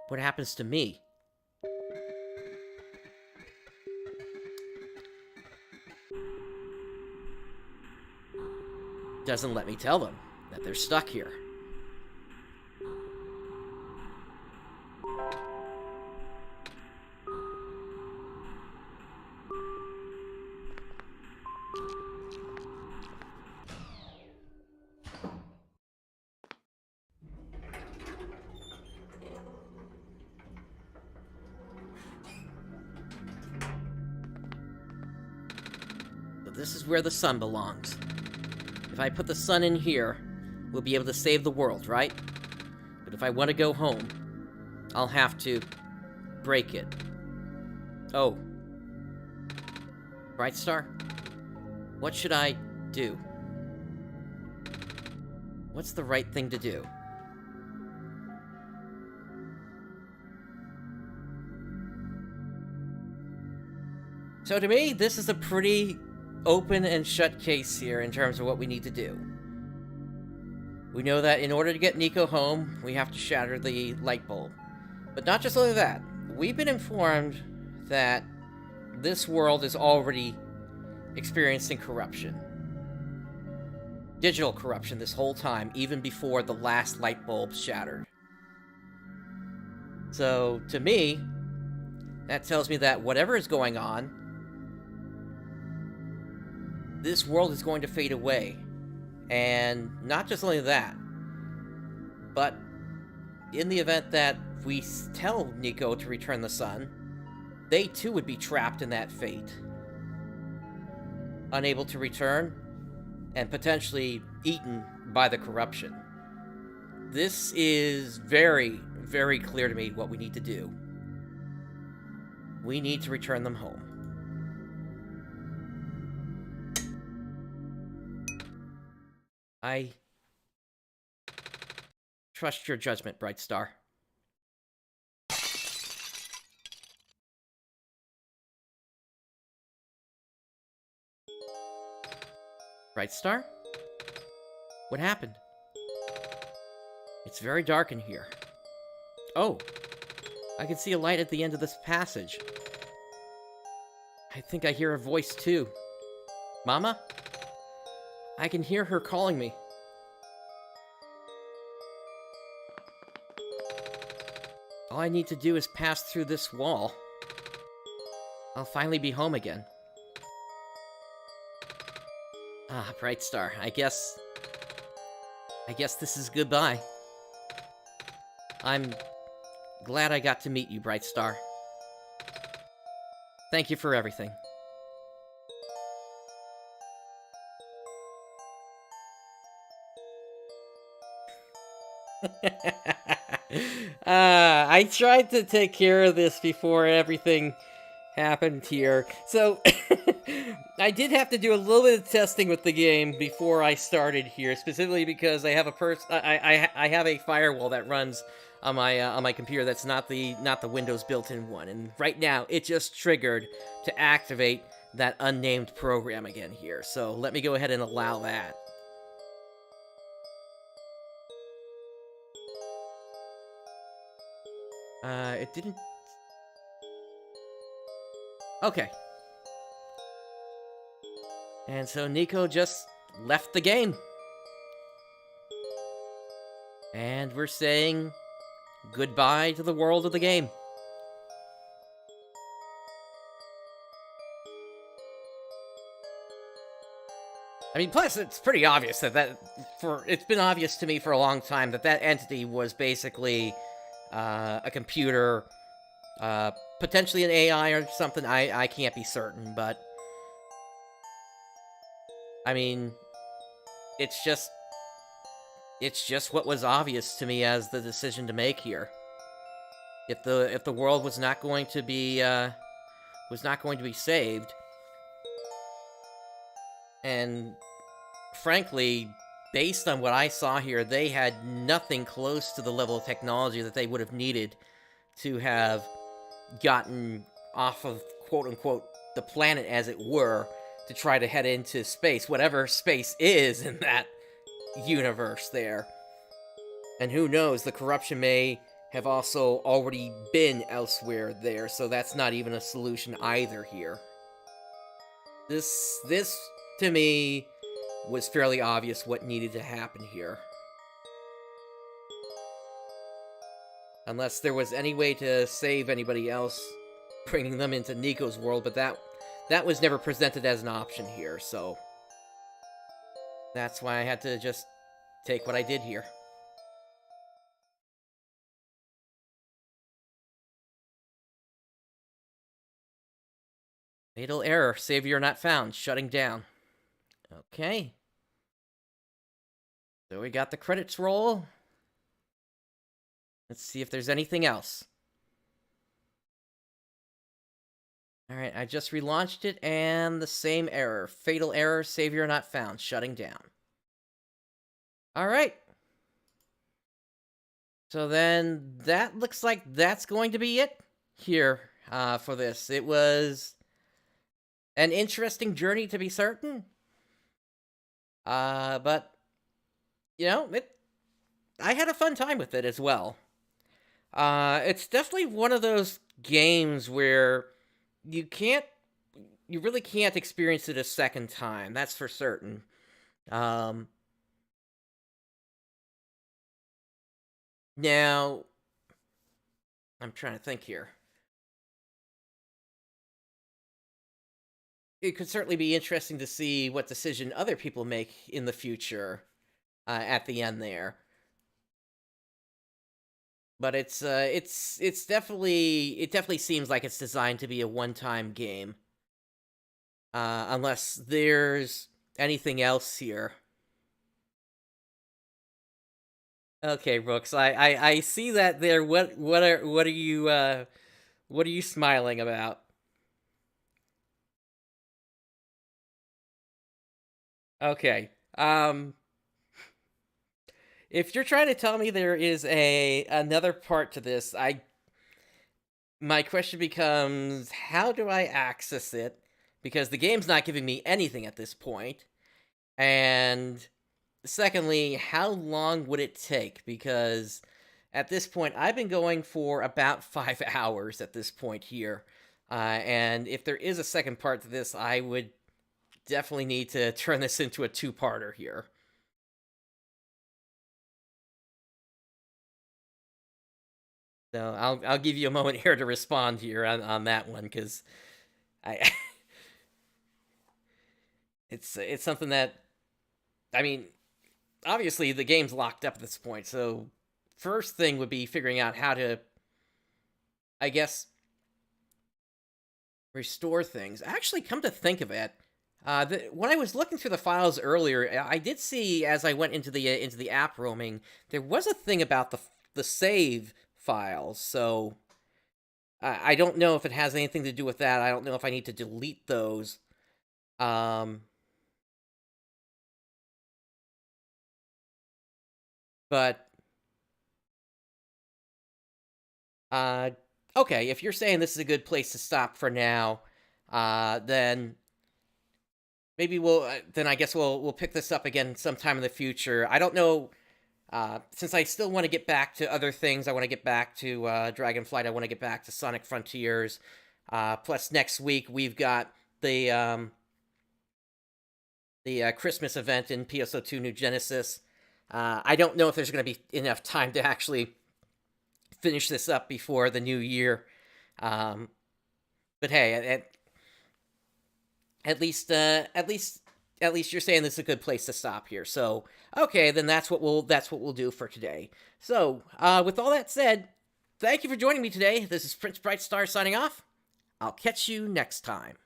What happens to me? Doesn't let me tell them that they're stuck here. This is where the sun belongs. If I put the sun in here, we'll be able to save the world, right? But if I want to go home, I'll have to break it. Oh. Brightstar? What should I do? What's the right thing to do? So to me, this is a pretty open and shut case here in terms of what we need to do. We know that in order to get Nico home, we have to shatter the light bulb. But not just only that, we've been informed that this world is already experiencing corruption. Digital corruption this whole time, even before the last light bulb shattered. So, to me, That tells me that whatever is going on, this world is going to fade away. And not just only that, but in the event that we tell Nico to return the sun, they too would be trapped in that fate. Unable to return, and potentially eaten by the corruption. This is very, very clear to me what we need to do. We need to return them home. I trust your judgment, Brightstar. Brightstar? What happened? It's very dark in here. Oh, I can see a light at the end of this passage. I think I hear a voice too. Mama? I can hear her calling me. All I need to do is pass through this wall. I'll finally be home again. Ah, Brightstar, I guess this is goodbye. I'm glad I got to meet you, Brightstar. Thank you for everything. I tried to take care of this before everything happened here. So, I did have to do a little bit of testing with the game before I started here, specifically because I have I have a firewall that runs on my computer that's not the Windows built-in one, and right now it just triggered to activate that unnamed program again here. So let me go ahead and allow that. It didn't... Okay. And so Nico just left the game. And we're saying goodbye to the world of the game. I mean, plus it's pretty obvious it's been obvious to me for a long time that entity was basically a computer, potentially an AI or something. I can't be certain, but I mean, it's just what was obvious to me as the decision to make here. If the world was not going to be saved, and frankly, based on what I saw here, they had nothing close to the level of technology that they would have needed to have gotten off of quote-unquote the planet, as it were, to try to head into space, whatever space is in that universe there. And who knows, the corruption may have also already been elsewhere there, so that's not even a solution either here. This to me was fairly obvious what needed to happen here. Unless there was any way to save anybody else, bringing them into Nico's world, but that was never presented as an option here, so that's why I had to just take what I did here. Fatal error, savior not found, shutting down. Okay. So we got the credits roll. Let's see if there's anything else. Alright, I just relaunched it, and the same error. Fatal error, savior not found, shutting down. Alright. So then, that looks like that's going to be it here for this. It was an interesting journey, to be certain. But, you know, I had a fun time with it as well. It's definitely one of those games where you really can't experience it a second time, that's for certain. Now, I'm trying to think here. it could certainly be interesting to see what decision other people make in the future at the end there. But it's definitely it definitely seems like it's designed to be a one-time game. Unless there's anything else here. Okay, Brooks, I see that there. What are you smiling about? Okay. If you're trying to tell me there is a another part to this, I my question becomes how do I access it? Because the game's not giving me anything at this point. And secondly, how long would it take? Because at this point, I've been going for about 5 hours at this point here. And if there is a second part to this, I would definitely need to turn this into a two-parter here. So I'll give you a moment here to respond here on that one because I it's something that I mean obviously the game's locked up at this point. So first thing would be figuring out how to I guess restore things. Actually, come to think of it, when I was looking through the files earlier, I did see as I went into the app roaming, there was a thing about the save files. So I don't know if it has anything to do with that. I don't know if I need to delete those. Um, but uh, okay, if you're saying this is a good place to stop for now, then maybe then I guess we'll pick this up again sometime in the future. I don't know. Since I still want to get back to other things, I want to get back to Dragonflight. I want to get back to Sonic Frontiers. Plus, next week we've got the Christmas event in PSO2 New Genesis. I don't know if there's going to be enough time to actually finish this up before the new year. But hey, at least you're saying this is a good place to stop here. So okay, then that's what we'll do for today. So with all that said, thank you for joining me today. This is Prince Brightstar signing off. I'll catch you next time.